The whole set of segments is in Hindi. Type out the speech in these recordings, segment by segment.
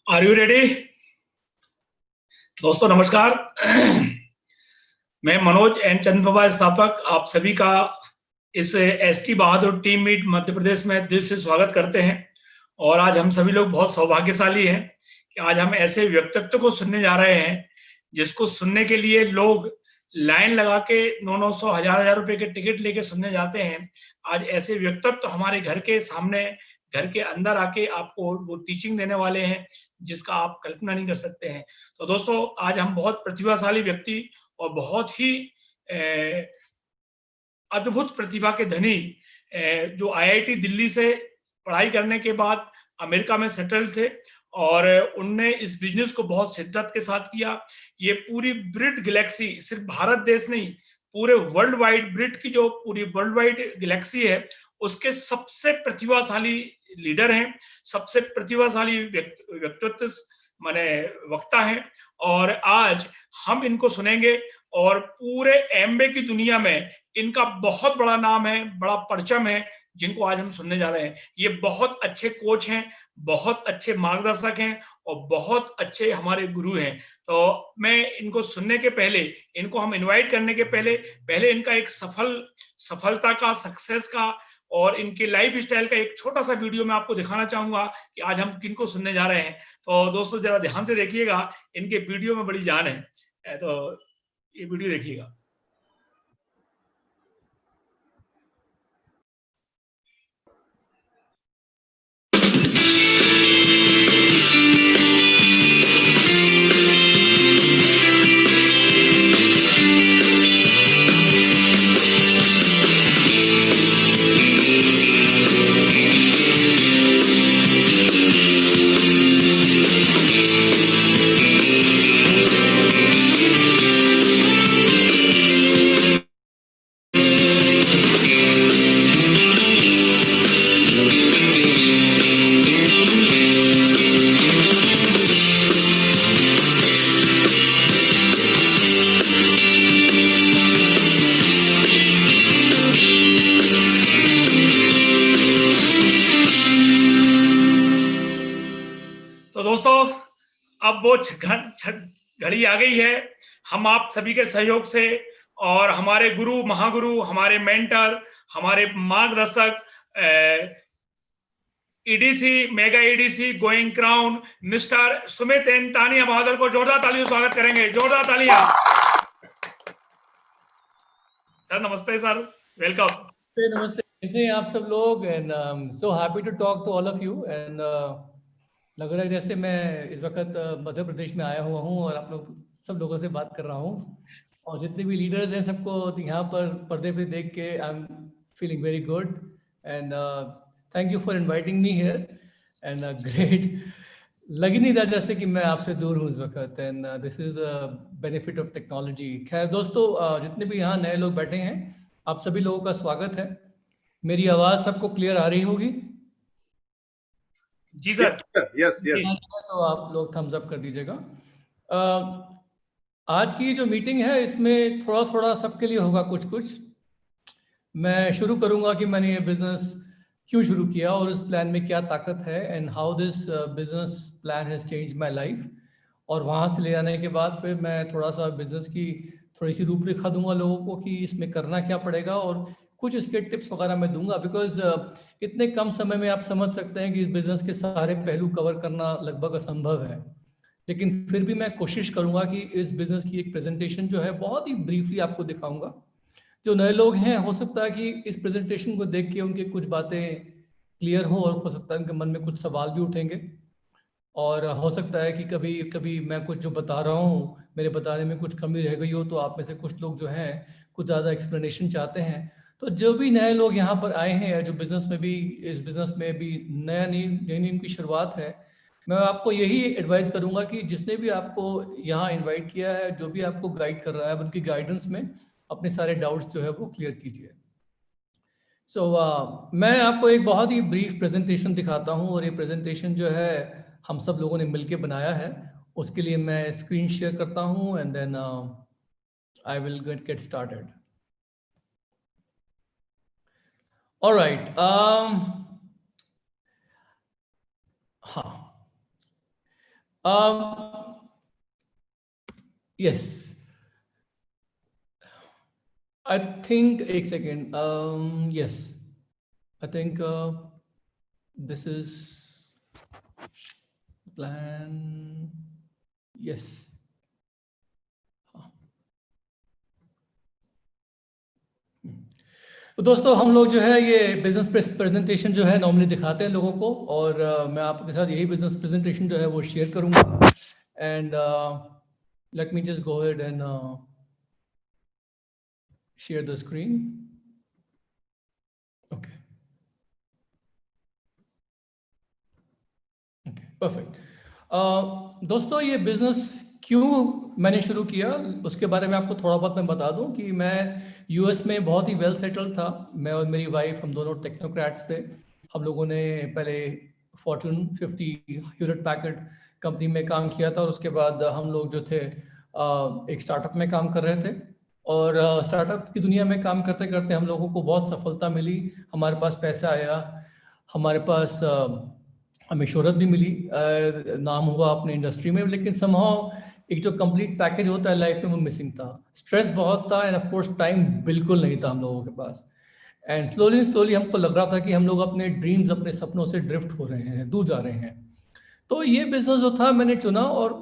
Are you ready? दोस्तों नमस्कार। मैं मनोज एन चंद्रप्रभा स्थापक आप सभी का इस एसटी बहादुर टीम मीट मध्य प्रदेश में दिल से स्वागत करते हैं। और आज हम सभी लोग बहुत सौभाग्यशाली हैं कि आज हम ऐसे व्यक्तित्व को सुनने जा रहे हैं जिसको सुनने के लिए लोग लाइन लगा के 900 हजार रुपए के टिकट लेके सुनने जाते हैं। आज ऐसे व्यक्तित्व हमारे घर के सामने, घर के अंदर आके आपको वो टीचिंग देने वाले हैं जिसका आप कल्पना नहीं कर सकते हैं। तो दोस्तों आज हम बहुत प्रतिभाशाली व्यक्ति और बहुत ही अद्भुत प्रतिभा के धनी जो आईआईटी दिल्ली से पढ़ाई करने के बाद अमेरिका में सेटल थे और उनने इस बिजनेस को बहुत शिद्दत के साथ किया। ये पूरी ब्रिट गैलेक्सी, सिर्फ भारत देश नहीं, पूरे वर्ल्ड वाइड, ब्रिट की जो पूरी वर्ल्ड वाइड गैलेक्सी है उसके सबसे प्रतिभाशाली लीडर हैं, सबसे प्रतिभाशाली व्यक्तित्व माने वक्ता हैं। और आज हम इनको सुनेंगे और पूरे एमबीए की दुनिया में इनका बहुत बड़ा नाम है, बड़ा परचम है, जिनको आज हम सुनने जा रहे हैं। ये बहुत अच्छे कोच हैं, बहुत अच्छे मार्गदर्शक हैं और बहुत अच्छे हमारे गुरु हैं। तो मैं इनको सुनने के पहले, इनको हम इनवाइट करने के पहले इनका एक सफलता का, सक्सेस का और इनके लाइफ स्टाइल का एक छोटा सा वीडियो मैं आपको दिखाना चाहूंगा कि आज हम किनको सुनने जा रहे हैं। तो दोस्तों जरा ध्यान से देखिएगा, इनके वीडियो में बड़ी जान है। तो ये वीडियो देखिएगा। तो दोस्तों अब वो घड़ी आ गई है। हम आप सभी के सहयोग से और हमारे गुरु, महागुरु, हमारे मेंटर, हमारे मार्गदर्शक EDC, mega EDC, going crown, mister Sumit and Tania Bahadur को जोरदार तालियों से स्वागत करेंगे। जोरदार तालियां। सर नमस्ते सर, वेलकम। नमस्ते, कैसे हैं आप सब लोग? And so happy to talk to all of you. And लग रहा है जैसे मैं इस वक्त मध्य प्रदेश में आया हुआ हूँ और आप लोग सब लोगों से बात कर रहा हूँ। और जितने भी लीडर्स हैं सबको यहाँ पर पर्दे पे देख के I am feeling very good. And thank you for inviting me here. And great, लग ही नहीं रहा जैसे कि मैं आपसे दूर हूँ इस वक्त। And this is the benefit of technology. खैर दोस्तों, जितने भी यहाँ नए लोग बैठे हैं, आप सभी लोगों का स्वागत है। मेरी आवाज सबको क्लियर आ रही होगी? जी सर। Yes yes. तो आप लोग थम्स अप कर दीजिएगा। आज की जो मीटिंग है इसमें थोड़ा थोड़ा सबके लिए होगा कुछ कुछ। मैं शुरू करूंगा कि मैंने ये बिजनेस क्यों शुरू किया और इस प्लान में क्या ताकत है, and how this business plan has change my life. और वहाँ से ले जाने के बाद फिर मैं थोड़ा सा बिजनेस की थोड़ी सी रूपरेखा दूंगा लोगों को कि इसमें करना क्या पड़ेगा, और कुछ इसके टिप्स वगैरह मैं दूंगा। बिकॉज इतने कम समय में आप समझ सकते हैं कि इस बिजनेस के सारे पहलू कवर करना लगभग असंभव है। लेकिन फिर भी मैं कोशिश करूंगा कि इस बिजनेस की एक प्रेजेंटेशन जो है बहुत ही ब्रीफली आपको दिखाऊंगा। जो नए लोग हैं, हो सकता है कि इस प्रेजेंटेशन को देख के उनके कुछ बातें क्लियर हो और हो सकता है उनके मन में कुछ सवाल भी उठेंगे। और हो सकता है कि कभी कभी मैं कुछ जो बता रहा हूँ मेरे बताने में कुछ कमी रह गई हो, तो आप में से कुछ लोग जो हैं कुछ ज़्यादा एक्सप्लेनेशन चाहते हैं। तो जो भी नए लोग यहाँ पर आए हैं या जो बिजनेस में भी, इस बिजनेस में भी नई इनकी शुरुआत है, मैं आपको यही एडवाइस करूँगा कि जिसने भी आपको यहाँ इन्वाइट किया है, जो भी आपको गाइड कर रहा है, उनकी गाइडेंस में अपने सारे डाउट्स जो है वो क्लियर कीजिए। सो मैं आपको एक बहुत ही ब्रीफ प्रेजेंटेशन दिखाता हूँ, और ये प्रेजेंटेशन जो है हम सब लोगों ने मिलके बनाया है। उसके लिए मैं स्क्रीन शेयर करता हूँ and then I will get started. Alright, हाँ, Yes, I think, एक second. Yes, I think this is plan. Yes. तो दोस्तों, हम लोग जो है ये बिजनेस प्रेजेंटेशन जो है नॉर्मली दिखाते हैं लोगों को, और मैं आपके साथ यही बिजनेस प्रेजेंटेशन जो है वो शेयर करूंगा. And let me just go ahead and share the screen. Okay, perfect. दोस्तों, ये बिजनेस क्यों मैंने शुरू किया उसके बारे में आपको थोड़ा बहुत मैं बता दूं कि मैं यूएस में बहुत ही वेल सेटल्ड था. मैं और मेरी वाइफ, हम दोनों टेक्नोक्रेट्स थे. हम लोगों ने पहले फॉर्चून 50 ह्यूलेट पैकर्ड कंपनी में काम किया था, और उसके बाद हम लोग जो थे एक स्टार्टअप में काम कर रहे थे. और स्टार्टअप की दुनिया में काम करते करते हम लोगों को बहुत सफलता मिली. हमारे पास पैसा आया, हमारे पास हमें शोहरत भी मिली, नाम हुआ अपने इंडस्ट्री में. लेकिन समहाउ एक जो कंप्लीट पैकेज होता है लाइफ में वो मिसिंग था. स्ट्रेस बहुत था, एंड ऑफ कोर्स टाइम बिल्कुल नहीं था हम लोगों के पास. एंड स्लोली हमको लग रहा था कि हम लोग अपने ड्रीम्स, अपने सपनों से ड्रिफ्ट हो रहे हैं, दूर जा रहे हैं. तो ये बिजनेस जो था मैंने चुना, और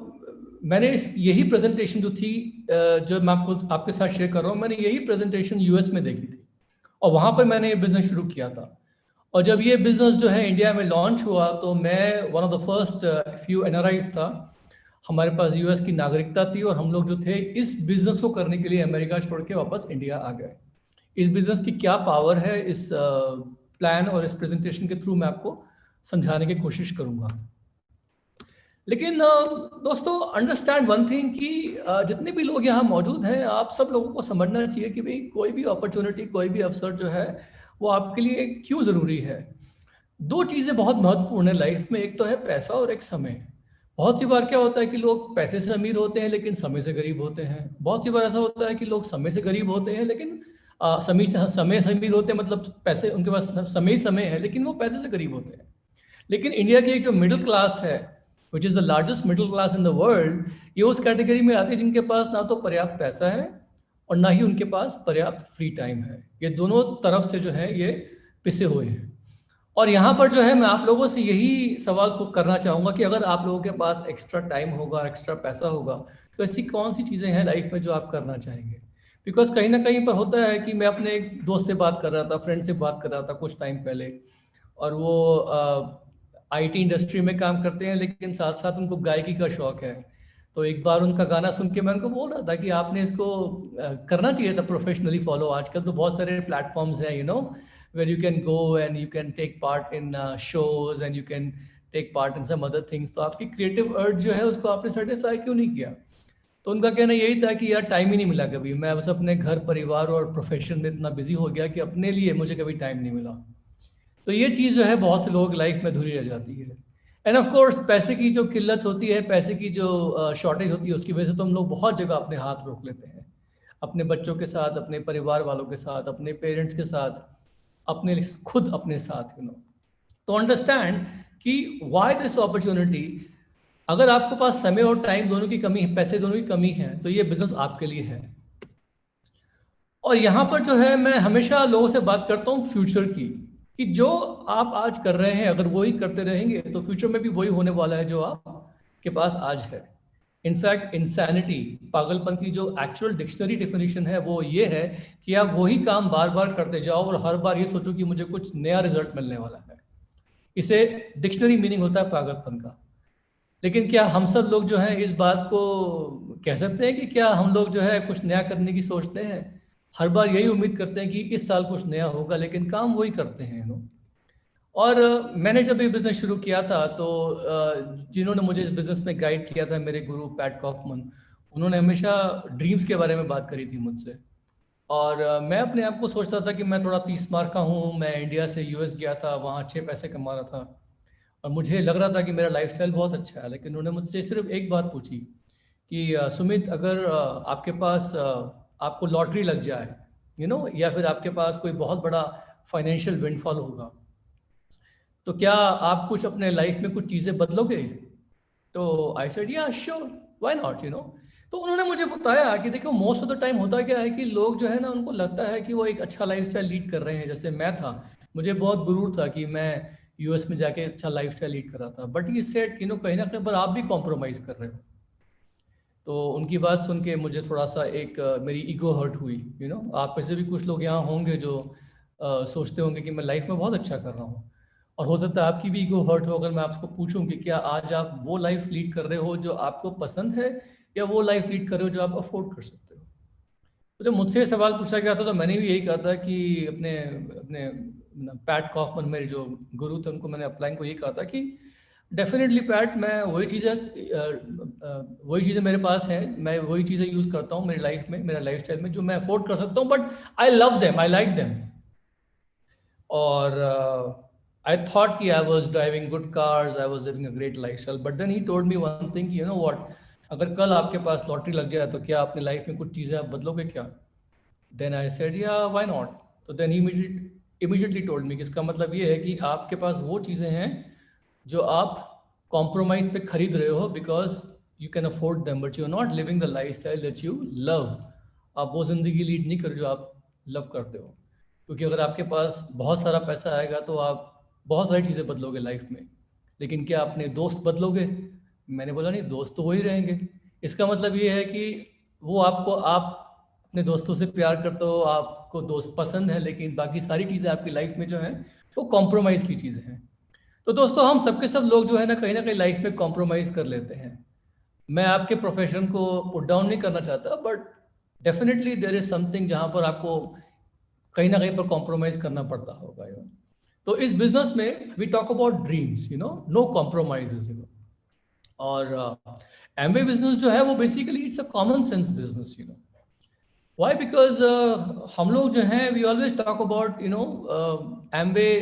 मैंने यही प्रेजेंटेशन जो थी, जो मैं आपके साथ शेयर कर रहा हूँ, मैंने यही प्रेजेंटेशन यूएस में देखी थी, और वहाँ पर मैंने ये बिजनेस शुरू किया था. और जब ये बिजनेस जो है इंडिया में लॉन्च हुआ, तो मैं one of the first few NRIs था. हमारे पास यूएस की नागरिकता थी, और हम लोग जो थे इस बिजनेस को करने के लिए अमेरिका छोड़ के वापस इंडिया आ गए. इस बिजनेस की क्या पावर है, इस प्लान और इस प्रेजेंटेशन के थ्रू मैं आपको समझाने की कोशिश करूंगा. लेकिन दोस्तों, अंडरस्टैंड वन थिंग कि जितने भी लोग यहाँ मौजूद हैं, आप सब लोगों को समझना चाहिए कि भाई कोई भी अपॉर्चुनिटी, कोई भी अवसर जो है वो आपके लिए क्यों ज़रूरी है. दो चीज़ें बहुत महत्वपूर्ण है लाइफ में, एक तो है पैसा और एक समय. बहुत सी बार क्या होता है कि लोग पैसे से अमीर होते हैं लेकिन समय से गरीब होते हैं. बहुत सी बार ऐसा होता है कि लोग समय से गरीब होते हैं लेकिन समय से अमीर होते हैं, मतलब पैसे उनके पास समय है लेकिन वो पैसे से गरीब होते हैं. लेकिन इंडिया की एक जो मिडिल क्लास है, which is the largest middle class in the world, ये उस कैटेगरी में आती है जिनके पास ना तो पर्याप्त पैसा है और ना ही उनके पास पर्याप्त फ्री टाइम है. ये दोनों तरफ से जो है ये पिसे हुए हैं. और यहाँ पर जो है मैं आप लोगों से यही सवाल को करना चाहूँगा कि अगर आप लोगों के पास एक्स्ट्रा टाइम होगा, एक्स्ट्रा पैसा होगा, तो ऐसी कौन सी चीज़ें हैं लाइफ में जो आप करना चाहेंगे. बिकॉज कहीं ना कहीं पर होता है कि मैं अपने एक दोस्त से बात कर रहा था, फ्रेंड से बात कर रहा था कुछ टाइम पहले, और वो आईटी इंडस्ट्री में काम करते हैं लेकिन साथ साथ उनको गायकी का शौक है. तो एक बार उनका गाना सुन के मैं उनको बोल रहा था कि आपने इसको करना चाहिए था प्रोफेशनली फॉलो. आजकल तो बहुत सारे प्लेटफॉर्म्स हैं, where you can go and you can take part in shows and you can take part in some other things. तो आपकी क्रिएटिव अर्ज जो है उसको आपने सर्टिफाई क्यों नहीं किया. तो उनका कहना यही था कि यार टाइम ही नहीं मिला कभी, मैं बस अपने घर परिवार और प्रोफेशन में इतना बिजी हो गया कि अपने लिए मुझे कभी टाइम नहीं मिला. तो ये चीज़ जो है बहुत से लोग लाइफ में अधूरी रह जाती है. एंड ऑफ कोर्स पैसे की जो किल्लत होती है, पैसे की जो शॉर्टेज होती है, उसकी वजह से तो हम लोग बहुत जगह अपने हाथ रोक लेते हैं, अपने बच्चों के साथ, अपने परिवार वालों के साथ, अपने पेरेंट्स के साथ, अपने खुद अपने साथ. तो अंडरस्टैंड कि व्हाई दिस अपॉर्चुनिटी. अगर आपके पास समय और टाइम दोनों की कमी है, पैसे दोनों की कमी है, तो ये बिजनेस आपके लिए है. और यहाँ पर जो है मैं हमेशा लोगों से बात करता हूँ फ्यूचर की, कि जो आप आज कर रहे हैं अगर वही करते रहेंगे तो फ्यूचर में भी वही होने वाला है जो आपके पास आज है. इनफैक्ट इंसैनिटी, पागलपन की जो एक्चुअल डिक्शनरी डेफिनेशन है वो ये है कि आप वही काम बार बार करते जाओ और हर बार ये सोचो कि मुझे कुछ नया रिजल्ट मिलने वाला है. इसे डिक्शनरी मीनिंग होता है पागलपन का. लेकिन क्या हम सब लोग जो है इस बात को कह सकते हैं कि क्या हम लोग जो है कुछ नया करने की सोचते हैं. हर बार यही उम्मीद करते हैं कि इस साल कुछ नया होगा, लेकिन काम वही करते हैं. और मैंने जब ये बिज़नेस शुरू किया था तो जिन्होंने मुझे इस बिज़नेस में गाइड किया था, मेरे गुरु पैट कॉफमन, उन्होंने हमेशा ड्रीम्स के बारे में बात करी थी मुझसे. और मैं अपने आप को सोचता था कि मैं थोड़ा 30 मार का हूँ, मैं इंडिया से यूएस गया था, वहाँ अच्छे पैसे कमा रहा था और मुझे लग रहा था कि मेरा लाइफस्टाइल बहुत अच्छा है. लेकिन उन्होंने मुझसे सिर्फ एक बात पूछी कि सुमित, अगर आपके पास आपको लॉटरी लग जाए, या फिर आपके पास कोई बहुत बड़ा फाइनेंशियल विंडफॉल होगा, तो क्या आप कुछ अपने लाइफ में कुछ चीज़ें बदलोगे. तो आई सेड या sure, why not, you know. तो उन्होंने मुझे बताया कि देखो मोस्ट ऑफ द टाइम होता क्या है कि लोग जो है ना, उनको लगता है कि वो एक अच्छा लाइफस्टाइल लीड कर रहे हैं। जैसे मैं था, मुझे बहुत गुरूर था कि मैं यूएस में जाके अच्छा लाइफस्टाइल लीड कर रहा था, बट ये सेड कि नो कहीं ना कहीं पर आप भी कॉम्प्रोमाइज़ कर रहे हो। तो उनकी बात सुन के मुझे थोड़ा सा एक मेरी ईगो हर्ट हुई, यू नो। आप में से भी कुछ लोग यहाँ होंगे जो सोचते होंगे कि मैं लाइफ में बहुत अच्छा कर रहा हूँ, और हो सकता है आपकी भी ईगो हर्ट हो अगर मैं आपको पूछूं कि क्या आज आप वो लाइफ लीड कर रहे हो जो आपको पसंद है, या वो लाइफ लीड कर रहे हो जो आप अफोर्ड कर सकते हो। तो जब मुझसे ये सवाल पूछा गया था तो मैंने भी यही कहा था कि अपने अपने पैट कॉफमन, मेरे जो गुरु थे, उनको मैंने अपलाइन को यही कहा था कि डेफिनेटली पैट, मैं वही चीज़ें मेरे पास हैं, मैं वही चीज़ें यूज़ करता हूँ मेरी लाइफ में, मेरा लाइफस्टाइल में, जो मैं अफोर्ड कर सकता हूँ, but I love them, I like them. और आई थॉट कि I was driving good cars, I was living a great lifestyle, but then he told me one thing, you know what, अगर कल आपके पास लॉटरी लग जाए तो क्या अपनी लाइफ में कुछ चीज़ें आप बदलोगे क्या? Then I said yeah why not. तो then he immediately told me कि इसका मतलब ये है कि आपके पास वो चीज़ें हैं जो आप कॉम्प्रोमाइज़ पे खरीद रहे हो because you can afford them, but you are not living the lifestyle that you love. आप वो ज़िंदगी लीड नहीं कर जो आप लव करते हो। क्योंकि अगर आपके पास बहुत सारा पैसा आएगा तो आप बहुत सारी चीज़ें बदलोगे लाइफ में, लेकिन क्या अपने दोस्त बदलोगे? मैंने बोला नहीं, दोस्त तो वही रहेंगे। इसका मतलब ये है कि वो आपको, आप अपने दोस्तों से प्यार करते हो, आपको दोस्त पसंद है, लेकिन बाकी सारी चीज़ें आपकी लाइफ में जो हैं वो कॉम्प्रोमाइज़ की चीज़ें हैं। तो दोस्तों, हम सबके सब लोग जो है ना कहीं लाइफ में कॉम्प्रोमाइज़ कर लेते हैं। मैं आपके प्रोफेशन को पुट डाउन नहीं करना चाहता, but definitely there is something जहाँ पर आपको कहीं ना कहीं पर कॉम्प्रोमाइज़ करना पड़ता होगा, यू नो। तो इस बिजनेस में we talk about dreams, you know, no compromises, you know. और एमवे बिजनेस जो है वो basically it's a common sense business, you know. Why? Because हम लोग जो हैं we always talk about, you know, Amway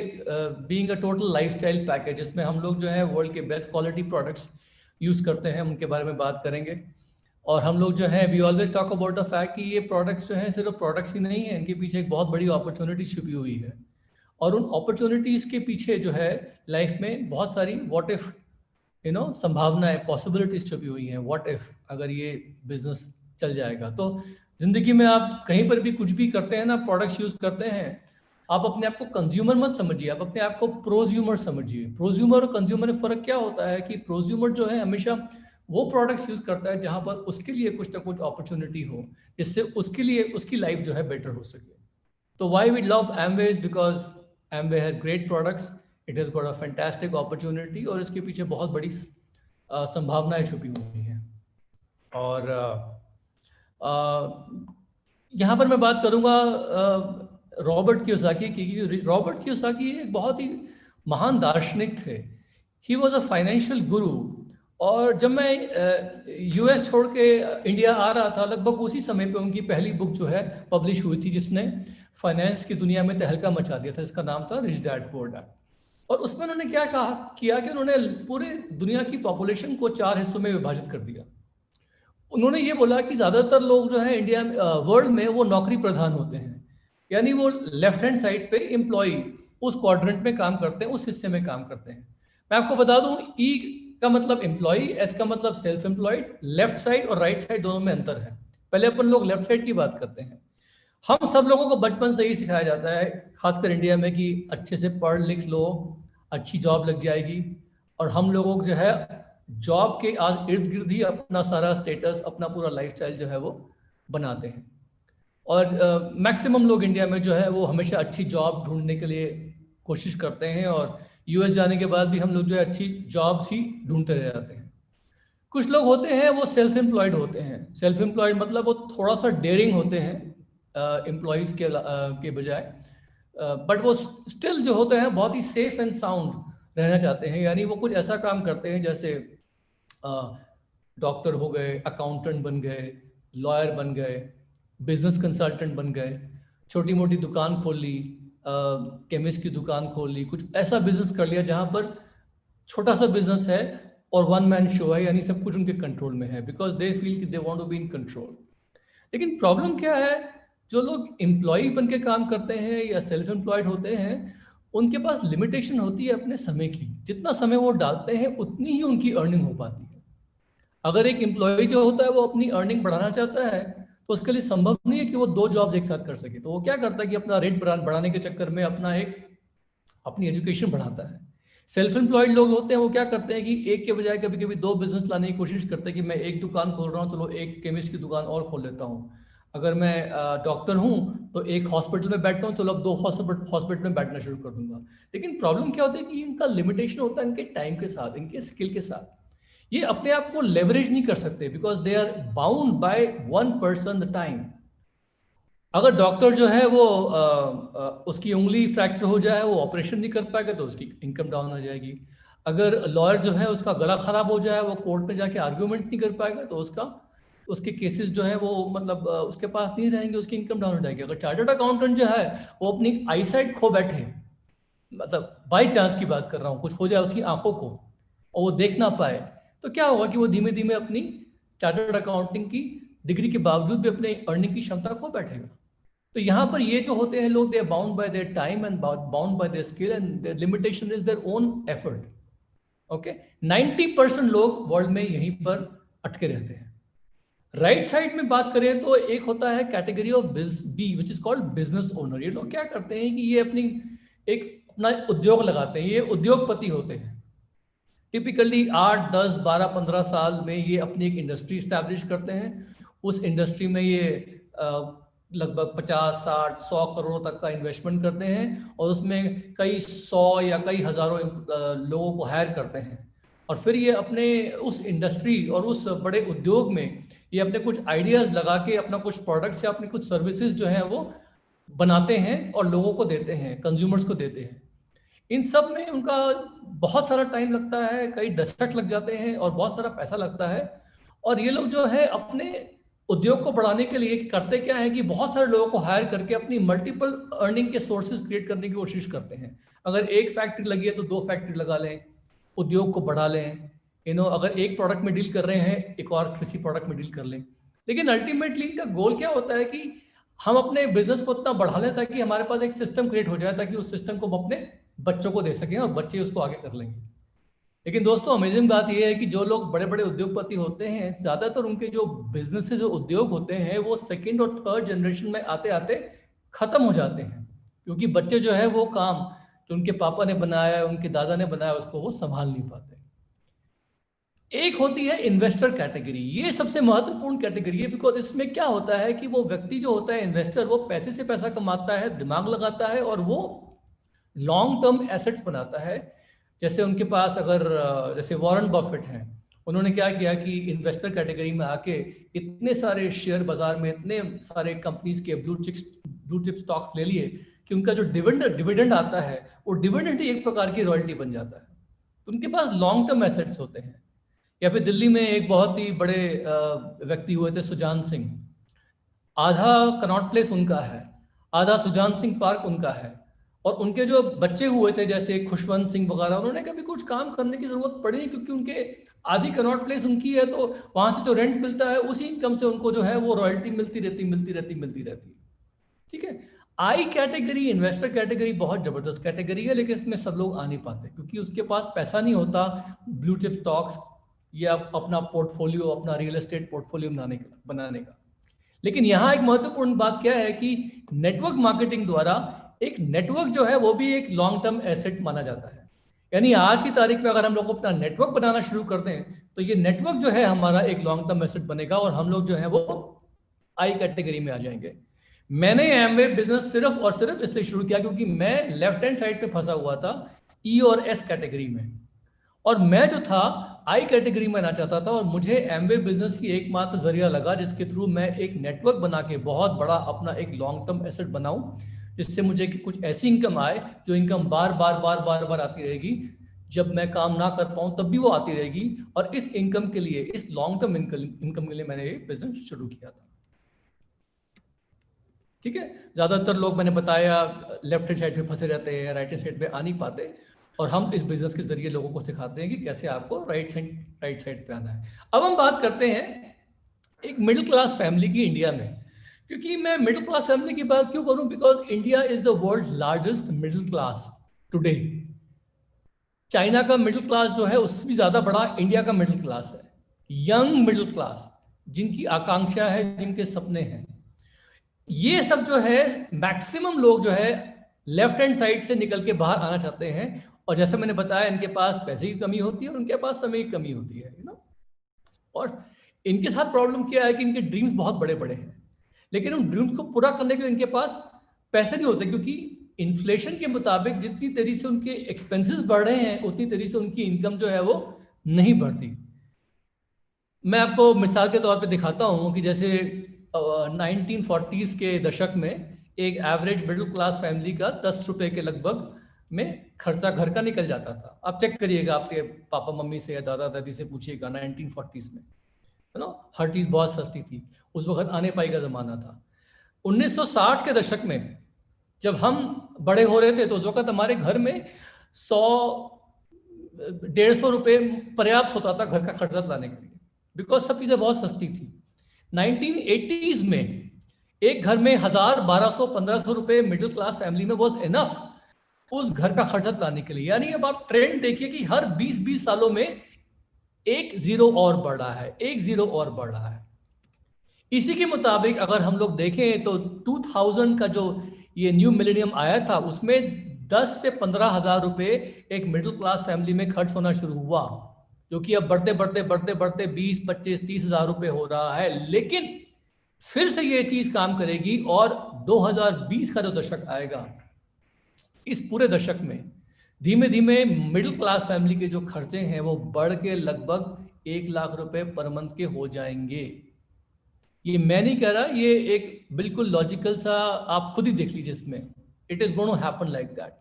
being a total lifestyle package, जिसमें हम लोग जो है वर्ल्ड के बेस्ट क्वालिटी प्रोडक्ट्स यूज़ करते हैं, उनके बारे में बात करेंगे। और हम लोग जो है we always talk about the fact कि ये प्रोडक्ट्स जो हैं सिर्फ प्रोडक्ट्स ही नहीं है, इनके पीछे एक बहुत बड़ी अपॉर्चुनिटी छुपी हुई है। और उन अपॉर्चुनिटीज़ के पीछे जो है लाइफ में बहुत सारी व्हाट इफ़, यू नो, संभावनाएं, पॉसिबिलिटीज छुपी हुई हैं। व्हाट इफ अगर ये बिजनेस चल जाएगा, तो जिंदगी में आप कहीं पर भी कुछ भी करते हैं ना, प्रोडक्ट्स यूज करते हैं, आप अपने आप को कंज्यूमर मत समझिए, आप अपने आप को प्रोज्यूमर समझिए। प्रोज्यूमर और कंज्यूमर में फर्क क्या होता है कि प्रोज्यूमर जो है हमेशा वो प्रोडक्ट्स यूज करता है जहां पर उसके लिए कुछ ना कुछ अपॉर्चुनिटी हो, जिससे उसके लिए उसकी लाइफ जो है बेटर हो सके। तो why we love Amway is because Amway has great products, it has got a fantastic opportunity, और इसके पीछे बहुत बड़ी संभावनाएं छुपी हुई हैं। और यहाँ पर मैं बात करूँगा रॉबर्ट कियोसाकी की, क्योंकि रॉबर्ट कियोसाकी एक बहुत ही महान दार्शनिक थे। ही वॉज अ फाइनेंशियल गुरु। और जब मैं यूएस छोड़ के इंडिया आ रहा था, लगभग उसी समय पे उनकी पहली बुक जो है पब्लिश हुई थी, जिसने फाइनेंस की दुनिया में तहलका मचा दिया था। इसका नाम था रिच डैड पुअर डैड। और उसमें उन्होंने क्या किया कि उन्होंने पूरे दुनिया की पॉपुलेशन को 4 हिस्सों में विभाजित कर दिया। उन्होंने ये बोला कि ज़्यादातर लोग जो है इंडिया में, वर्ल्ड में, वो नौकरी प्रधान होते हैं, यानी वो लेफ्ट हैंड साइड पे एम्प्लॉय उस क्वाड्रेंट में काम करते हैं, उस हिस्से में काम करते हैं। मैं आपको बता दूं, ई का मतलब एम्प्लॉय, एस का मतलब सेल्फ एम्प्लॉयड। लेफ्ट साइड और राइट साइड दोनों में अंतर है। पहले अपन लोग लेफ्ट साइड की बात करते हैं। हम सब लोगों को बचपन से ही सिखाया जाता है, खासकर इंडिया में, कि अच्छे से पढ़ लिख लो, अच्छी जॉब लग जाएगी। और हम लोगों को जो है जॉब के आज इर्द गिर्द ही अपना सारा स्टेटस, अपना पूरा लाइफस्टाइल जो है वो बनाते हैं। और मैक्सिमम लोग इंडिया में जो है वो हमेशा अच्छी जॉब ढूंढने के लिए कोशिश करते हैं, और यूएस जाने के बाद भी हम लोग जो है अच्छी जॉब्स ही ढूंढते रह जाते हैं। कुछ लोग होते हैं वो सेल्फ एम्प्लॉयड होते हैं। सेल्फ एम्प्लॉयड मतलब वो थोड़ा सा डेयरिंग होते हैं एम्प्लॉयज़ के बजाय, बट वो स्टिल जो होते हैं बहुत ही सेफ एंड साउंड रहना चाहते हैं। यानी वो कुछ ऐसा काम करते हैं जैसे डॉक्टर हो गए, अकाउंटेंट बन गए, लॉयर बन गए, बिजनेस कंसल्टेंट बन गए, छोटी मोटी दुकान खोल ली, केमिस्ट की दुकान खोल ली, कुछ ऐसा बिजनेस कर लिया जहाँ पर छोटा सा बिजनेस है और वन मैन शो है, यानी सब कुछ उनके कंट्रोल में है, बिकॉज दे फील कि they want to be in control. लेकिन प्रॉब्लम क्या है, जो लोग एम्प्लॉय बन के काम करते हैं या सेल्फ एम्प्लॉयड होते हैं, उनके पास लिमिटेशन होती है अपने समय की। जितना समय वो डालते हैं उतनी ही उनकी अर्निंग हो पाती है। अगर एक एम्प्लॉय जो होता है वो अपनी अर्निंग बढ़ाना चाहता है तो उसके लिए संभव नहीं है कि वो 2 जॉब्स एक साथ कर सके, तो वो क्या करता है कि अपना रेट बढ़ाने के चक्कर में अपनी एजुकेशन बढ़ाता है। सेल्फ एम्प्लॉयड लोग होते हैं वो क्या करते हैं कि एक के बजाय कभी कभी 2 बिजनेस लाने की कोशिश करते हैं कि मैं एक दुकान खोल रहा हूँ, चलो एक केमिस्ट की दुकान और खोल लेता हूँ। अगर मैं डॉक्टर हूँ तो एक हॉस्पिटल में बैठता हूँ, चलो अब 2 हॉस्पिटल में बैठना शुरू कर दूंगा। लेकिन प्रॉब्लम क्या होता है कि इनका लिमिटेशन होता है इनके टाइम के साथ, इनके स्किल के साथ। ये अपने आप को लेवरेज नहीं कर सकते because they are bound by 1 person the time. अगर डॉक्टर जो है वो उसकी उंगली फ्रैक्चर हो जाए, वो ऑपरेशन नहीं कर पाएगा तो उसकी इनकम डाउन हो जाएगी। अगर लॉयर जो है उसका गला खराब हो जाए, वो कोर्ट में जाके आर्ग्यूमेंट नहीं कर पाएगा तो उसके केसेस जो है वो मतलब उसके पास नहीं रहेंगे, उसकी इनकम डाउन हो जाएगी। अगर चार्टर्ड अकाउंटेंट जो है वो अपनी आईसाइट खो बैठे, मतलब बाई चांस की बात कर रहा हूँ, कुछ हो जाए उसकी आंखों को और वो देख ना पाए, तो क्या होगा कि वो धीमे धीमे अपनी चार्टर्ड अकाउंटिंग की डिग्री के बावजूद भी अपने अर्निंग की क्षमता खो बैठेगा। तो यहाँ पर ये जो होते हैं लोग, they are bound by their time and bound by their skill and their limitation is their own effort. Okay, 90% लोग वर्ल्ड में यहीं पर अटके रहते हैं। राइट साइड में बात करें तो एक होता है category of B which is called business owner. ये लोग क्या करते हैं कि ये अपना उद्योग लगाते हैं, ये उद्योगपति होते हैं। टिपिकली 8, 10, 12, 15 साल में ये अपनी एक इंडस्ट्री स्टैब्लिश करते हैं। उस इंडस्ट्री में ये लगभग 50, 60, 100 करोड़ तक का इन्वेस्टमेंट करते हैं और उसमें कई 100 या कई हजारों लोगों को हायर करते हैं। और फिर ये अपने उस इंडस्ट्री और उस बड़े उद्योग में ये अपने कुछ आइडियाज लगा के अपना कुछ प्रोडक्ट्स या अपनी कुछ सर्विसेज जो है वो बनाते हैं और लोगों को देते हैं, कंज्यूमर्स को देते हैं। इन सब में उनका बहुत सारा टाइम लगता है, कई दशक लग जाते हैं और बहुत सारा पैसा लगता है। और ये लोग जो है अपने उद्योग को बढ़ाने के लिए करते क्या है कि बहुत सारे लोगों को हायर करके अपनी मल्टीपल अर्निंग के सोर्सेज क्रिएट करने की कोशिश करते हैं। अगर एक फैक्ट्री लगी है तो 2 फैक्ट्री लगा लें, उद्योग को बढ़ा लें। अगर एक प्रोडक्ट में डील कर रहे हैं, एक और किसी प्रोडक्ट में डील कर लें। लेकिन अल्टीमेटली इनका गोल क्या होता है कि हम अपने बिजनेस को इतना बढ़ा लें ताकि हमारे पास एक सिस्टम क्रिएट हो जाए, ताकि उस सिस्टम को हम अपने बच्चों को दे सकें और बच्चे उसको आगे कर लेंगे। लेकिन दोस्तों अमेजिंग बात यह है कि जो लोग बड़े बड़े उद्योगपति होते हैं, ज्यादातर उनके जो बिजनेसेस और उद्योग होते हैं वो 2nd और 3rd जनरेशन में आते आते खत्म हो जाते हैं, क्योंकि बच्चे जो है वो काम जो उनके पापा ने बनाया, उनके दादा ने बनाया, उसको वो संभाल नहीं पाते। एक होती है इन्वेस्टर कैटेगरी। ये सबसे महत्वपूर्ण कैटेगरी है बिकॉज इसमें क्या होता है कि वो व्यक्ति जो होता है इन्वेस्टर, वो पैसे से पैसा कमाता है, दिमाग लगाता है और वो लॉन्ग टर्म एसेट्स बनाता है। जैसे उनके पास जैसे वॉरेन बफेट हैं, उन्होंने क्या किया कि इन्वेस्टर कैटेगरी में आके इतने सारे शेयर बाजार में इतने सारे कंपनीज के ब्लू चिप स्टॉक्स ले लिए कि उनका जो डिविडेंड आता है वो डिविडेंड ही एक प्रकार की रॉयल्टी बन जाता है। तो उनके पास लॉन्ग टर्म एसेट्स होते हैं। या फिर दिल्ली में एक बहुत ही बड़े व्यक्ति हुए थे, सुजान सिंह। आधा कनॉट प्लेस उनका है, आधा सुजान सिंह पार्क उनका है। और उनके जो बच्चे हुए थे जैसे खुशवंत सिंह वगैरह, उन्होंने कभी कुछ काम करने की जरूरत पड़ी नहीं, क्योंकि उनके आधी कनॉट प्लेस उनकी है, तो वहां से जो रेंट मिलता है उसी इनकम से उनको जो है वो रॉयल्टी मिलती रहती। ठीक है। आई कैटेगरी, इन्वेस्टर कैटेगरी बहुत जबरदस्त कैटेगरी है, लेकिन इसमें सब लोग आ नहीं पाते क्योंकि उसके पास पैसा नहीं होता ब्लू चिप स्टॉक्स या अपना पोर्टफोलियो, अपना रियल एस्टेट पोर्टफोलियो बनाने का। लेकिन यहाँ एक महत्वपूर्ण बात क्या है कि नेटवर्क मार्केटिंग द्वारा एक नेटवर्क जो है वो भी एक लॉन्ग टर्म एसेट माना जाता है। यानी आज की तारीख में अगर हम लोग अपना नेटवर्क बनाना शुरू कर दें तो ये नेटवर्क जो है हमारा एक लॉन्ग टर्म एसेट बनेगा और हम लोग जो है वो आई कैटेगरी में आ जाएंगे। मैंने एमवे बिजनेस सिर्फ और सिर्फ इसलिए शुरू किया क्योंकि मैं लेफ्ट हैंड साइड पे फंसा हुआ था ई और एस कैटेगरी में, और मैं जो था आई कैटेगरी में आना चाहता था। और मुझे एमवे बिजनेस की एकमात्र जरिया लगा जिसके थ्रू मैं एक नेटवर्क बना के बहुत बड़ा अपना एक लॉन्ग टर्म एसेट बनाऊं, जिससे मुझे कुछ ऐसी इनकम आए जो इनकम बार बार आती रहेगी। जब मैं काम ना कर पाऊं तब भी वो आती रहेगी। और इस इनकम के लिए, इस लॉन्ग टर्म इनकम के लिए मैंने ये बिजनेस शुरू किया था। ठीक है। ज्यादातर लोग, मैंने बताया, लेफ्ट हैंड साइड पे फंसे रहते हैं, राइट हैंड साइड पे आ नहीं पाते, और हम इस बिजनेस के जरिए लोगों को सिखाते हैं कि कैसे आपको राइट साइड पे आना है। अब हम बात करते हैं एक मिडिल क्लास फैमिली की इंडिया में। क्योंकि मैं मिडिल क्लास फैमिली की बात क्यों करूं, because India is the world's largest middle class today. China का मिडिल क्लास जो है उससे भी ज्यादा बड़ा इंडिया का मिडिल क्लास है। यंग मिडिल क्लास, जिनकी आकांक्षा है, जिनके सपने हैं, ये सब जो है मैक्सिमम लोग जो है लेफ्ट हैंड साइड से निकल के बाहर आना चाहते हैं। और जैसे मैंने बताया, इनके पास पैसे की कमी होती है और उनके पास समय की कमी होती है, और इनके साथ प्रॉब्लम क्या है कि इनके ड्रीम्स बहुत बड़े बड़े हैं, लेकिन उन ड्रीम्स को पूरा करने के लिए इनके पास पैसे नहीं होते, क्योंकि इन्फ्लेशन के मुताबिक जितनी तेजी से उनके एक्सपेंसेस बढ़ रहे हैं उतनी तेजी से उनकी इनकम जो है वो नहीं बढ़ती। मैं आपको मिसाल के तौर पे दिखाता हूँ कि जैसे 1940s के दशक में एक एवरेज मिडिल क्लास फैमिली का 10 रुपए के लगभग में खर्चा घर का निकल जाता था। आप चेक करिएगा, आपके पापा मम्मी से या दादा दादी से पूछिएगा 1940s में, हर चीज़ बहुत सस्ती थी। उस वक्त आने पाई का ज़माना था। 1960 के दशक में जब हम बड़े हो रहे थे तो उस वक्त हमारे घर में 100-150 रुपये पर्याप्त होता था घर का खर्चा लाने के लिए, बिकॉज सब चीज़ें बहुत सस्ती थी। 1980s में एक घर में 1000-1200-1500 रुपये मिडिल क्लास फैमिली में वॉज इनफ उस घर का खर्चा लाने के लिए। यानी अब आप ट्रेंड देखिए कि हर 20-20 सालों में एक जीरो और बढ़ रहा है, एक जीरो और बढ़ रहा है। इसी के मुताबिक अगर हम लोग देखें तो 2000 का जो ये न्यू मिलेनियम आया था उसमें 10 से 15 हजार रुपए एक मिडिल क्लास फैमिली में खर्च होना शुरू हुआ, जो कि अब बढ़ते बढ़ते बढ़ते बढ़ते 20, 25, 30 हजार रुपए हो रहा है। लेकिन फिर से ये चीज काम करेगी और 2020 का जो दशक आएगा, इस पूरे दशक में धीमे धीमे मिडिल क्लास फैमिली के जो खर्चे हैं वो बढ़ के लगभग 1 लाख रुपए पर मंथ के हो जाएंगे। ये मैं नहीं कह रहा, ये एक बिल्कुल लॉजिकल सा आप खुद ही देख लीजिए, इसमें it is going to happen like that.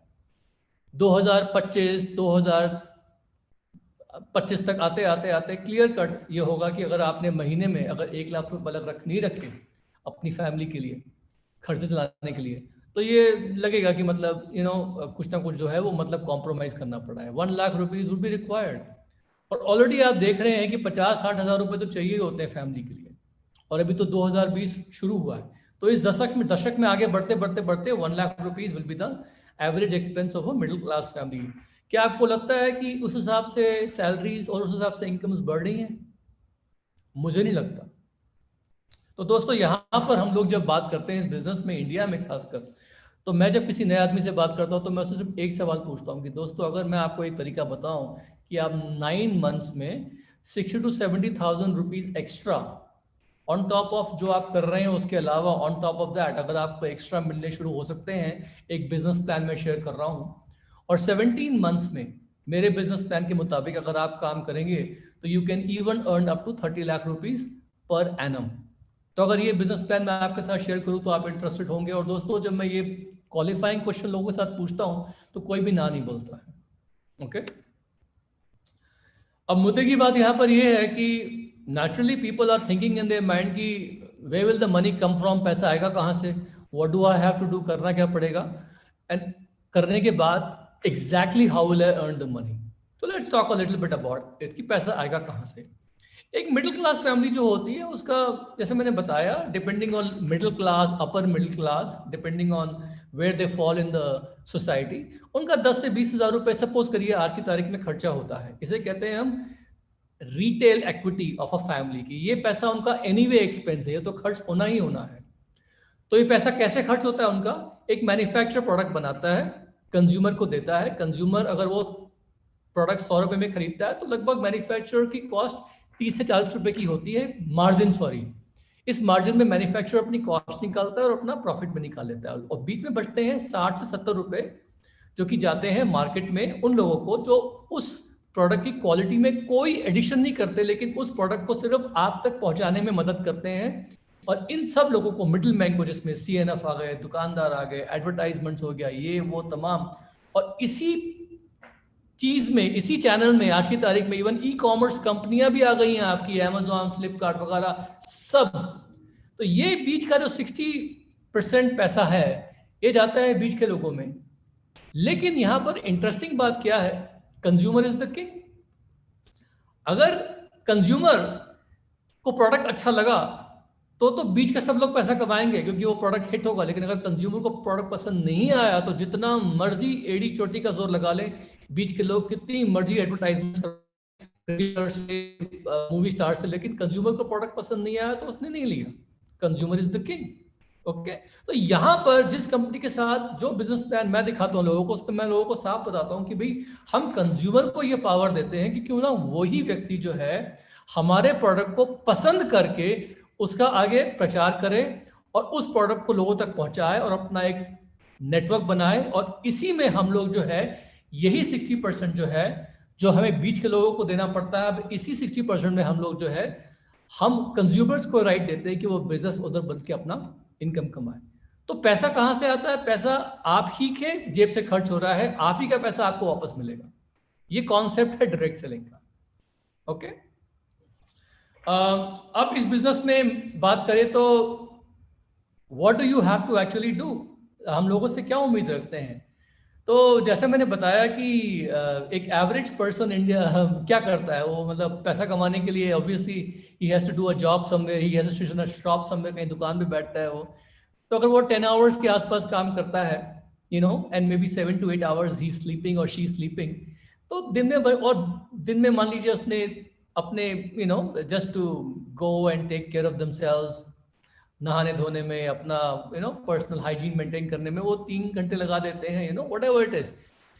2025 तक आते आते आते क्लियर कट ये होगा कि अगर आपने महीने में अगर 1 लाख रुपए अलग नहीं रखे अपनी फैमिली के लिए खर्चे चलाने के लिए, तो ये लगेगा कि मतलब कुछ ना कुछ जो है वो मतलब कॉम्प्रोमाइज करना पड़ा है। 1 lakh rupees would be required. और ऑलरेडी आप देख रहे हैं कि 50-60 हजार रुपए तो चाहिए होते हैं फैमिली के लिए, और अभी तो 2020 शुरू हुआ है। तो इस दशक में आगे बढ़ते बढ़ते बढ़ते 1 lakh rupees will be the average expense of a middle class family. क्या आपको लगता है कि उस हिसाब से सैलरीज और उस हिसाब से इनकम्स बढ़ रही हैं? मुझे नहीं लगता। तो दोस्तों, यहाँ पर हम लोग जब बात करते हैं इस बिजनेस में, इंडिया में खासकर, तो मैं जब किसी नए आदमी से बात करता हूँ तो मैं उससे सिर्फ एक सवाल पूछता हूँ कि दोस्तों, अगर मैं आपको एक तरीका बताऊं कि आप 9 मंथ्स में 60 to 70,000 rupees extra on top of जो आप कर रहे हैं उसके अलावा ऑन टॉप ऑफ दैट अगर आपको एक्स्ट्रा मिलने शुरू हो सकते हैं, एक बिजनेस प्लान में शेयर कर रहा हूँ, और 17 मंथ्स में मेरे बिजनेस प्लान के मुताबिक अगर आप काम करेंगे तो you can even earn up to 30 lakh rupees per annum. तो अगर ये बिजनेस प्लान मैं आपके साथ शेयर करूं तो आप इंटरेस्टेड होंगे। और दोस्तों, जब मैं ये क्वालिफाइंग क्वेश्चन लोगों के साथ पूछता हूं तो कोई भी ना नहीं बोलता है। ओके, अब मुद्दे की बात यहाँ पर ये है कि naturally people are thinking in their mind कि where will the money come from, पैसा आएगा कहाँ से, what do I have to do, करना क्या पड़ेगा, एंड करने के बाद exactly how will I earn the money. तो let's talk a little bit about it कि पैसा आएगा कहाँ से। एक मिडिल क्लास फैमिली जो होती है उसका, जैसे मैंने बताया, depending on middle class, upper middle class, depending on where they fall in the society, उनका 10 से 20 हजार रुपए सपोज करिए आज की तारीख में खर्चा होता है। इसे कहते हैं हम retail equity of a family की। ये पैसा उनका एनीवे एक्सपेंस है, ये तो खर्च होना ही होना है। तो ये पैसा कैसे खर्च होता है उनका? एक मैन्युफैक्चर प्रोडक्ट बनाता है, कंज्यूमर को देता है। कंज्यूमर अगर वो प्रोडक्ट 100 रुपए में खरीदता है तो लगभग मैन्युफैक्चरर की कॉस्ट 30 से 40 रुपए की होती है, मार्जिन सॉरी। इस मार्जिन में मैन्युफैक्चरर अपनी कॉस्ट निकालता है और अपना प्रॉफिट भी निकाल लेता है, और बीच में बचते हैं 60 से 70 रुपए जो कि जाते हैं मार्केट में उन लोगों को जो उस प्रोडक्ट की क्वालिटी में कोई एडिशन नहीं करते, लेकिन उस प्रोडक्ट को सिर्फ आप तक पहुंचाने में मदद करते हैं। और इन सब लोगों को, मिडिल मैन को, जिसमें CNF आ गए, दुकानदार आ गए, एडवर्टाइजमेंट्स हो गया, ये वो तमाम, और इसी चीज में, इसी चैनल में आज की तारीख में इवन ई-कॉमर्स कंपनियां भी आ गई हैं आपकी, Amazon, फ्लिपकार्ट वगैरह सब। तो ये बीच का जो 60% पैसा है ये जाता है बीच के लोगों में। लेकिन यहां पर इंटरेस्टिंग बात क्या है, कंज्यूमर इज द किंग। अगर कंज्यूमर को प्रोडक्ट अच्छा लगा तो बीच के सब लोग पैसा कमाएंगे क्योंकि वो प्रोडक्ट हिट होगा। लेकिन अगर कंज्यूमर को प्रोडक्ट पसंद नहीं आया तो जितना मर्जी एड़ी चोटी का जोर लगा लें, बीच के लोग कितनी मर्जी एडवर्टाइजमेंट से मूवी स्टार से, लेकिन कंज्यूमर को प्रोडक्ट पसंद नहीं आया तो उसने नहीं लिया। Consumer is the king. Okay, तो यहाँ पर जिस कंपनी के साथ जो बिजनेस प्लान मैं दिखाता हूँ लोगों को, उस पर मैं लोगों को साफ बताता हूँ कि भाई हम कंज्यूमर को ये पावर देते हैं कि क्यों ना वही व्यक्ति जो है हमारे प्रोडक्ट को पसंद करके उसका आगे प्रचार करे और उस प्रोडक्ट को लोगों तक पहुंचाए और अपना एक नेटवर्क बनाए। और इसी में हम लोग जो है यही 60% जो है जो हमें बीच के लोगों को देना पड़ता है, अब इसी 60% में हम लोग जो है हम कंज्यूमर्स को राइट देते हैं कि वो बिजनेस उधर बदल के अपना इनकम कमाए। तो पैसा कहां से आता है? पैसा आप ही के जेब से खर्च हो रहा है, आप ही का पैसा आपको वापस मिलेगा। ये कॉन्सेप्ट है डायरेक्ट सेलिंग का। ओके, अब इस बिजनेस में बात करें तो what do you have to actually do, हम लोगों से क्या उम्मीद रखते हैं? तो जैसे मैंने बताया कि एक एवरेज पर्सन इंडिया क्या करता है, वो मतलब पैसा कमाने के लिए obviously he has to do a job somewhere, he has to run a shop somewhere, कहीं दुकान पे बैठता है वो। तो अगर वो 10 आवर्स के आसपास काम करता है, you know, and maybe 7 to 8 hours he sleeping और शी स्लीपिंग, तो दिन में मान लीजिए उसने अपने you know just to go and take care of themselves, नहाने धोने में, अपना you know personal hygiene maintain करने में वो 3 घंटे लगा देते हैं, you know whatever it is.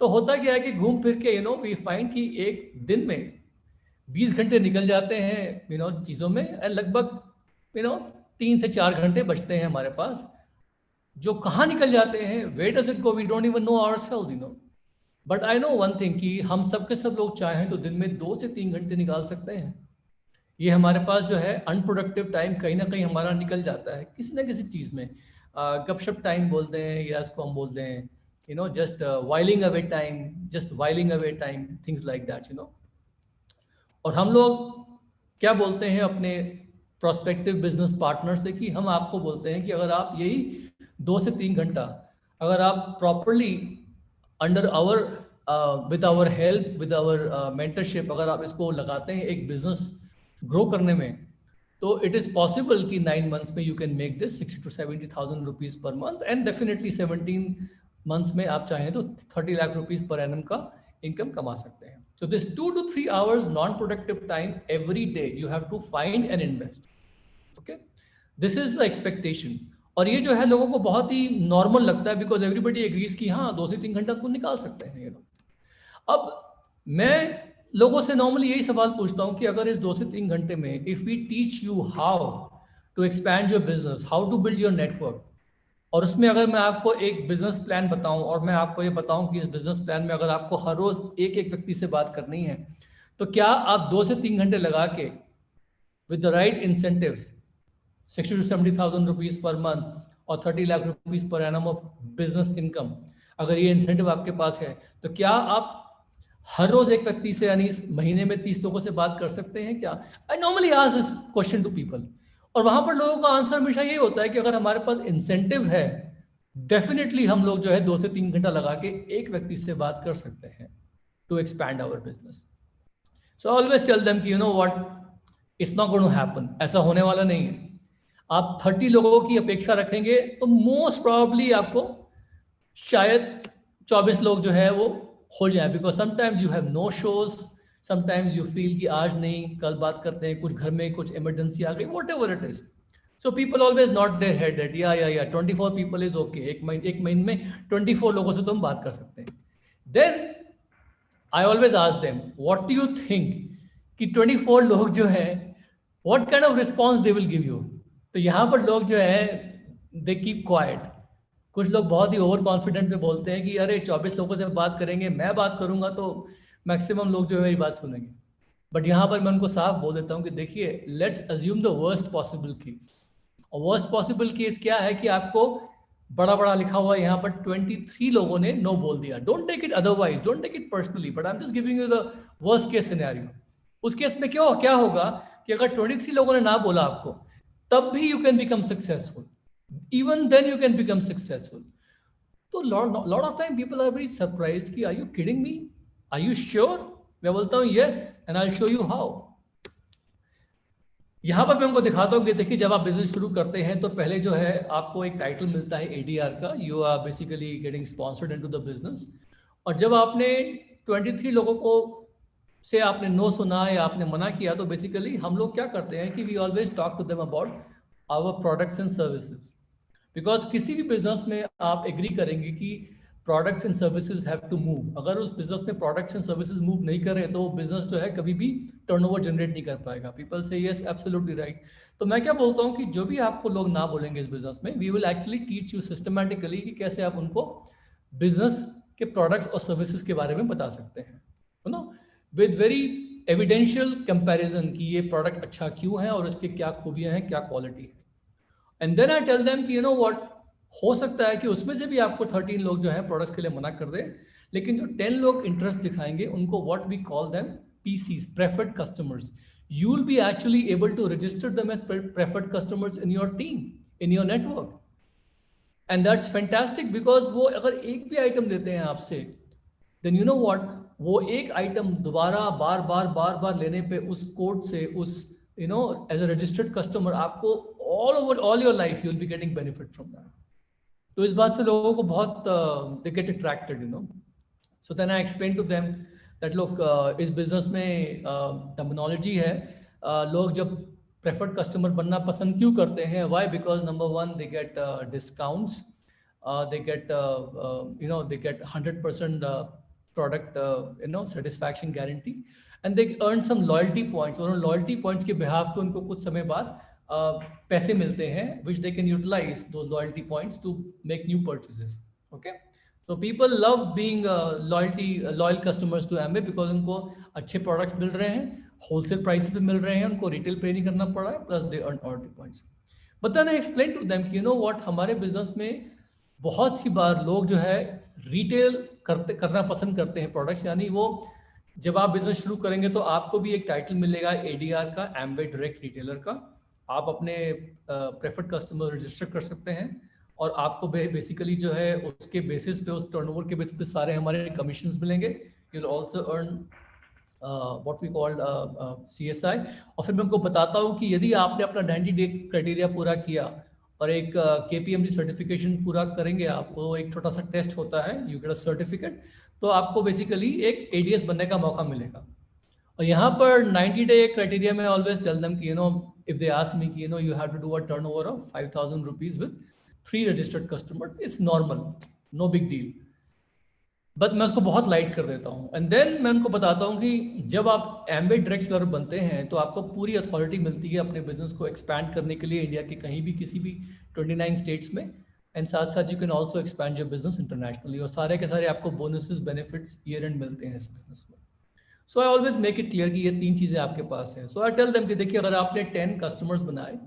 तो होता क्या है कि घूम फिर के यू नो वी फाइंड कि एक दिन में 20 घंटे निकल जाते हैं यू नो चीज़ों में, लगभग यू नो 3 से 4 घंटे बचते हैं हमारे पास, जो कहाँ निकल जाते हैं, where does it go, we don't even know ourselves, you know. But I know one thing कि हम सब के सब लोग चाहें तो दिन में 2 से 3 घंटे निकाल सकते हैं। ये हमारे पास जो है अनप्रोडक्टिव टाइम कहीं ना कहीं हमारा निकल जाता है किसी ना किसी चीज़ में, गपशप टाइम बोलते हैं या इसको हम बोलते हैं you know just oiling away time, just oiling away time, things like that, you know. और हम लोग क्या बोलते हैं अपने प्रोस्पेक्टिव बिजनेस पार्टनर से कि हम आपको बोलते हैं कि अगर आप यही 2 से 3 घंटा अगर आप properly under our with our help, with our mentorship, अगर आप इसको लगाते हैं एक बिजनेस ग्रो करने में, तो इट इज पॉसिबल कि 9 months में you can make this 60 to 70,000 rupees per month, and definitely 17 months में आप चाहें तो 30 लाख रुपीज पर एनम का इनकम कमा सकते हैं। So this 2 to 3 hours non-productive time every day you have to find and invest. Okay, this is the expectation. और ये जो है लोगों को बहुत ही नॉर्मल लगता है बिकॉज एवरीबडी एग्रीज कि हाँ 2 से 3 घंटा तो निकाल सकते हैं, यू नो। अब मैं लोगों से नॉर्मली यही सवाल पूछता हूँ कि अगर इस 2 से 3 घंटे में if we teach you how to expand your business, how to build your network, और उसमें अगर मैं आपको एक बिजनेस प्लान बताऊं और मैं आपको ये बताऊं कि इस बिजनेस प्लान में अगर आपको हर रोज एक एक व्यक्ति से बात करनी है, तो क्या आप 2 से 3 घंटे लगा के with the right incentives 60 to 70,000 rupees per month और 30 lakh rupees per annum of business income, अगर ये इंसेंटिव आपके पास है, तो क्या आप हर रोज एक व्यक्ति से यानी इस महीने में 30 लोगों से बात कर सकते हैं क्या? I normally ask this question to people, और वहां पर लोगों का आंसर हमेशा यही होता है कि अगर हमारे पास इंसेंटिव है, डेफिनेटली हम लोग जो है 2 से 3 घंटा लगा के एक व्यक्ति से बात कर सकते हैं to expand our business. So always tell them कि you know what, it's not going to happen, ऐसा होने वाला नहीं है। आप 30 लोगों की अपेक्षा रखेंगे तो मोस्ट प्रोबेबली आपको शायद 24 लोग जो है वो हो जाए, because sometimes you have no shows, sometimes you feel कि आज नहीं कल बात करते हैं, कुछ घर में कुछ इमरजेंसी आ गई, what ever it is. So people always not their head that या 24 पीपल इज ओके, एक महीने में 24 लोगों से तुम बात कर सकते हैं। Then I always ask them what do you think कि 24 लोग जो है what kind of response they will give you. तो यहाँ पर लोग जो है दे कीप क्वाइट, कुछ लोग बहुत ही ओवर कॉन्फिडेंट में बोलते हैं कि अरे 24 लोगों से बात करेंगे, मैं बात करूंगा तो मैक्सिमम लोग जो है मेरी बात सुनेंगे। बट यहाँ पर मैं उनको साफ बोल देता हूँ कि देखिए let's assume the worst possible case, और वर्स्ट पॉसिबल केस क्या है कि आपको बड़ा बड़ा लिखा हुआ है यहाँ पर 23 लोगों ने नो बोल दिया। Don't take it otherwise, don't take it personally, but I am just giving you the worst case scenario. उस केस में क्या होगा कि अगर 23 लोगों ने ना बोला आपको, तब भी you can become successful, even then you can become successful. तो lot of time people are very surprised कि are you kidding me, are you sure? मैं बोलता हूँ yes and I'll show you how. यहाँ पर मैं उनको दिखाता हूँ कि देखिए जब आप बिजनेस शुरू करते हैं तो पहले जो है आपको एक टाइटल मिलता है ADR का, you are basically getting sponsored into the business. और जब आपने 23 लोगों को से आपने नो सुना या आपने मना किया, तो बेसिकली हम लोग क्या करते हैं कि we always talk to them about our products and services, because किसी भी बिजनेस में आप एग्री करेंगे कि products and services have to move. अगर उस बिजनेस में प्रोडक्ट्स एंड सर्विसेज मूव नहीं करें तो वो बिजनेस जो है कभी भी टर्नओवर जनरेट नहीं कर पाएगा। पीपल से यस एब्सोल्युटली राइट। तो मैं क्या बोलता हूँ कि जो भी आपको लोग ना बोलेंगे इस बिजनेस में, we will actually teach you systematically कि कैसे आप उनको बिजनेस के प्रोडक्ट्स और सर्विसेज के बारे में बता सकते हैं, you no, with very evidential comparison कि ये प्रोडक्ट अच्छा क्यों है और इसके क्या खूबियां हैं, क्या क्वालिटी है। And then I tell them कि यू नो व्हाट, हो सकता है कि उसमें से भी आपको 13 लोग जो है प्रोडक्ट्स के लिए मना कर दे, लेकिन जो 10 लोग इंटरेस्ट दिखाएंगे उनको what we call them PCs, preferred customers. You will be actually able to register them as preferred customers in your team, in your network. And that's fantastic because वो अगर एक भी आइटम लेते हैं आपसे, then you know what, वो एक आइटम दोबारा बार बार लेने पे उस कोड से, उस you know as a registered customer आपको all your life you will be getting benefit from that. तो इस बात से लोगों को बहुत they get attracted, you know. So then I explained to them that look, इस बिजनेस में टर्मिनोलॉजी है, लोग जब प्रेफर्ड कस्टमर बनना पसंद क्यों करते हैं, why, because number one they get discounts, they get you know they get 100% product you know satisfaction guarantee, and they earn some loyalty points, और उन loyalty points के behalf पे उनको कुछ समय बाद पैसे मिलते हैं which they can utilize those loyalty points to make new purchases. Okay, so people love being loyal customers to Amway because उनको अच्छे products मिल रहे हैं, wholesale prices पे मिल रहे हैं, उनको retail pay नहीं करना पड़ रहा है, plus they earn loyalty points. But then I explained to them कि you know what, हमारे business में बहुत सी बार लोग जो है रिटेल करना पसंद करते हैं प्रोडक्ट्स, यानी वो जब आप बिजनेस शुरू करेंगे तो आपको भी एक टाइटल मिलेगा ADR का, एमवे डायरेक्ट रिटेलर का। आप अपने प्रेफर्ड कस्टमर रजिस्टर कर सकते हैं और आपको बेसिकली जो है उसके बेसिस पे, उस टर्नओवर के बेसिस पे सारे हमारे कमीशंस मिलेंगे। You will also earn what we called CSI। और फिर मैं आपको बताता हूँ कि यदि आपने अपना 90 डे क्राइटेरिया पूरा किया और एक KPMG सर्टिफिकेशन पूरा करेंगे, आपको एक छोटा सा टेस्ट होता है, यू गेट अ सर्टिफिकेट, तो आपको बेसिकली एक ADS बनने का मौका मिलेगा। और यहाँ पर 90 डे क्राइटेरिया में ऑलवेज टेल देम कि you know if they ask me कि you know you have to do a turnover of 5,000 rupees with 3 registered customers, it's normal, no big deal, but मैं उसको बहुत लाइट कर देता हूँ। एंड देन मैं उनको बताता हूँ कि जब आप एमवे डायरेक्ट सेलर बनते हैं तो आपको पूरी अथॉरिटी मिलती है अपने बिजनेस को एक्सपैंड करने के लिए इंडिया के कहीं भी, किसी भी 29 स्टेट्स में, एंड साथ साथ you can also expand your business internationally, और सारे के सारे आपको बोनसेस बेनिफिट्स ईयर एंड मिलते हैं इस बिजनेस में। So I always make it clear कि ये 3 चीज़ें आपके पास हैं। सो आई टेल देम कि देखिए, अगर आपने 10 कस्टमर्स बनाए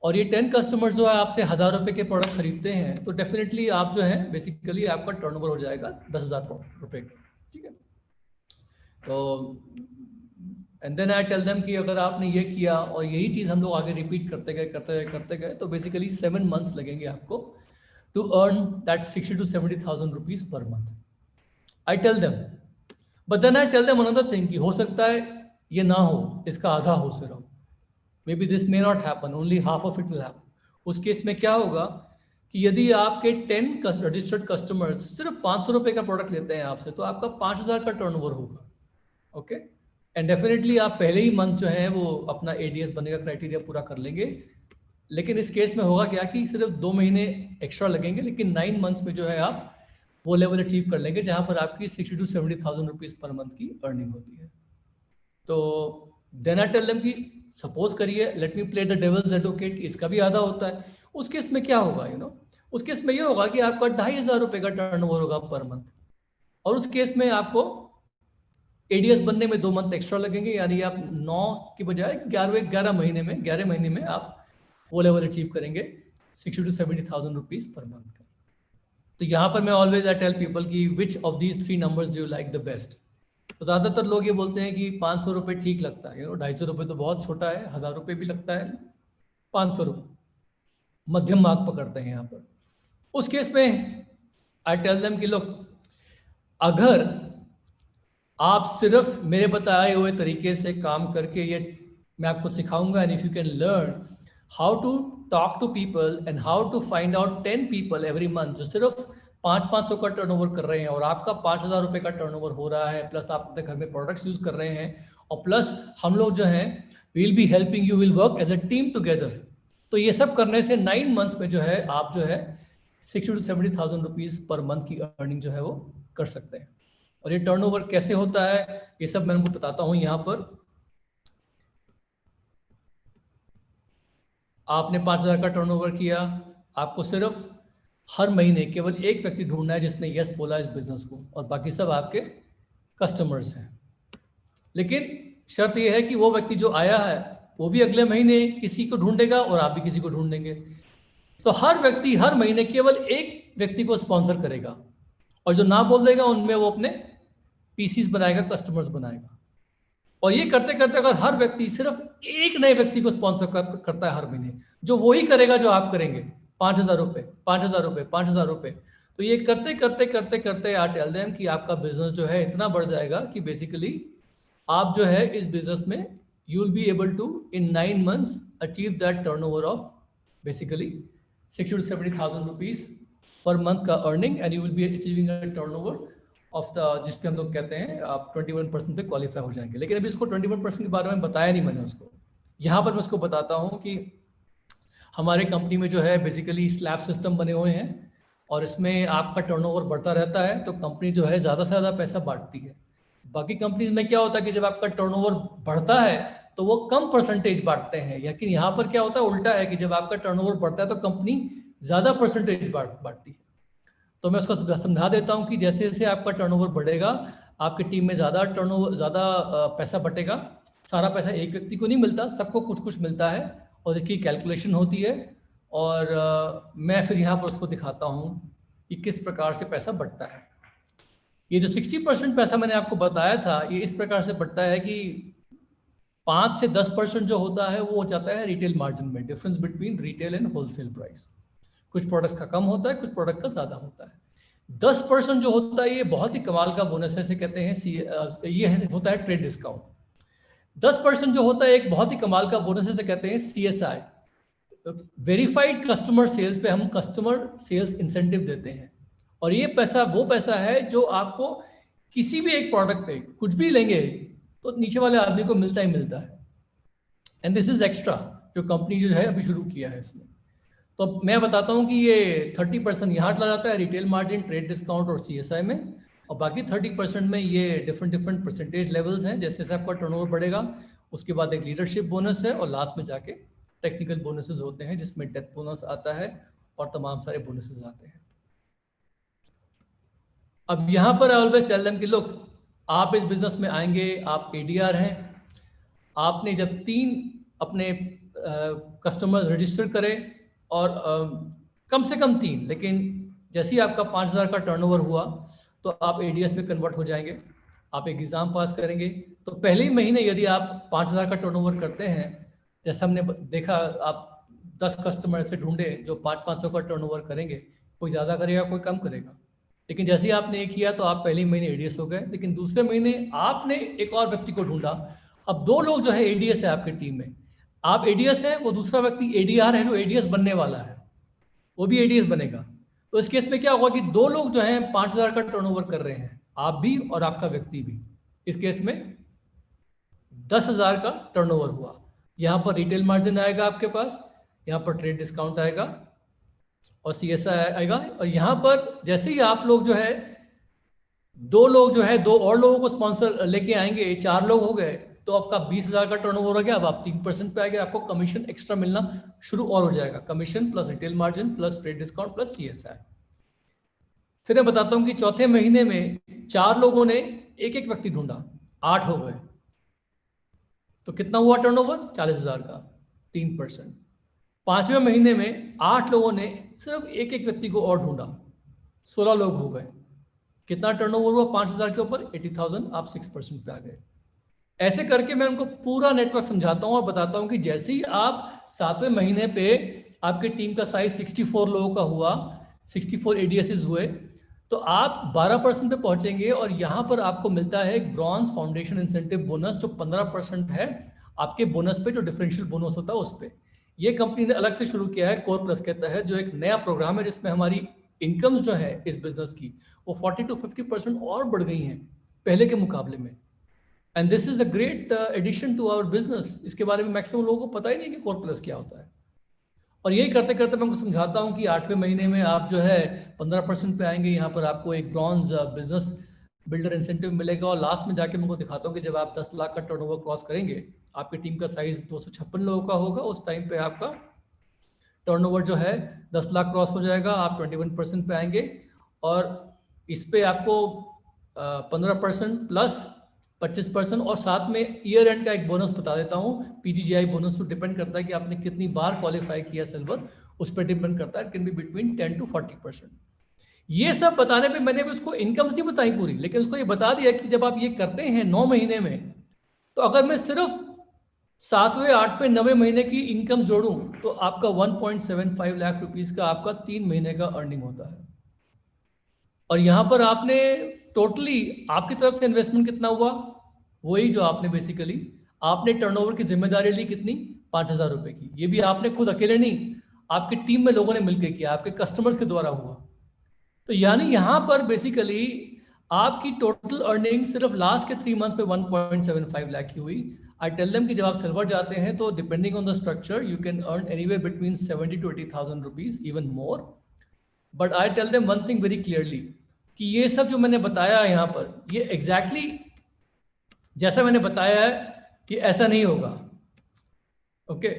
और ये 10 कस्टमर्स जो है आपसे 1,000 रुपये के प्रोडक्ट खरीदते हैं, तो डेफिनेटली आप जो है बेसिकली आपका टर्नओवर हो जाएगा 10,000 रुपये का, ठीक है। तो and then I tell them कि अगर आपने ये किया और यही चीज़ हम लोग आगे रिपीट करते गए तो बेसिकली 7 मंथ्स लगेंगे आपको to earn that 60,000 to 70,000 rupees per month. I tell them, but then I tell them another thing कि हो सकता है ये ना हो, इसका आधा हो सिर्फ, Maybe this may not happen, only half of it will happen. उस केस में क्या होगा कि यदि आपके 10 रजिस्टर्ड कस्टमर्स सिर्फ 500 रुपये का प्रोडक्ट लेते हैं आपसे, तो आपका 5,000 का टर्नओवर होगा, ओके। एंड डेफिनेटली आप पहले ही मंथ जो है वो अपना ADS बनने का क्राइटेरिया पूरा कर लेंगे। लेकिन इस केस में होगा क्या कि सिर्फ 2 महीने एक्स्ट्रा लगेंगे, लेकिन 9 मंथ्स में जो है आप वो लेवल अचीव कर लेंगे जहाँ पर आपकी 60,000 to 70,000 रुपीज़ पर मंथ की अर्निंग होती है। तो देन आई टेल देम कि सपोज करिए, let me play the devil's advocate, इसका भी आधा होता है। उस केस में क्या होगा, यू नो, उस केस में ये होगा कि आपका 2,500 रुपये का टर्नओवर होगा पर मंथ, और उस केस में आपको ADS बनने में 2 मंथ एक्स्ट्रा लगेंगे, यानी आप 9 की बजाय 11 महीने में आप वो लेवल अचीव करेंगे 60,000 to 70,000 रुपीज पर मंथ का। तो यहाँ पर मैं ऑलवेज आई टेल पीपल कि which of these 3 numbers do you like the best. तो ज़्यादातर लोग ये बोलते हैं कि 500 रुपये ठीक लगता है, 250 रुपये तो बहुत छोटा है, 1,000 रुपये भी लगता है, 500 रुपये मध्यम मार्ग पकड़ते हैं यहाँ पर। उस केस में आई टेल देम कि लोग, अगर आप सिर्फ मेरे बताए हुए तरीके से काम करके, ये मैं आपको सिखाऊंगा, and if you can learn how to talk to people and how to find out 10 people every month जो सिर्फ 500 का टर्नओवर कर रहे हैं और आपका 5,000 रुपए का टर्नओवर हो रहा है, प्लस आप अपने घर में प्रोडक्ट्स यूज कर रहे हैं, और प्लस हम लोग जो हैं will be helping you, will work as a team together. तो ये सब करने से 9 मंथ्स में जो है आप जो है 60 to 70,000 रुपीज पर मंथ की अर्निंग जो है वो कर सकते हैं। और ये टर्नओवर कैसे होता है ये सब मैं उनको बताता हूं। यहाँ पर आपने 5,000 का टर्नओवर किया, आपको सिर्फ हर महीने केवल एक व्यक्ति ढूंढना है जिसने यस बोला इस बिजनेस को, और बाकी सब आपके कस्टमर्स हैं। लेकिन शर्त यह है कि वो व्यक्ति जो आया है वो भी अगले महीने किसी को ढूंढेगा और आप भी किसी को ढूंढेंगे। तो हर व्यक्ति हर महीने केवल एक व्यक्ति को स्पॉन्सर करेगा, और जो ना बोल देगा उनमें वो अपने पीसीस बनाएगा, कस्टमर्स बनाएगा। और ये करते करते अगर हर व्यक्ति सिर्फ एक नए व्यक्ति को स्पॉन्सर करता है हर महीने, जो वही करेगा जो आप करेंगे, 5,000 रुपए, 5,000 रुपए, 5,000 रुपए, तो ये करते करते करते करते आई टेल देम कि आपका बिजनेस जो है इतना बढ़ जाएगा कि बेसिकली आप जो है इस बिजनेस में you will be able to in 9 months achieve that turnover of basically 60 to 70,000 rupees per month का earning, and you will be achieving a turnover of the, जिसपे हम लोग कहते हैं आप 21% पे क्वालिफाई हो जाएंगे। लेकिन अभी इसको 21% के बारे में बताया नहीं मैंने उसको। यहाँ पर मैं उसको बताता हूँ कि हमारे कंपनी में जो है बेसिकली स्लैब सिस्टम बने हुए हैं, और इसमें आपका टर्नओवर बढ़ता रहता है तो कंपनी जो है ज़्यादा से ज़्यादा पैसा बांटती है। बाकी कंपनीज में क्या होता है कि जब आपका टर्नओवर बढ़ता है तो वो कम परसेंटेज बांटते हैं, लेकिन यहाँ पर क्या होता है उल्टा है कि जब आपका टर्नओवर बढ़ता है तो कंपनी ज़्यादा परसेंटेज बांटती है। तो मैं उसको समझा देता हूँ कि जैसे जैसे आपका टर्नओवर बढ़ेगा आपकी टीम में ज़्यादा पैसा बटेगा। सारा पैसा एक व्यक्ति को नहीं मिलता, सबको कुछ कुछ मिलता है, और इसकी कैलकुलेशन होती है, और मैं फिर यहाँ पर उसको दिखाता हूँ कि किस प्रकार से पैसा बढ़ता है। ये जो 60% पैसा मैंने आपको बताया था ये इस प्रकार से बढ़ता है कि 5 से 10% जो होता है वो जाता है रिटेल मार्जिन में, difference between retail and wholesale price. कुछ प्रोडक्ट्स का कम होता है, कुछ प्रोडक्ट का ज़्यादा होता है। 10% जो होता है ये बहुत ही कमाल का बोनस है, इसे कहते हैं ये होता है ट्रेड डिस्काउंट। 10% जो होता है एक बहुत ही कमाल का बोनस है, इसे कहते हैं CSI, वेरीफाइड कस्टमर सेल्स पे हम कस्टमर सेल्स इंसेंटिव देते हैं। और ये पैसा वो पैसा है जो आपको किसी भी एक प्रोडक्ट पे कुछ भी लेंगे तो नीचे वाले आदमी को मिलता ही मिलता है, एंड दिस इज एक्स्ट्रा जो कंपनी जो है अभी शुरू किया है इसमें। तो मैं बताता हूँ कि ये 30% यहाँ चला जाता है रिटेल मार्जिन, ट्रेड डिस्काउंट और CSI में, और बाकी 30% में ये डिफरेंट परसेंटेज लेवल्स हैं। जैसे जैसे आपका टर्नओवर बढ़ेगा उसके बाद एक लीडरशिप बोनस है, और लास्ट में जाके टेक्निकल बोनसेस होते हैं जिसमें डेथ बोनस आता है और तमाम सारे बोनसेस आते हैं। अब यहाँ पर आई ऑलवेज टेल देम कि लुक, आप इस बिजनेस में आएंगे, आप ADR हैं, आपने जब 3 अपने कस्टमर्स रजिस्टर करें, और कम से कम 3, लेकिन जैसे ही आपका 5,000 का टर्नओवर हुआ तो आप ADS में कन्वर्ट हो जाएंगे। आप एक एग्ज़ाम पास करेंगे तो पहले ही महीने यदि आप 5,000 का टर्नओवर करते हैं, जैसे हमने देखा आप 10 कस्टमर से ढूंढे जो 500 का टर्नओवर करेंगे, कोई ज़्यादा करेगा कोई कम करेगा, लेकिन जैसे ही आपने ये किया तो आप पहले महीने ADS हो गए। लेकिन दूसरे महीने आपने एक और व्यक्ति को ढूंढा, अब 2 लोग जो है ADS है आपकी टीम में, आप ADS है, वो दूसरा व्यक्ति ADR है जो ADS बनने वाला है, वो भी ADS बनेगा। तो इस केस में क्या होगा कि 2 लोग जो हैं 5,000 का टर्नओवर कर रहे हैं, आप भी और आपका व्यक्ति भी। इस केस में 10,000 का टर्नओवर हुआ। यहाँ पर रिटेल मार्जिन आएगा आपके पास, यहाँ पर ट्रेड डिस्काउंट आएगा और CSI आएगा, और यहाँ पर जैसे ही आप लोग जो है 2 लोग जो है 2 और लोगों को स्पॉन्सर लेके आएंगे, 4 लोग हो गए, तो आपका 20,000 का टर्नओवर हो गया। अब आप 3% पे आ गए, आपको कमीशन एक्स्ट्रा मिलना शुरू और हो जाएगा। Commission plus retail margin plus trade discount plus CSI। फिर मैं बताता हूँ कि चौथे महीने में 4 लोगों ने एक व्यक्ति ढूंढा, 8 हो गए, तो कितना हुआ टर्नओवर? 40,000 का, 3%। 5वें महीने में 8 लोगों ने सिर्फ एक व्यक्ति को और ढूंढा, 16 लोग हो गए, कितना टर्नओवर हुआ? 5,000 के ऊपर 80,000, आप 6% पे आ गए। ऐसे करके मैं उनको पूरा नेटवर्क समझाता हूँ और बताता हूँ कि जैसे ही आप 7वें महीने पे आपकी टीम का साइज 64 लोगों का हुआ, 64 ADSs हुए, तो आप 12% पे पहुंचेंगे, और यहाँ पर आपको मिलता है एक ब्रॉन्ज फाउंडेशन इंसेंटिव बोनस जो 15% है आपके बोनस पे, जो डिफरेंशियल बोनस होता है उस पर। ये कंपनी ने अलग से शुरू किया है कोर प्लस के तहत, जो एक नया प्रोग्राम है जिसमें हमारी इनकम्स जो है इस बिजनेस की वो 40 to 50% और बढ़ गई हैं पहले के मुकाबले में। And this is a great addition to our business. इसके बारे में मैक्सिमम लोगों को पता ही नहीं कि कोर प्लस क्या होता है। और यही करते करते मैं उनको समझाता हूँ कि 8वें महीने में आप जो है 15% पे आएंगे, यहाँ पर आपको एक ब्रॉन्ज बिजनेस बिल्डर इंसेंटिव मिलेगा। और लास्ट में जाके मैं उनको दिखाता हूँ कि जब आप 10 लाख का टर्नओवर क्रॉस करेंगे, आपकी टीम का साइज 256 लोगों का होगा, उस टाइम पे आपका टर्नओवर जो है 10 लाख क्रॉस हो जाएगा, आप 21% पे आएंगे। और इस पे आपको 15% प्लस 25% और साथ में ईयर एंड का एक बोनस बता देता हूँ। पीजीजीआई बोनस तो डिपेंड करता है कि आपने कितनी बार क्वालिफाई किया सिल्वर, उस पर डिपेंड करता है। It can be between 10 to 40%। ये सब बताने पे मैंने भी उसको इनकम नहीं बताई पूरी, लेकिन उसको ये बता दिया कि जब आप ये करते हैं 9 महीने में, तो अगर मैं सिर्फ 7वें 8वें 9वें महीने की इनकम जोड़ूं तो आपका 1.75 लाख रुपीस का आपका 3 महीने का अर्निंग होता है। और यहां पर आपने टोटली आपकी तरफ से इन्वेस्टमेंट कितना हुआ, वही जो आपने बेसिकली आपने टर्नओवर की जिम्मेदारी ली कितनी, 5,000 रुपए की। ये भी आपने खुद अकेले नहीं, आपकी टीम में लोगों ने मिलकर किया, आपके कस्टमर्स के द्वारा हुआ। तो यानी यहां पर बेसिकली आपकी टोटल अर्निंग सिर्फ लास्ट के 3 मंथ पे 1.75 लाख की हुई। आई टेल देम कि जब आप सिल्वर जाते हैं तो depending on the structure you can earn anyway between 70 to 80,000 rupees, even more. But I tell them one thing very clearly कि ये सब जो मैंने बताया है यहाँ पर, ये एग्जैक्टली जैसा मैंने बताया है कि ऐसा नहीं होगा। ओके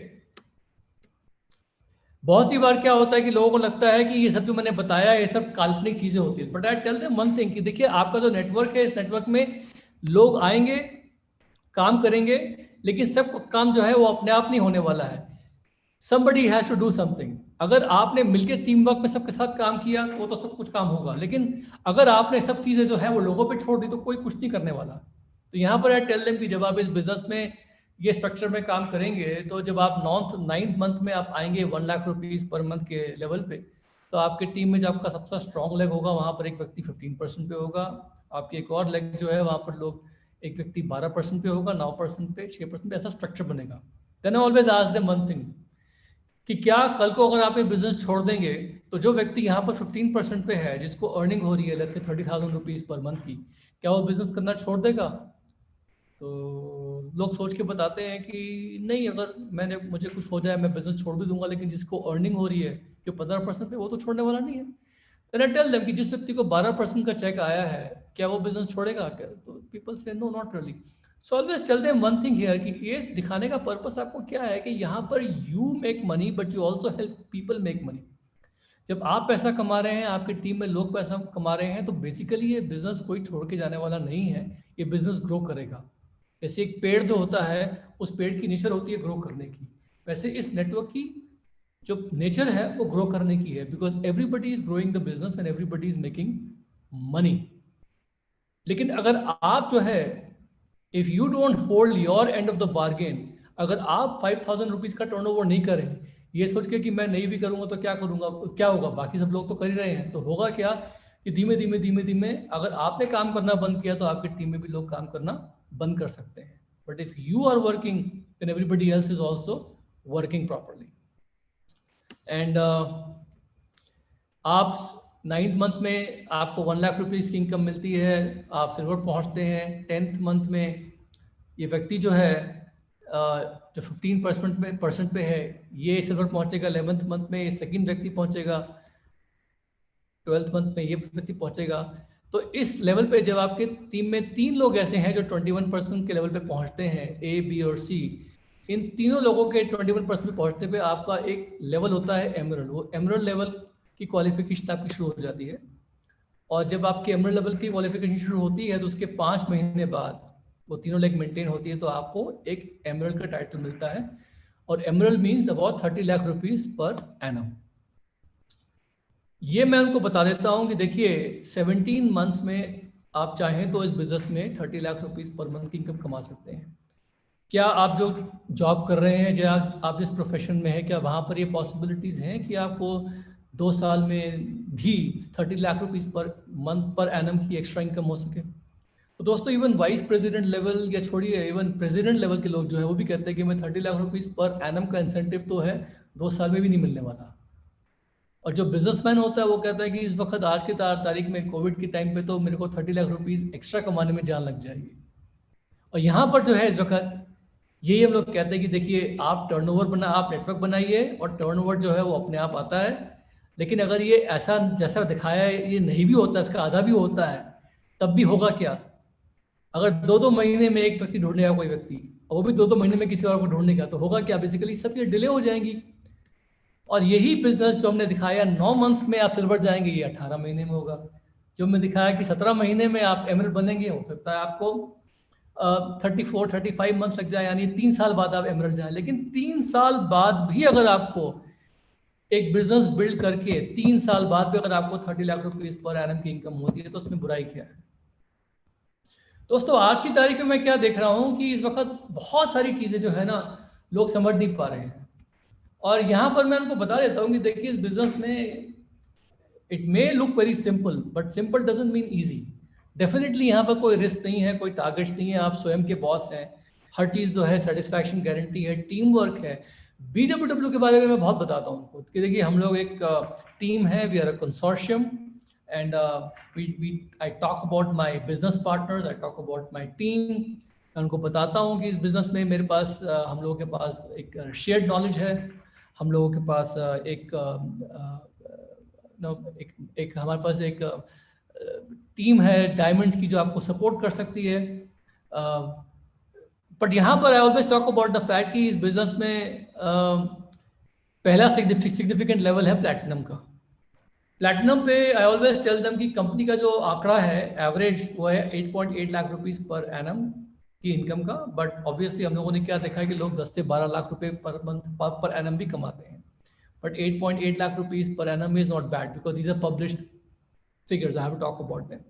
बहुत सी बार क्या होता है कि लोगों को लगता है कि ये सब जो मैंने बताया ये सब काल्पनिक चीजें होती है। But I tell them one thing कि देखिए आपका जो नेटवर्क है, इस नेटवर्क में लोग आएंगे, काम करेंगे, लेकिन सब काम जो है वो अपने आप नहीं होने वाला है। somebody has to do something। अगर आपने मिलकर टीम वर्क में सबके साथ काम किया तो सब कुछ काम होगा, लेकिन अगर आपने सब चीजें जो है वो लोगों पे छोड़ दी तो कोई कुछ नहीं करने वाला। तो यहाँ पर आई टेल देम कि जब आप इस बिजनेस में ये स्ट्रक्चर में काम करेंगे तो जब आप 9th मंथ में आप आएंगे 1 लाख रुपीज पर मंथ के लेवल पे, तो आपकी टीम में जो आपका सबसे स्ट्रॉन्ग लेग होगा वहाँ पर एक व्यक्ति 15% पे होगा, आपकी एक और लेग जो है वहाँ पर लोग एक व्यक्ति 12% पे होगा, 9% पे, 6% पे, ऐसा स्ट्रक्चर बनेगा। Then I always ask them one thing कि क्या कल को अगर आप ये बिजनेस छोड़ देंगे तो जो व्यक्ति यहाँ पर 15% पे है, जिसको अर्निंग हो रही है let's say 30,000 rupees per month की, क्या वो बिजनेस करना छोड़ देगा? तो लोग सोच के बताते हैं कि नहीं, अगर मुझे कुछ हो जाए मैं बिजनेस छोड़ भी दूंगा, लेकिन जिसको अर्निंग हो रही है जो 15% पे, वो तो छोड़ने वाला नहीं है। देन आई टेल देम कि जिस व्यक्ति को 12% का चेक आया है, क्या वो बिजनेस छोड़ेगा क्या? तो पीपल से no, not really. So always tell them one thing here कि ये दिखाने का पर्पस आपको क्या है कि यहाँ पर you make money but you also help people make money. जब आप पैसा कमा रहे हैं, आपकी टीम में लोग पैसा कमा रहे हैं, तो बेसिकली ये बिजनेस कोई छोड़ के जाने वाला नहीं है, ये बिजनेस ग्रो करेगा। जैसे एक पेड़ जो होता है, उस पेड़ की नेचर होती है ग्रो करने की, वैसे इस नेटवर्क की जो नेचर है वो ग्रो करने की है, because everybody is growing the business and everybody is making money. लेकिन अगर आप जो है, if you don't hold your end of the bargain, अगर आप 5,000 रुपीज का टर्नओवर नहीं करें, ये सोच के कि मैं नहीं भी करूंगा तो क्या करूंगा, क्या होगा, बाकी सब लोग तो कर ही रहे हैं, तो होगा क्या कि धीमे धीमे धीमे धीमे अगर आपने काम करना बंद किया तो आपकी टीम में भी लोग काम करना बंद कर सकते हैं। But if you are working then everybody else is also working properly. And आप 9th मंथ में आपको 1 लाख रुपीज़ की इनकम मिलती है, आप सिल्वर पहुंचते हैं। 10th मंथ में ये व्यक्ति जो है जो 15% पे है, ये सिल्वर पहुंचेगा। 11th मंथ में ये सेकंड व्यक्ति पहुंचेगा। 12th मंथ में ये व्यक्ति पहुंचेगा। तो इस लेवल पे जब आपके टीम में 3 लोग ऐसे हैं जो 21% के लेवल पे पहुंचते हैं, ए, बी और सी, इन तीनों लोगों के 21% पे पहुंचते पे आपका एक लेवल होता है एमरल्ड। वो एमरल्ड लेवल की क्वालिफिकेशन आपकी शुरू हो जाती है। और जब आपकी एमरल्ड लेवल की क्वालिफिकेशन शुरू होती है तो उसके 5 महीने बाद वो तीनों लेग मेंटेन होती है, तो आपको एक एमरल्ड का टाइटल मिलता है। और emerald means about 30 lakh rupees per annum. ये मैं उनको बता देता हूँ कि देखिए 17 मंथ्स में आप चाहें तो इस बिजनेस में 30 लाख रुपीज पर मंथ की इनकम कमा सकते हैं। क्या आप जो जॉब कर रहे हैं, या आप जिस प्रोफेशन में है, क्या वहाँ पर ये पॉसिबिलिटीज़ हैं कि आपको 2 साल में भी 30 lakh rupees per month per annum की एक्स्ट्रा इनकम हो सके? तो दोस्तों इवन वाइस प्रेसिडेंट लेवल या छोड़िए, इवन प्रेसिडेंट लेवल के लोग जो है वो भी कहते हैं कि मैं 30 लाख रुपीज़ पर एनम का इंसेंटिव तो है, 2 साल में भी नहीं मिलने वाला। और जो बिजनेसमैन होता है वो कहता है कि इस वक्त आज की तारीख में कोविड के टाइम पे तो मेरे को 30 लाख रुपीस एक्स्ट्रा कमाने में जान लग जाएगी। और यहाँ पर जो है इस वक्त यही हम लोग कहते हैं कि देखिए आप आप नेटवर्क बनाइए और टर्नओवर जो है वो अपने आप आता है। लेकिन अगर ये ऐसा जैसा दिखाया है ये नहीं भी होता, इसका आधा भी होता है, तब भी होगा क्या? अगर 2-2 महीने में एक व्यक्ति ढूंढेगा कोई व्यक्ति, और वो भी 2-2 महीने में किसी और को ढूंढने का, तो होगा क्या? बेसिकली सब ये डिले हो जाएंगी। और यही बिजनेस जो हमने दिखाया 9 मंथ्स में आप सिल्वर जाएंगे, ये 18 महीने में होगा। जो हमने दिखाया कि 17 महीने में आप एमएल बनेंगे, हो सकता है आपको 34-35 मंथ लग जाए, यानी 3 साल बाद आप एमरल्ड जाए। लेकिन 3 साल बाद भी अगर आपको एक बिजनेस बिल्ड करके 3 साल बाद भी अगर आपको 30 लाख रुपीस पर एनम की इनकम होती है तो उसमें बुराई क्या है? दोस्तों आज की तारीख में मैं क्या देख रहा हूं कि इस वक्त बहुत सारी चीजें जो है ना लोग समझ नहीं पा रहे हैं। और यहां पर मैं उनको बता देता हूं कि देखिए इस बिजनेस में it may look very simple, but simple doesn't mean easy. Definitely यहाँ पर कोई रिस्क नहीं है, कोई टारगेट्स नहीं है, आप स्वयं के बॉस हैं, हर चीज़ जो है सेटिस्फैक्शन गारंटी है, टीम वर्क है। BWW के बारे में मैं बहुत बताता हूँ उनको कि देखिए हम लोग एक टीम है, we are a consortium and I talk about my business partners, I talk about my team. मैं उनको बताता हूँ कि इस बिजनेस में मेरे पास हम लोगों के पास एक शेयर्ड नॉलेज है, हम लोगों के पास एक हमारे पास एक टीम है डायमंड्स की जो आपको सपोर्ट कर सकती है। बट यहाँ पर I always talk about the fact कि इस बिजनेस में पहला सिग्निफिकेंट लेवल है प्लैटिनम का। प्लैटिनम पे आई ऑलवेज टेल देम कि कंपनी का जो आंकड़ा है एवरेज वो है 8.8 लाख रुपीस पर एनम की इनकम का। बट ऑब्वियसली हम लोगों ने क्या देखा है कि लोग 10 से 12 लाख रुपए पर मंथ पर एनम भी कमाते हैं। But 8.8 lakh rupees per annum is not bad because these are published figures. I have to talk about them.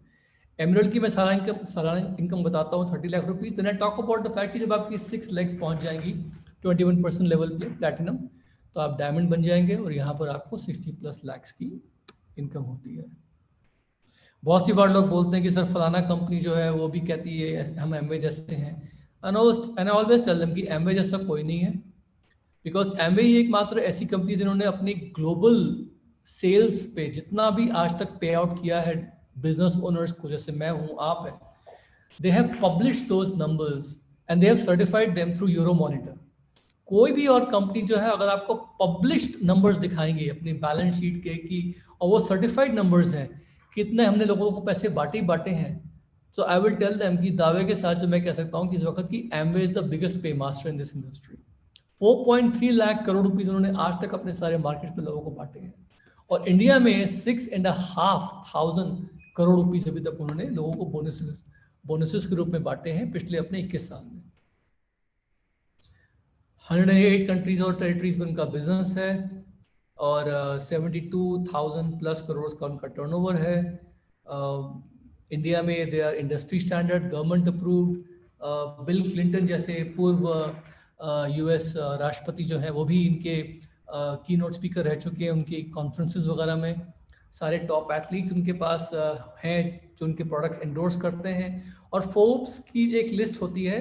Emerald की मैं सालाना इनकम बताता हूँ 30 lakh rupees. Then I talk about the fact कि जब आपकी 6 legs पहुँच जाएंगी 21% लेवल पे प्लैटिनम, तो आप डायमंड बन जाएंगे और यहाँ पर आपको 60+ lakhs की इनकम होती है। बहुत सी बार लोग बोलते हैं कि सर फलाना कंपनी जो है वो भी कहती है हम एमवे जैसे हैं। And I always tell them कि एमवे जैसा कोई नहीं है, बिकॉज एमवे ही एकमात्र ऐसी कंपनी जिन्होंने अपनी ग्लोबल सेल्स पे जितना भी आज तक पे आउट किया है बिजनेस ओनर्स को, जैसे मैं हूँ, आप है, they have published those numbers and they have certified them through Euromonitor. कोई भी और कंपनी जो है अगर आपको पब्लिश्ड नंबर्स दिखाएंगे अपनी बैलेंस शीट के कि और वो सर्टिफाइड नंबर्स हैं कितने हमने लोगों को पैसे बांटे हैं, सो आई विल टेल देम कि दावे के साथ जो मैं कह सकता हूँ कि इस वक्त की एमवे इज द बिगेस्ट पे master in this industry. 4.3 lakh crore rupees उन्होंने आज तक अपने सारे मार्केट में लोगों को बांटे हैं। और इंडिया में 6,500 करोड़ रुपीस अभी तक उन्होंने लोगों को बोनसेस के रूप में बांटे हैं पिछले अपने 21 साल में। 108 कंट्रीज और टेरिटरीज में उनका बिजनेस है और 72,000+ करोड़ का उनका टर्नओवर है। इंडिया में they our industry standard, government approved. Bill Clinton जैसे पूर्व यूएस राष्ट्रपति जो हैं वो भी इनके कीनोट स्पीकर रह चुके हैं उनकी कॉन्फ्रेंसेस वगैरह में। सारे टॉप एथलीट्स उनके पास हैं जो उनके प्रोडक्ट्स एंडोर्स करते हैं। और फोर्ब्स की एक लिस्ट होती है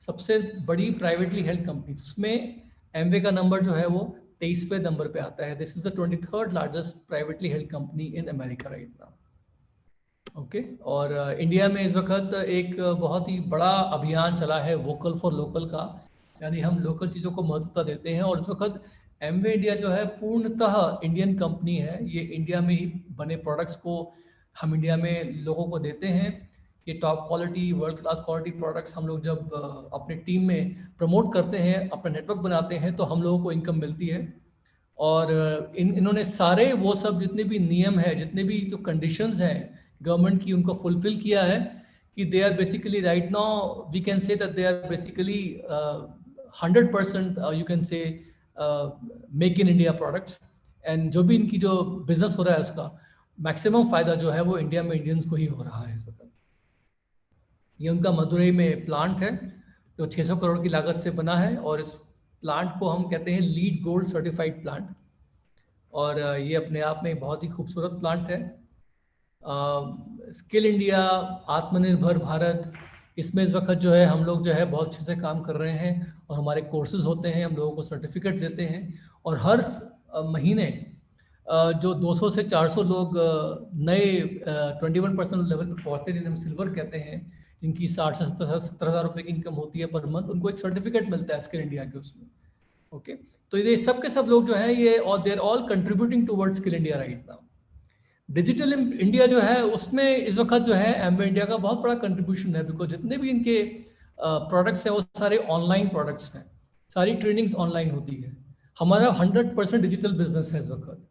सबसे बड़ी प्राइवेटली हेल्ड कंपनी, उसमें एमवे का नंबर जो है वो 23वें नंबर पे आता है। This is the 23rd largest privately held company in America right now. Okay, और इंडिया में इस वक्त एक बहुत ही बड़ा अभियान चला है वोकल फॉर लोकल का, यानी हम लोकल चीज़ों को महत्वता देते हैं। और इस वक्त एमवे इंडिया जो है पूर्णतः इंडियन कंपनी है। ये इंडिया में ही बने प्रोडक्ट्स को हम इंडिया में लोगों को देते हैं। ये top quality world class quality products हम लोग जब अपने टीम में प्रमोट करते हैं, अपना नेटवर्क बनाते हैं, तो हम लोगों को इनकम मिलती है। और इन्होंने सारे वो सब जितने भी नियम है, जितने भी जो कंडीशंस हैं गवर्नमेंट की, उनको फुलफिल किया है कि they are basically right now we can say that they are basically 100% you can say make in India products. And जो भी इनकी जो बिजनेस हो रहा है उसका मैक्सिमम फायदा जो है वो इंडिया में इंडियंस को ही हो रहा है इस वक्त। ये उनका मदुरई में प्लांट है जो 600 करोड़ की लागत से बना है और इस प्लांट को हम कहते हैं लीड गोल्ड सर्टिफाइड प्लांट। और ये अपने आप में बहुत ही खूबसूरत प्लांट है। स्किल इंडिया, आत्मनिर्भर भारत, इसमें इस वक्त जो है हम लोग जो है बहुत अच्छे से काम कर रहे हैं और हमारे कोर्सेज होते हैं, हम लोगों को सर्टिफिकेट देते हैं। और हर महीने जो 200 से 400 लोग नए 21% लेवल पर पहुंचते हैं, जिन्हें हम सिल्वर कहते हैं, जिनकी 60 से 70 हज़ार रुपये की इनकम होती है पर मंथ, उनको एक सर्टिफिकेट मिलता है स्किल इंडिया के उसमें। ओके, तो ये सब के सब लोग जो है ये, और they are all contributing towards skill India right now. Digital India जो है उसमें इस वक्त जो है एम्बे इंडिया का बहुत बड़ा कंट्रीब्यूशन है, बिकॉज जितने भी इनके प्रोडक्ट्स हैं वो सारे ऑनलाइन प्रोडक्ट्स हैं, सारी ट्रेनिंग्स ऑनलाइन होती है। हमारा 100% डिजिटल बिजनेस है इस वक्त,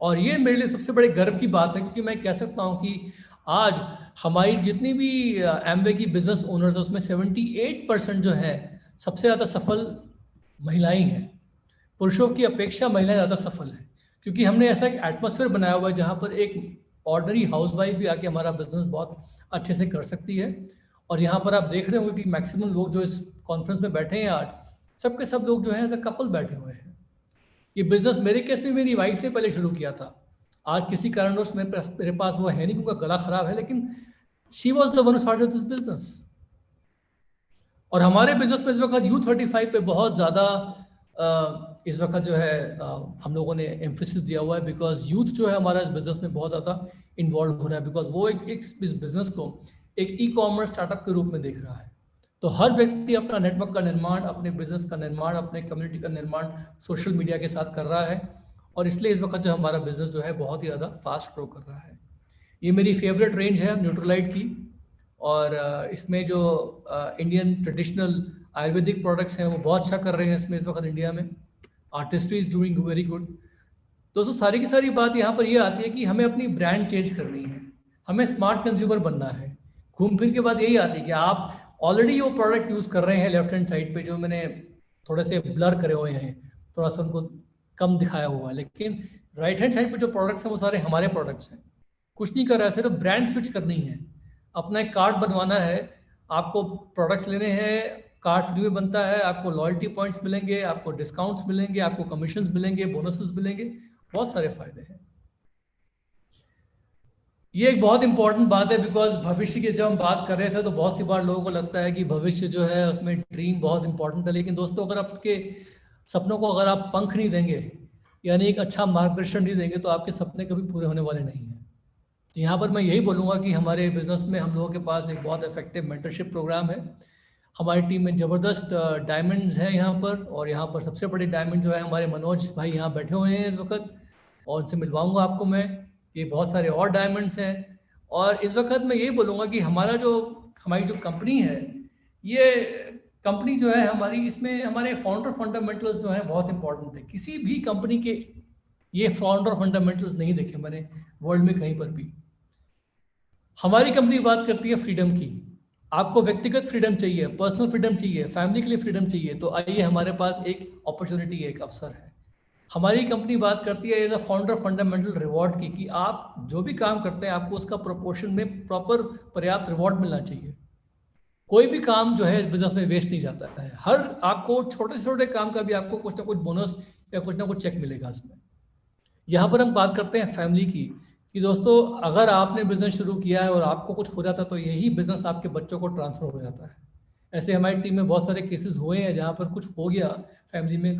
और ये मेरे लिए सबसे बड़े गर्व की बात है, क्योंकि मैं कह सकता हूँ कि आज हमारी जितनी भी एम्वे की बिजनेस ओनर्स है उसमें 78% जो है सबसे ज़्यादा सफल महिलाएं हैं। पुरुषों की अपेक्षा महिलाएं ज़्यादा सफल हैं, क्योंकि हमने ऐसा एक एटमॉस्फेयर बनाया हुआ है जहाँ पर एक ऑर्डनरी हाउसवाइफ भी आके हमारा बिजनेस बहुत अच्छे से कर सकती है। और यहाँ पर आप देख रहे होंगे कि मैक्सिमम लोग जो इस कॉन्फ्रेंस में बैठे हैं आज, सबके सब लोग जो है एज अ कपल बैठे हुए हैं। ये बिजनेस मेरे केस में मेरी वाइफ से पहले शुरू किया था। आज किसी कारणवश मेरे पास वो है नहीं, क्योंकि गला खराब है, लेकिन she was the one who started this business. और हमारे बिजनेस में इस वक्त U35 पे बहुत ज़्यादा इस वक्त जो है हम लोगों ने एम्फेसिस दिया हुआ है, बिकॉज यूथ जो है हमारा इस बिजनेस में बहुत ज़्यादा इन्वॉल्व हो रहा है, बिकॉज वो एक इस बिजनेस को एक ई-कॉमर्स स्टार्टअप के रूप में देख रहा है। तो हर व्यक्ति अपना नेटवर्क का निर्माण, अपने बिजनेस का निर्माण, अपने कम्युनिटी का निर्माण सोशल मीडिया के साथ कर रहा है, और इसलिए इस वक्त जो हमारा बिजनेस जो है बहुत ही ज़्यादा फास्ट ग्रो कर रहा है। ये मेरी फेवरेट रेंज है न्यूट्रलाइट की, और इसमें जो इंडियन ट्रेडिशनल आयुर्वेदिक प्रोडक्ट्स हैं वो बहुत अच्छा कर रहे हैं इसमें इस वक्त इंडिया में। Artistry is doing very good. दोस्तों सारी की सारी बात यहाँ पर ये आती है कि हमें अपनी ब्रांड चेंज करनी है, हमें स्मार्ट कंज्यूमर बनना है। घूम फिर के बाद यही आती है कि आप ऑलरेडी वो प्रोडक्ट यूज़ कर रहे हैं लेफ्ट हैंड साइड पे, जो मैंने थोड़े से ब्लर करे हुए हैं, थोड़ा सा उनको कम दिखाया हुआ है, लेकिन राइट हैंड साइड पे जो प्रोडक्ट्स हैं वो सारे हमारे प्रोडक्ट्स हैं। कुछ नहीं कर रहा है, सिर्फ ब्रांड स्विच करनी है, अपना एक कार्ड बनवाना है, आपको प्रोडक्ट्स लेने हैं, कार्ड फ्री में बनता है, आपको लॉयल्टी पॉइंट्स मिलेंगे, आपको डिस्काउंट्स मिलेंगे, आपको कमीशंस मिलेंगे, बोनसेस मिलेंगे, बहुत सारे फायदे हैं। ये एक बहुत इंपॉर्टेंट बात है, बिकॉज भविष्य की जब हम बात कर रहे थे तो बहुत सी बार लोगों को लगता है कि भविष्य जो है उसमें ड्रीम बहुत इंपॉर्टेंट है, लेकिन दोस्तों अगर आपके सपनों को अगर आप पंख नहीं देंगे, यानी एक अच्छा मार्गदर्शन नहीं देंगे, तो आपके सपने कभी पूरे होने वाले नहीं हैं। तो यहाँ पर मैं यही बोलूँगा कि हमारे बिजनेस में हम लोगों के पास एक बहुत इफेक्टिव मेंटरशिप प्रोग्राम है। हमारी टीम में ज़बरदस्त डायमंड्स हैं यहाँ पर, और यहाँ पर सबसे बड़े डायमंड जो है हमारे मनोज भाई यहाँ बैठे हुए हैं इस वक्त, और उनसे मिलवाऊंगा आपको मैं। ये बहुत सारे और डायमंड्स हैं, और इस वक्त मैं यही बोलूँगा कि हमारी जो कंपनी है, ये कंपनी जो है हमारी, इसमें हमारे फाउंडर फंडामेंटल्स जो हैं बहुत इंपॉर्टेंट है। किसी भी कंपनी के ये फाउंडर फंडामेंटल्स नहीं देखे मैंने वर्ल्ड में कहीं पर भी। हमारी कंपनी बात करती है फ्रीडम की। आपको व्यक्तिगत फ्रीडम चाहिए, पर्सनल फ्रीडम चाहिए, फैमिली के लिए फ्रीडम चाहिए, तो आइए हमारे पास एक अपॉर्चुनिटी है, एक अवसर है। हमारी कंपनी बात करती है as a founder fundamental reward की, कि आप जो भी काम करते हैं आपको उसका प्रोपोर्शन में प्रॉपर पर्याप्त रिवॉर्ड मिलना चाहिए। कोई भी काम जो है इस बिजनेस में वेस्ट नहीं जाता है, हर आपको छोटे से छोटे काम का भी आपको कुछ ना कुछ बोनस या कुछ ना कुछ चेक मिलेगा इसमें। यहाँ पर हम बात करते हैं फैमिली की, कि दोस्तों अगर आपने बिजनेस शुरू किया है और आपको कुछ हो जाता है तो यही बिजनेस आपके बच्चों को ट्रांसफर हो जाता है। ऐसे हमारी टीम में बहुत सारे केसेस हुए हैं जहाँ पर कुछ हो गया फैमिली में,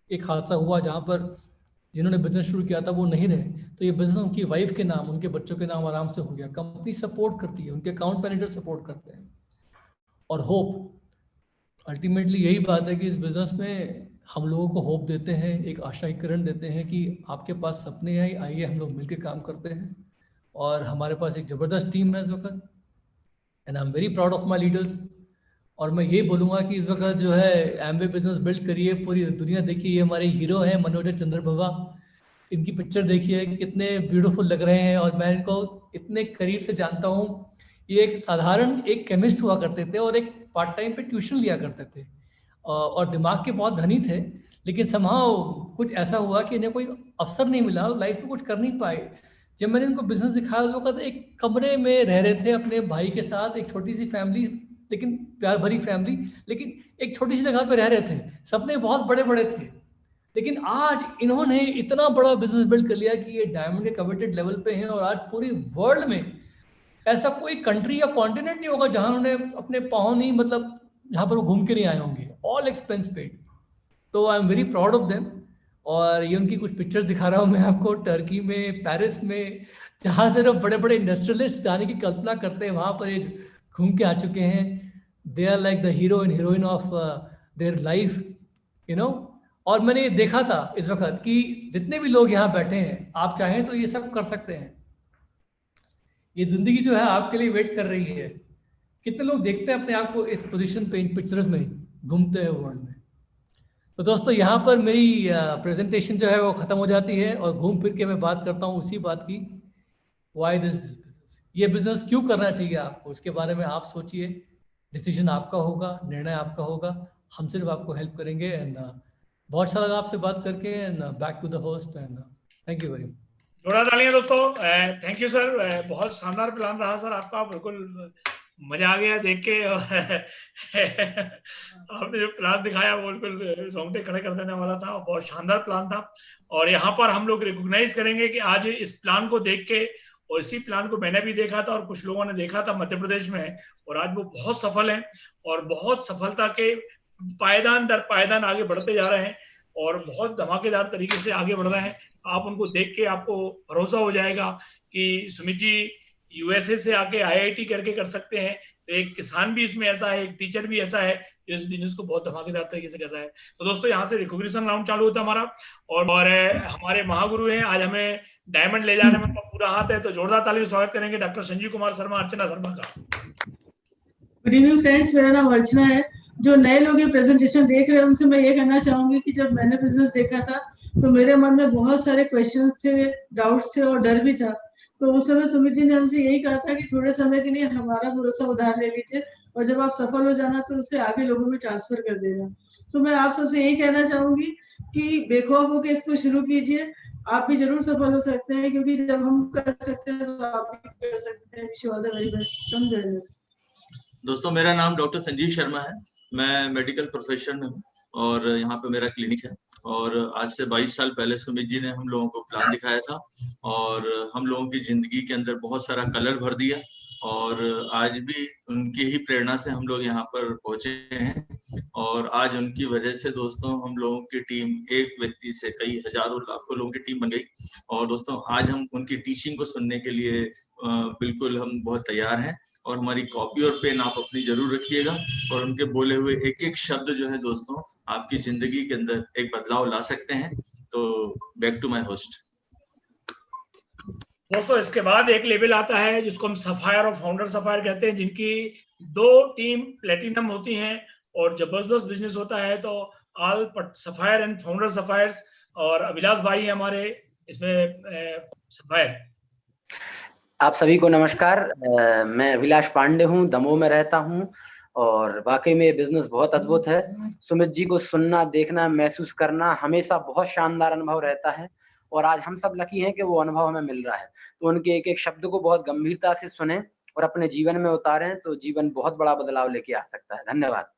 एक हादसा हुआ जहाँ पर जिन्होंने बिजनेस शुरू किया था वो नहीं रहे, तो ये बिजनेस उनकी वाइफ के नाम, उनके बच्चों के नाम आराम से हो गया। कंपनी सपोर्ट करती है, उनके अकाउंट मैनेजर सपोर्ट करते हैं। और होप, अल्टीमेटली यही बात है कि इस बिजनेस में हम लोगों को होप देते हैं, एक आशाकीकरण देते हैं कि आपके पास सपने हैं, आइए हम लोग मिलकर काम करते हैं। और हमारे पास एक ज़बरदस्त टीम है इस वक्त, and I am very proud of my leaders. और मैं ये बोलूँगा कि इस वक्त जो है एमवे बिजनेस बिल्ड करिए, पूरी दुनिया देखिए। ये हमारे हीरो हैं मनोज चंद्रप्रभा, इनकी पिक्चर देखिए कितने ब्यूटीफुल लग रहे हैं, और मैं इनको इतने करीब से जानता हूँ। ये एक साधारण एक केमिस्ट हुआ करते थे और एक पार्ट टाइम पे ट्यूशन लिया करते थे, और दिमाग के बहुत धनी थे, लेकिन समहाउ कुछ ऐसा हुआ कि इन्हें कोई अवसर नहीं मिला, लाइफ में कुछ कर नहीं पाए। जब मैंने इनको बिजनेस सिखाया उस वक्त एक कमरे में रह रहे थे अपने भाई के साथ, एक छोटी सी फैमिली, लेकिन प्यार भरी फैमिली, लेकिन एक छोटी सी जगह पे रह रहे थे। सपने बहुत बड़े बड़े थे, लेकिन आज इन्होंने इतना बड़ा बिजनेस बिल्ड कर लिया कि ये डायमंड के कवेटेड लेवल पे हैं, और आज पूरी वर्ल्ड में ऐसा कोई कंट्री या कॉन्टिनेंट नहीं होगा जहां उन्होंने अपने पाँव नहीं, मतलब जहाँ पर वो घूम के नहीं आए होंगे, ऑल एक्सपेंस पेड। तो I am very proud of them. और ये उनकी कुछ पिक्चर्स दिखा रहा हूँ मैं आपको, टर्की में, पेरिस में, जहाँ से बड़े बड़े इंडस्ट्रियलिस्ट जाने की कल्पना करते हैं, वहाँ पर ये घूम के आ चुके हैं. They are like the hero and heroine of their life, you know. और मैंने ये देखा था इस वक्त कि जितने भी लोग यहाँ बैठे हैं, आप चाहें तो ये सब कर सकते हैं. ये जिंदगी जो है आपके लिए वेट कर रही है. कितने लोग देखते हैं अपने आप को इस पोजीशन पे, इन पिक्चर्स में घूमते हैं वर्ल्ड में. तो दोस्तों, यहाँ पर मेरी प्रेजेंटेशन जो है वो ख़त्म हो जाती है और घूम फिर के मैं बात करता हूँ उसी बात की. वाई दिस बिजनेस, ये बिजनेस क्यों करना चाहिए आपको, इसके बारे में आप सोचिए. डिसीजन आपका होगा, निर्णय आपका होगा. हम सिर्फ आपको हेल्प करेंगे. एंड बहुत अच्छा लगा आपसे बात करके. And back to the host. And thank you very much. जोड़ा तालियां दोस्तों. Thank you sir. बहुत शानदार प्लान रहा सर आपका. बिल्कुल मजा आ गया देख के. आपने जो प्लान दिखाया वो बिल्कुल रोंगटे खड़े कर देने वाला था. बहुत शानदार प्लान था. और यहाँ पर हम लोग रिकॉग्नाइज करेंगे कि आज इस प्लान को देख के, और इसी प्लान को मैंने भी देखा था और कुछ लोगों ने देखा था मध्य प्रदेश में, और आज वो बहुत सफल हैं और बहुत सफलता के पायदान दर पायदान आगे बढ़ते जा रहे हैं और बहुत धमाकेदार तरीके से आगे बढ़ रहे हैं. आप उनको देख के आपको भरोसा हो जाएगा कि सुमित जी यूएसए से आके आईआईटी करके कर सकते हैं. तो एक किसान भी इसमें ऐसा है, एक टीचर भी ऐसा है जो इस बिजनेस को बहुत धमाकेदार तरीके से कर रहा है. तो दोस्तों, यहाँ से रिकॉग्निशन राउंड चालू होता है हमारा. और हमारे महागुरु हैं आज, हमें डायमंड ले जाने में उनका पूरा हाथ है. तो जोरदार ताली से स्वागत करेंगे डॉक्टर संजीव कुमार शर्मा, अर्चना शर्मा का. गुड इवनिंग फ्रेंड्स, मेरा नाम अर्चना है. जो नए लोग ये प्रेजेंटेशन देख रहे हैं उनसे मैं ये कहना चाहूंगी कि जब मैंने बिजनेस देखा था तो मेरे मन में बहुत सारे क्वेश्चंस थे, डाउट्स थे और डर भी था. तो उस समय सुमित जी ने हमसे यही कहा था कि थोड़े समय के लिए हमारा भरोसा उधार ले लीजिए और जब आप सफल हो जाना तो उसे आगे लोगों में ट्रांसफर कर देना. तो मैं आप सबसे यही कहना चाहूंगी कि बेखौफ होकर इसको शुरू कीजिए. आप भी जरूर सफल हो सकते हैं, क्योंकि जब हम कर सकते हैं तो आप भी कर सकते हैं. Wish you all the very best. Come join us. दोस्तों, मेरा नाम डॉक्टर संजीव शर्मा है. मैं मेडिकल प्रोफेशन में हूँ और यहाँ पे मेरा क्लिनिक है. और आज से 22 साल पहले सुमित जी ने हम लोगों को प्लान दिखाया था और हम लोगों की जिंदगी के अंदर बहुत सारा कलर भर दिया. और आज भी उनकी ही प्रेरणा से हम लोग यहाँ पर पहुंचे हैं. और आज उनकी वजह से दोस्तों हम लोगों की टीम एक व्यक्ति से कई हजारों लाखों लोगों की टीम बन गई. और दोस्तों, आज हम उनकी टीचिंग को सुनने के लिए बिल्कुल हम बहुत तैयार हैं. और हमारी कॉपी और पेन आप अपनी जरूर रखिएगा और उनके बोले हुए एक एक शब्द जो है दोस्तों आपकी जिंदगी के अंदर एक बदलाव ला सकते हैं. तो बैक टू माय होस्ट. दोस्तों, इसके बाद एक लेवल आता है जिसको हम सफायर और फाउंडर सफायर कहते हैं, जिनकी 2 टीम प्लेटिनम होती हैं और जबरदस्त बिजनेस होता है. तो all sapphire and founder sapphires, और अभिलाष भाई है हमारे इसमें सफायर. आप सभी को नमस्कार. मैं अभिलाष पांडे हूँ, दमोह में रहता हूँ और वाकई में ये बिजनेस बहुत अद्भुत है. सुमित जी को सुनना, देखना, महसूस करना हमेशा बहुत शानदार अनुभव रहता है और आज हम सब लकी हैं कि वो अनुभव हमें मिल रहा है. तो उनके एक एक शब्द को बहुत गंभीरता से सुने और अपने जीवन में उतारें तो जीवन बहुत बड़ा बदलाव लेके आ सकता है. धन्यवाद.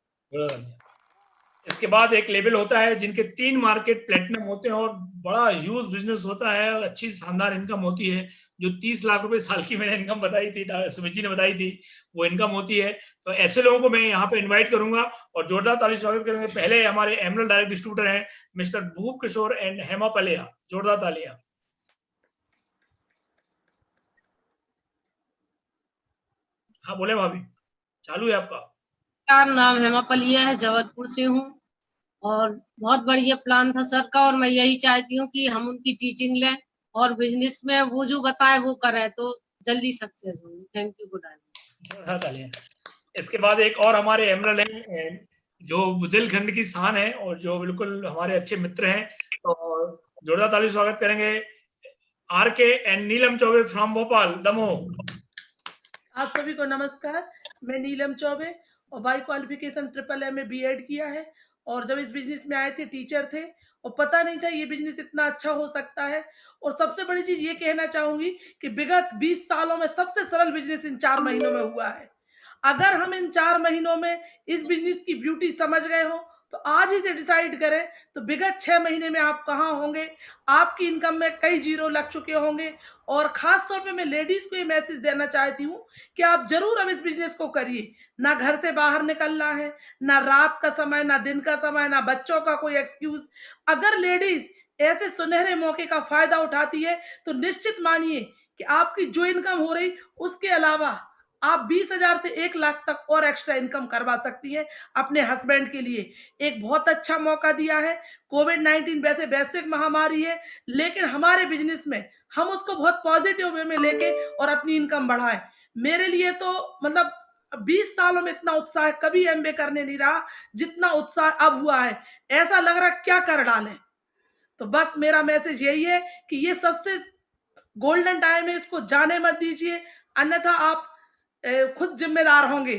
इसके बाद एक लेवल होता है जिनके 3 मार्केट प्लेटिनम होते हैं और बड़ा ह्यूज बिजनेस होता है और अच्छी शानदार इनकम होती है. जो 30 लाख रुपए साल की मैंने इनकम बताई थी, सुमित जी ने बताई थी, वो इनकम होती है. तो ऐसे लोगों को मैं यहाँ पे इनवाइट करूंगा और जोरदार ताली स्वागत करेंगे. पहले हमारे एमरल्ड डायरेक्ट डिस्ट्रीब्यूटर हैं mister Bhoop Kishore and Hema पलेया. जोरदार तालियां. हाँ बोले भाभी, चालू है आपका. मेरा नाम हेमा पलिया है, जबलपुर से हूँ और बहुत बढ़िया प्लान था सर का और मैं यही चाहती हूँ कि हम उनकी टीचिंग लें और बिजनेस में वो जो बताए वो करें तो जल्दी सक्सेस होंगे. Thank you. Good night. इसके बाद एक और हमारे एमरल हैं जो बुंदेलखंड की शान है और जो बिल्कुल हमारे अच्छे मित्र हैं. तो जोरदार ताली स्वागत करेंगे आर के and Neelam Choubey from Bhopal, Damoh. आप सभी को नमस्कार. मैं नीलम चौबे और बाई क्वालिफिकेशन ट्रिपल में बीएड किया है और जब इस बिजनेस में आए थे टीचर थे और पता नहीं था ये बिजनेस इतना अच्छा हो सकता है. और सबसे बड़ी चीज ये कहना चाहूंगी कि विगत 20 सालों में सबसे सरल बिजनेस इन 4 महीनों में हुआ है. अगर हम इन 4 महीनों में इस बिजनेस की ब्यूटी समझ गए हो तो आज ही से डिसाइड करें तो विगत 6 महीने में आप कहाँ होंगे. आपकी इनकम में कई जीरो लग चुके होंगे. और खास तौर पे मैं लेडीज को ये मैसेज देना चाहती हूँ कि आप जरूर अब इस बिजनेस को करिए. ना घर से बाहर निकलना है, ना रात का समय, ना दिन का समय, ना बच्चों का कोई एक्सक्यूज. अगर लेडीज ऐसे सुनहरे मौके का फायदा उठाती है, तो निश्चित मानिए कि आपकी जो इनकम हो रही उसके अलावा आप 20,000 से 1 लाख तक और एक्स्ट्रा इनकम करवा सकती है अपने हस्बैंड के लिए। एक बहुत अच्छा मौका दिया है। कोविड-19 वैसे वैश्विक महामारी है, लेकिन हमारे बिजनेस में हम उसको बहुत पॉजिटिव वे में लेके और अपनी इनकम बढ़ाएं। मेरे लिए तो मतलब 20 सालों में इतना उत्साह कभी एमबीए करने नहीं रहा जितना उत्साह अब हुआ है। ऐसा लग रहा क्या कर डालें। तो बस मेरा मैसेज यही है कि ये सबसे गोल्डन टाइम है, इसको जाने मत दीजिए, अन्यथा आप खुद जिम्मेदार होंगे।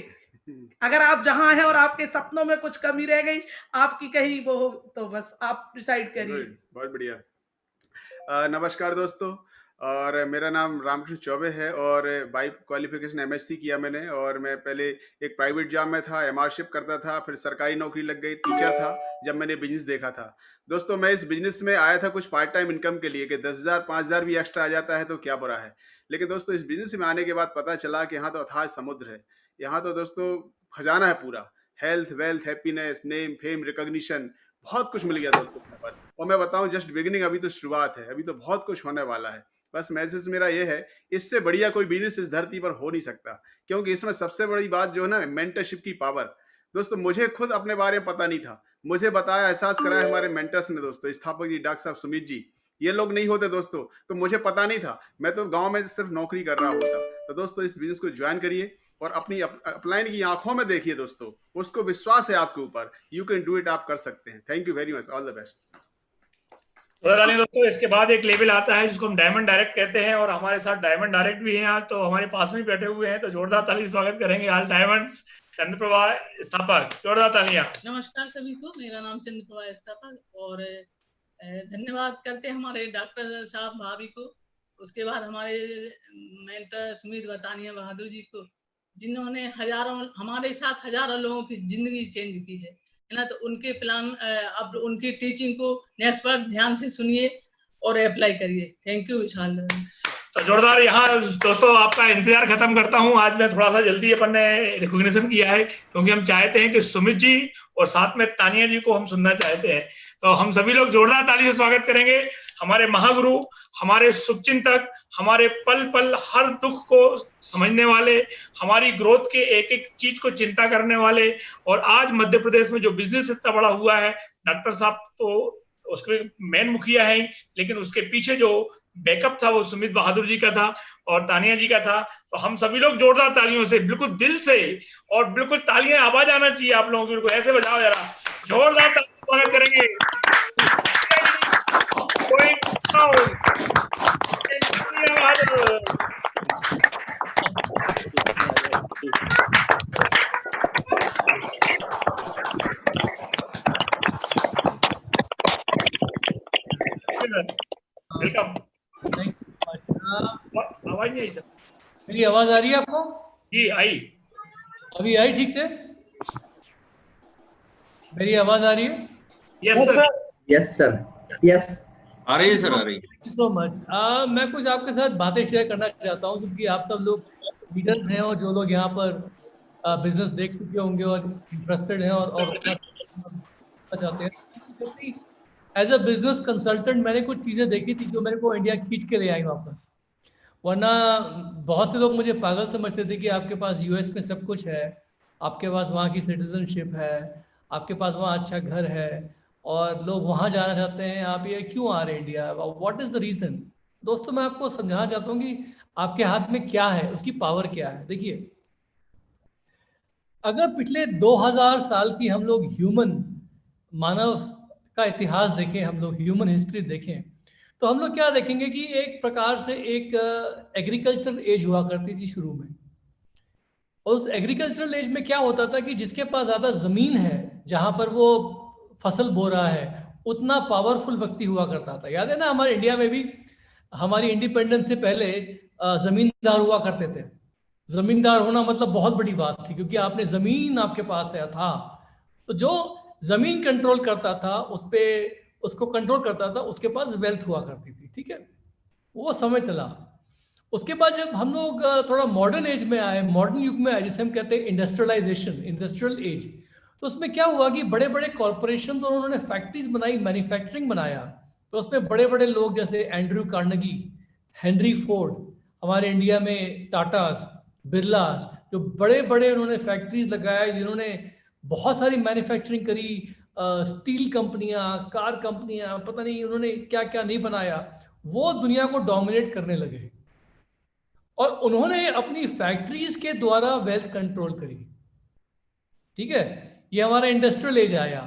अगर आप जहां हैं और आपके सपनों में कुछ कमी रह गई, आपकी कहीं वो हो, तो बस आप डिसाइड करिए। बहुत बढ़िया। नमस्कार दोस्तों, और मेरा नाम रामकृष्ण चौबे है और बाई क्वालिफिकेशन एमएससी किया मैंने। और मैं पहले एक प्राइवेट जॉब में था, एमआरशिप करता था, फिर सरकारी नौकरी लग गई, टीचर था जब मैंने बिजनेस देखा था। दोस्तों मैं इस बिजनेस में आया था कुछ पार्ट टाइम इनकम के लिए कि 10,000 5,000 भी एक्स्ट्रा आ जाता है तो क्या बुरा है। लेकिन दोस्तों इस बिजनेस में आने के बाद पता चला कि यहाँ तो अथाह समुद्र है। यहाँ तो दोस्तों खजाना है पूरा, health, wealth, happiness, name, fame, recognition, बहुत कुछ मिल गया दोस्तों यहाँ पर। और मैं बताऊं जस्ट बिगिनिंग, अभी तो शुरुआत है, अभी तो बहुत कुछ होने वाला है। बस मैसेज मेरा ये है, इससे बढ़िया कोई बिजनेस इस धरती पर हो नहीं सकता, क्योंकि इसमें सबसे बड़ी बात जो है ना, मेंटरशिप की पावर। दोस्तों मुझे खुद अपने बारे में पता नहीं था, मुझे बताया, एहसास कराया हमारे मेंटर्स ने दोस्तों, स्थापक जी, डॉक्टर साहब सुमित जी। ये लोग नहीं होते दोस्तों तो मुझे पता नहीं था, मैं तो गांव में सिर्फ नौकरी कर रहा होता। तो दोस्तों इस बिजनेस को ज्वाइन करिए और अपनी अपलाइन की आंखों में देखिए दोस्तों, उसको विश्वास है आपके ऊपर, यू कैन डू इट, आप कर सकते हैं। Thank you very much, all the best. दोस्तों इसके बाद एक लेवल आता है जिसको हम डायमंड डायरेक्ट कहते हैं, और हमारे साथ डायमंड डायरेक्ट भी हैं आज, तो हमारे पास में बैठे हुए हैं, तो जोरदार ताली स्वागत करेंगे आज डायमंड्स चंद्रप्रभा स्थापक, जोरदार तालियां। नमस्कार सभी को, मेरा नाम चंद्रप्रभा स्थापक, और धन्यवाद करते हैं हमारे डॉक्टर साहब भाभी को, उसके बाद हमारे मेंटर सुमित बतानिया बहादुर जी को, जिन्होंने हमारे साथ हजारों लोगों की जिंदगी चेंज की है ना। तो उनके प्लान, अब उनकी टीचिंग को नेक्स्ट पर ध्यान से सुनिए और अप्लाई करिए। थैंक यू विशाल। तो जोरदार यहाँ दोस्तों आपका इंतजार खत्म करता हूँ। आज मैं थोड़ा सा जल्दी अपन ने रिकॉग्निशन किया है, क्योंकि हम चाहते हैं कि सुमित जी और साथ में तानिया जी को हम सुनना चाहते हैं। तो हम सभी लोग जोरदार ताली से स्वागत करेंगे हमारे महागुरु, हमारे शुभचिंतक, हमारे पल पल हर दुख को समझने वाले, हमारी ग्रोथ के एक एक चीज को चिंता करने वाले, और आज मध्य प्रदेश में जो बिजनेस इतना बड़ा हुआ है, डॉक्टर साहब तो उसके मेन मुखिया है, लेकिन उसके पीछे जो बैकअप था वो सुमित बहादुर जी का था और तानिया जी का था। तो हम सभी लोग जोरदार तालियों से, बिल्कुल दिल से, और बिल्कुल तालियां आवाज आना चाहिए आप लोगों की, बिल्कुल ऐसे बजाओ जरा, जोरदार स्वागत करेंगे। वेलकम। आवाज नहीं आई सर, मेरी आवाज आ रही है आपको? जी आई, अभी आई ठीक से? मेरी आवाज आ रही है? Yes sir, yes sir, yes आ रही है सर, आ रही है। So much. मैं कुछ आपके साथ बातें शेयर करना चाहता हूँ, क्योंकि आप सब लोग लीडर्स हैं और जो लोग यहाँ पर बिजनेस देख चुके होंगे और इंटरेस्टेड हैं और चाहते हैं। एज अ बिजनेस कंसल्टेंट मैंने कुछ चीज़ें देखी थी जो मेरे को इंडिया खींच के ले आई वापस। वरना बहुत से लोग मुझे पागल समझते थे कि आपके पास यूएस में सब कुछ है, आपके पास वहाँ की सिटीजनशिप है, आपके पास वहाँ अच्छा घर है और लोग वहाँ जाना चाहते हैं, आप ये क्यों आ रहे हैं India, what is the reason. दोस्तों मैं आपको समझाना चाहता हूँ कि आपके हाथ में क्या है, उसकी पावर क्या है। देखिए, अगर पिछले 2000 साल की हम लोग मानव का इतिहास देखें, हम लोग ह्यूमन हिस्ट्री देखें, तो हम लोग क्या देखेंगे कि एक प्रकार से एक एग्रीकल्चरल एज हुआ करती थी शुरू में। और उस एग्रीकल्चरल एज में क्या होता था कि जिसके पास ज़्यादा ज़मीन है, जहाँ पर वो फसल बो रहा है, उतना पावरफुल व्यक्ति हुआ करता था। याद है ना, हमारे इंडिया में भी हमारी इंडिपेंडेंस से पहले जमींदार हुआ करते थे। जमींदार होना मतलब बहुत बड़ी बात थी, क्योंकि आपने जमीन आपके पास है था, तो जो जमीन कंट्रोल करता था उसको कंट्रोल करता था, उसके पास वेल्थ हुआ करती थी। ठीक है, वो समय चला। उसके बाद जब हम लोग थोड़ा मॉडर्न एज में आए, मॉडर्न युग में आए, जिसे हम कहते हैं इंडस्ट्रियलाइजेशन, इंडस्ट्रियल एज, तो उसमें क्या हुआ कि बड़े बड़े कॉरपोरेशन और उन्होंने फैक्ट्रीज बनाई, मैन्युफैक्चरिंग बनाया, तो उसमें बड़े बड़े लोग जैसे एंड्रयू कार्नेगी, हेनरी फोर्ड, हमारे इंडिया में टाटास, बिरलास, जो बड़े बड़े उन्होंने फैक्ट्रीज लगाए, जिन्होंने बहुत सारी मैन्युफैक्चरिंग करी, स्टील कंपनियां, कार कंपनियां, पता नहीं उन्होंने क्या क्या नहीं बनाया, वो दुनिया को डोमिनेट करने लगे और उन्होंने अपनी फैक्ट्रीज के द्वारा वेल्थ कंट्रोल करी। ठीक है, ये हमारा इंडस्ट्रियल एज आया,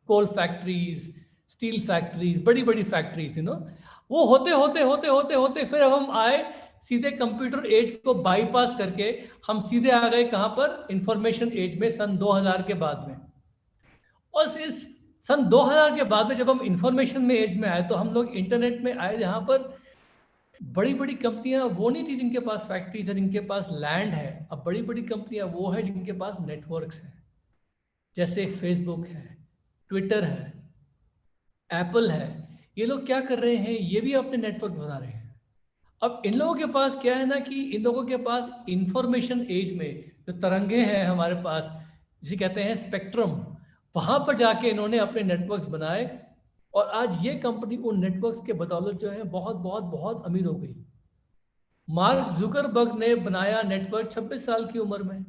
कोल फैक्ट्रीज, स्टील फैक्ट्रीज, बड़ी बड़ी फैक्ट्रीज, वो होते होते होते होते होते फिर अब हम आए सीधे कंप्यूटर एज को बाईपास करके हम सीधे आ गए कहां पर, इंफॉर्मेशन एज में, सन 2000 के बाद में। और इस सन 2000 के बाद में जब हम इंफॉर्मेशन में एज में आए तो हम लोग इंटरनेट में आए, जहां पर बड़ी बड़ी कंपनियां वो नहीं थी जिनके पास फैक्ट्रीज है, जिनके पास लैंड है। अब बड़ी बड़ी कंपनियां वो है जिनके पास नेटवर्क्स है, जैसे फेसबुक है, ट्विटर है, एप्पल है। ये लोग क्या कर रहे हैं, ये भी अपने नेटवर्क बना रहे हैं। अब इन लोगों के पास क्या है ना कि इन लोगों के पास इंफॉर्मेशन एज में जो तरंगे हैं हमारे पास, जिसे कहते हैं स्पेक्ट्रम, वहां पर जाके इन्होंने अपने नेटवर्क्स बनाए और आज ये कंपनी उन नेटवर्क्स के बदौलत जो है बहुत बहुत बहुत अमीर हो गई। मार्क जुकरबर्ग ने बनाया नेटवर्क 26 साल की उम्र में,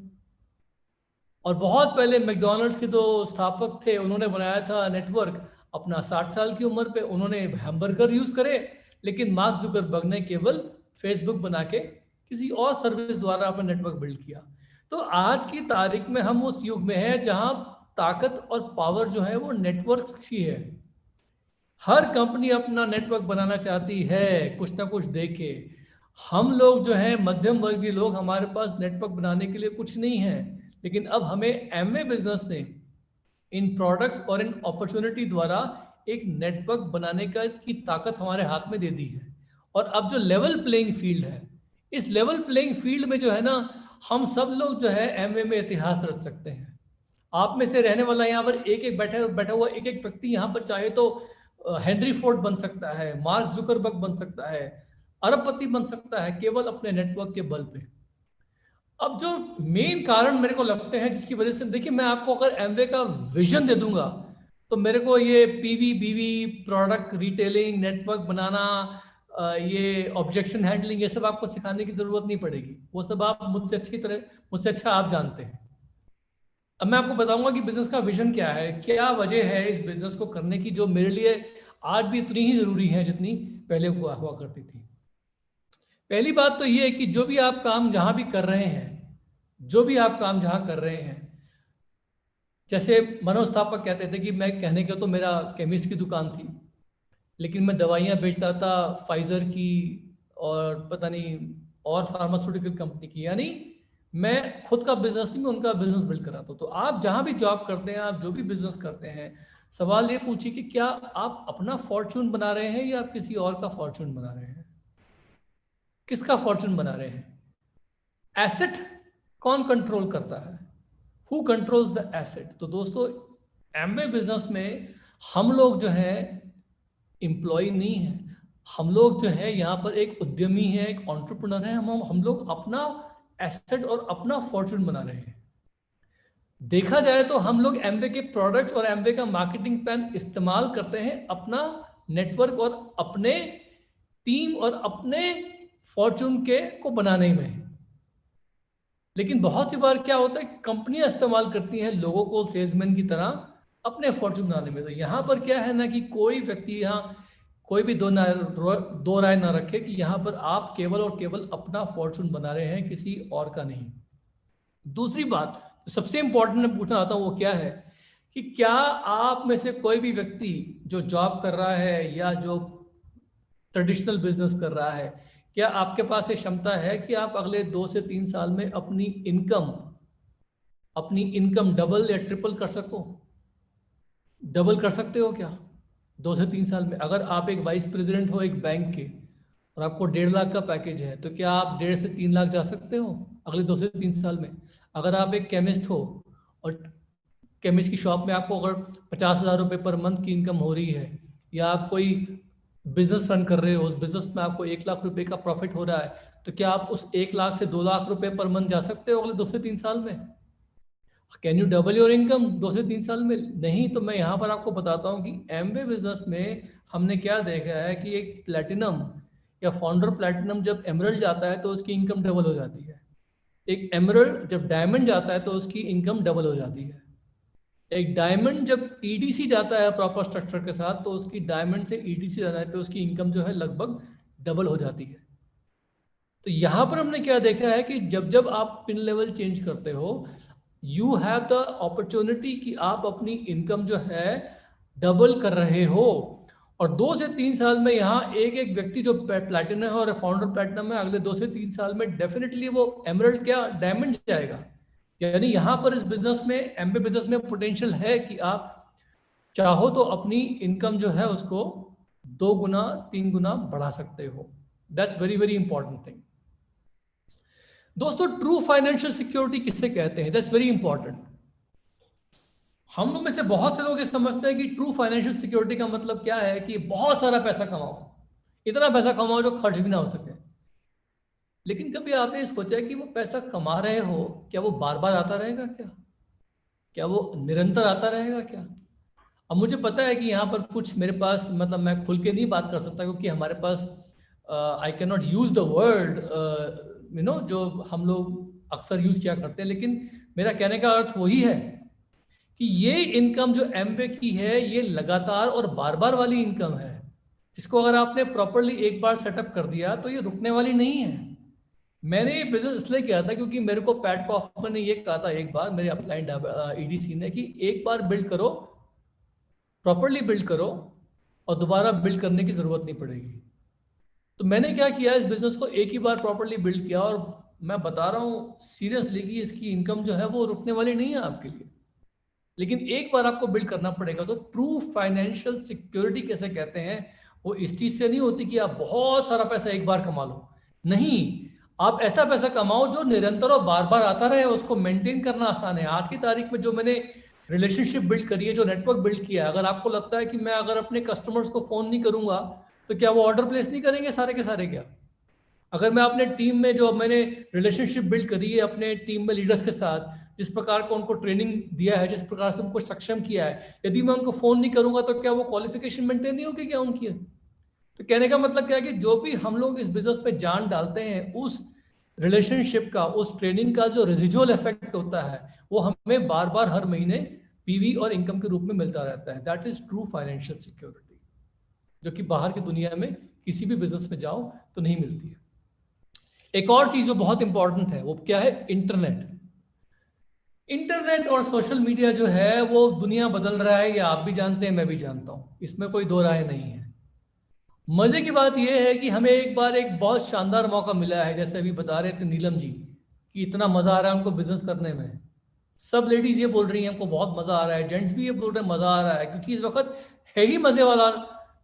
और बहुत पहले मैकडॉनल्ड्स के जो स्थापक थे उन्होंने बनाया था नेटवर्क अपना 60 साल की उम्र पे। उन्होंने हैमबर्गर यूज करे, लेकिन मार्क जुकरबर्ग ने केवल फेसबुक बना के किसी और सर्विस द्वारा अपना नेटवर्क बिल्ड किया। तो आज की तारीख में हम उस युग में हैं जहां ताकत और पावर जो है वो नेटवर्क की है। हर कंपनी अपना नेटवर्क बनाना चाहती है कुछ ना कुछ देके। हम लोग जो है मध्यम वर्गीय लोग, हमारे पास नेटवर्क बनाने के लिए कुछ नहीं है, लेकिन अब हमें एमवे बिजनेस ने इन प्रोडक्ट्स और इन अपॉर्चुनिटी द्वारा एक नेटवर्क बनाने की ताकत हमारे हाथ में दे दी है। और अब जो लेवल प्लेइंग फील्ड है, इस लेवल प्लेइंग फील्ड में जो है ना, हम सब लोग जो है एमवे में इतिहास रच सकते हैं। आप में से रहने वाला यहाँ पर एक एक बैठा हुआ एक एक व्यक्ति यहाँ पर चाहे तो हेनरी फोर्ड बन सकता है, मार्क जुकरबर्ग बन सकता है, अरबपति बन सकता है, केवल अपने नेटवर्क के बल पे। अब जो मेन कारण मेरे को लगते हैं जिसकी वजह से, देखिए मैं आपको अगर एमवे का विजन दे दूंगा तो मेरे को ये पीवी बीवी, प्रोडक्ट रिटेलिंग, नेटवर्क बनाना, ये ऑब्जेक्शन हैंडलिंग, ये सब आपको सिखाने की जरूरत नहीं पड़ेगी। वो सब आप मुझसे अच्छा आप जानते हैं। अब मैं आपको बताऊंगा कि बिजनेस का विजन क्या है, क्या वजह है इस बिजनेस को करने की, जो मेरे लिए आज भी उतनी ही जरूरी है जितनी पहले हुआ करती थी। पहली बात तो ये है कि जो भी आप काम जहां भी कर रहे हैं, जो भी आप काम जहां कर रहे हैं, जैसे मनोस्थापक कहते थे कि मैं कहने के तो मेरा केमिस्ट की दुकान थी, लेकिन मैं दवाइयां बेचता था फाइजर की और पता नहीं और फार्मास्यूटिकल कंपनी की, यानी मैं खुद का बिजनेस नहीं, मैं उनका बिजनेस बिल्ड कराता हूं। तो आप जहां भी जॉब करते हैं, आप जो भी बिजनेस करते हैं, सवाल ये पूछिए कि क्या आप अपना फॉर्चून बना रहे हैं या आप किसी और का फॉर्चून बना रहे हैं? किसका फॉर्चून बना रहे हैं? एसेट कौन कंट्रोल करता है? Who controls the asset? तो दोस्तों, एमवे बिजनेस में हम लोग जो है एम्प्लॉय नहीं है, हम लोग जो है यहाँ पर एक उद्यमी है, एक एंटरप्रेन्योर है। हम लोग अपना एसेट और अपना फॉर्चून बना रहे हैं। देखा जाए तो हम लोग एमवे के प्रोडक्ट्स और एमवे का मार्केटिंग प्लान इस्तेमाल करते हैं अपना नेटवर्क और अपने टीम और अपने फॉर्चून के को बनाने में। लेकिन बहुत सी बार क्या होता है, कंपनियां इस्तेमाल करती हैं लोगों को सेल्समैन की तरह अपने फॉर्चून बनाने में। तो यहाँ पर क्या है ना कि कोई व्यक्ति यहाँ कोई भी दो राय ना रखे कि यहाँ पर आप केवल और केवल अपना फॉर्चून बना रहे हैं, किसी और का नहीं। दूसरी बात सबसे इंपॉर्टेंट मैं पूछना चाहता हूँ वो क्या है कि क्या आप में से कोई भी व्यक्ति जो जॉब कर रहा है या जो ट्रेडिशनल बिजनेस कर रहा है, क्या आपके पास ये क्षमता है कि आप अगले 2 से 3 साल में अपनी इनकम डबल या ट्रिपल कर सको? डबल कर सकते हो क्या 2 से 3 साल में? अगर आप एक वाइस प्रेसिडेंट हो एक बैंक के और आपको 1.5 लाख का पैकेज है, तो क्या आप 1.5 से 3 लाख जा सकते हो अगले 2 से 3 साल में? अगर आप एक केमिस्ट हो और केमिस्ट की शॉप में आपको अगर 50,000 रुपये पर मंथ की इनकम हो रही है, या आप कोई बिजनेस रन कर रहे हो, उस बिजनेस में आपको 1 लाख रुपए का प्रॉफिट हो रहा है, तो क्या आप उस 1 लाख से 2 लाख रुपए पर मंथ जा सकते हो अगले 2 से 3 साल में? Can U double your income 2 से 3 साल में? नहीं। तो मैं यहाँ पर आपको बताता हूँ कि एमवे बिजनेस में हमने क्या देखा है कि एक प्लैटिनम या फाउंडर प्लैटिनम जब एमरल्ड जाता है तो उसकी इनकम डबल हो जाती है। एक एमरल्ड जब डायमंड जाता है तो उसकी इनकम डबल हो जाती है। एक डायमंड जब ईडीसी जाता है प्रॉपर स्ट्रक्चर के साथ तो उसकी डायमंड से ईडीसी जाने पे उसकी इनकम जो है लगभग डबल हो जाती है। तो यहाँ पर हमने क्या देखा है कि जब जब आप पिन लेवल चेंज करते हो यू हैव द अपॉर्चुनिटी कि आप अपनी इनकम जो है डबल कर रहे हो। और 2 से 3 साल में यहाँ एक एक व्यक्ति जो प्लैटिनम है और फाउंडर प्लैटिनम है अगले 2 से 3 साल में डेफिनेटली वो एमरल्ड क्या डायमंड जाएगा। यानी यहाँ पर इस बिजनेस में एमबे बिजनेस में पोटेंशियल है कि आप चाहो तो अपनी इनकम जो है उसको 2 गुना 3 गुना बढ़ा सकते हो। That's very very important thing. दोस्तों ट्रू फाइनेंशियल सिक्योरिटी किससे कहते हैं? That's very important. हम लोग में से बहुत से लोग ये समझते हैं कि ट्रू फाइनेंशियल सिक्योरिटी का मतलब क्या है कि बहुत सारा पैसा कमाओ, इतना पैसा कमाओ जो खर्च भी ना हो सके। लेकिन कभी आपने ये सोचा है कि वो पैसा कमा रहे हो क्या वो बार बार आता रहेगा क्या वो निरंतर आता रहेगा क्या? अब मुझे पता है कि यहाँ पर कुछ मेरे पास मतलब मैं खुल के नहीं बात कर सकता क्योंकि हमारे पास I can not use the word जो हम लोग अक्सर यूज किया करते हैं, लेकिन मेरा कहने का अर्थ वही है कि ये इनकम जो एमवे की है ये लगातार और बार बार वाली इनकम है जिसको अगर आपने प्रॉपरली एक बार सेटअप कर दिया तो ये रुकने वाली नहीं है। मैंने ये बिजनेस इसलिए किया था क्योंकि मेरे को पैट कॉफमैन ने ये कहा था एक बार मेरे अपलाइन ईडीसी ने कि एक बार बिल्ड करो, प्रॉपरली बिल्ड करो और दोबारा बिल्ड करने की जरूरत नहीं पड़ेगी। तो मैंने क्या किया, इस बिजनेस को एक ही बार प्रॉपरली बिल्ड किया और मैं बता रहा हूँ सीरियसली कि इसकी इनकम जो है वो रुकने वाली नहीं है आपके लिए, लेकिन एक बार आपको बिल्ड करना पड़ेगा। तो ट्रू फाइनेंशियल सिक्योरिटी कैसे कहते हैं, वो इस चीज से नहीं होती कि आप बहुत सारा पैसा एक बार कमा लो, नहीं, आप ऐसा पैसा कमाओ जो निरंतर और बार बार आता रहे, उसको मेंटेन करना आसान है। आज की तारीख में जो मैंने रिलेशनशिप बिल्ड करी है, जो नेटवर्क बिल्ड किया है, अगर आपको लगता है कि मैं अगर अपने कस्टमर्स को फोन नहीं करूंगा तो क्या वो ऑर्डर प्लेस नहीं करेंगे सारे के सारे? क्या अगर मैं अपने टीम में जो मैंने रिलेशनशिप बिल्ड करी है अपने टीम में लीडर्स के साथ, जिस प्रकार को उनको ट्रेनिंग दिया है, जिस प्रकार से उनको सक्षम किया है, यदि मैं उनको फोन नहीं करूंगा तो क्या वो क्वालिफिकेशन मेंटेन नहीं होगी क्या उनकी? तो कहने का मतलब क्या है कि जो भी हम लोग इस बिजनेस पे जान डालते हैं उस रिलेशनशिप का, उस ट्रेनिंग का जो रेजिजुअल इफेक्ट होता है वो हमें बार बार हर महीने पीवी और इनकम के रूप में मिलता रहता है। That is true financial security, जो कि बाहर की दुनिया में किसी भी बिजनेस में जाओ तो नहीं मिलती है। एक और चीज जो बहुत इंपॉर्टेंट है वो क्या है, इंटरनेट। इंटरनेट और सोशल मीडिया जो है वो दुनिया बदल रहा है, ये आप भी जानते हैं, मैं भी जानता हूं, इसमें कोई दो राय नहीं है। मजे की बात यह है कि हमें एक बार एक बहुत शानदार मौका मिला है, जैसे अभी बता रहे थे नीलम जी कि इतना मजा आ रहा है उनको बिजनेस करने में। सब लेडीज ये बोल रही हैं हमको बहुत मजा आ रहा है, जेंट्स भी ये बोल रहे हैं मजा आ रहा है, क्योंकि इस वक्त है ही मजे वाला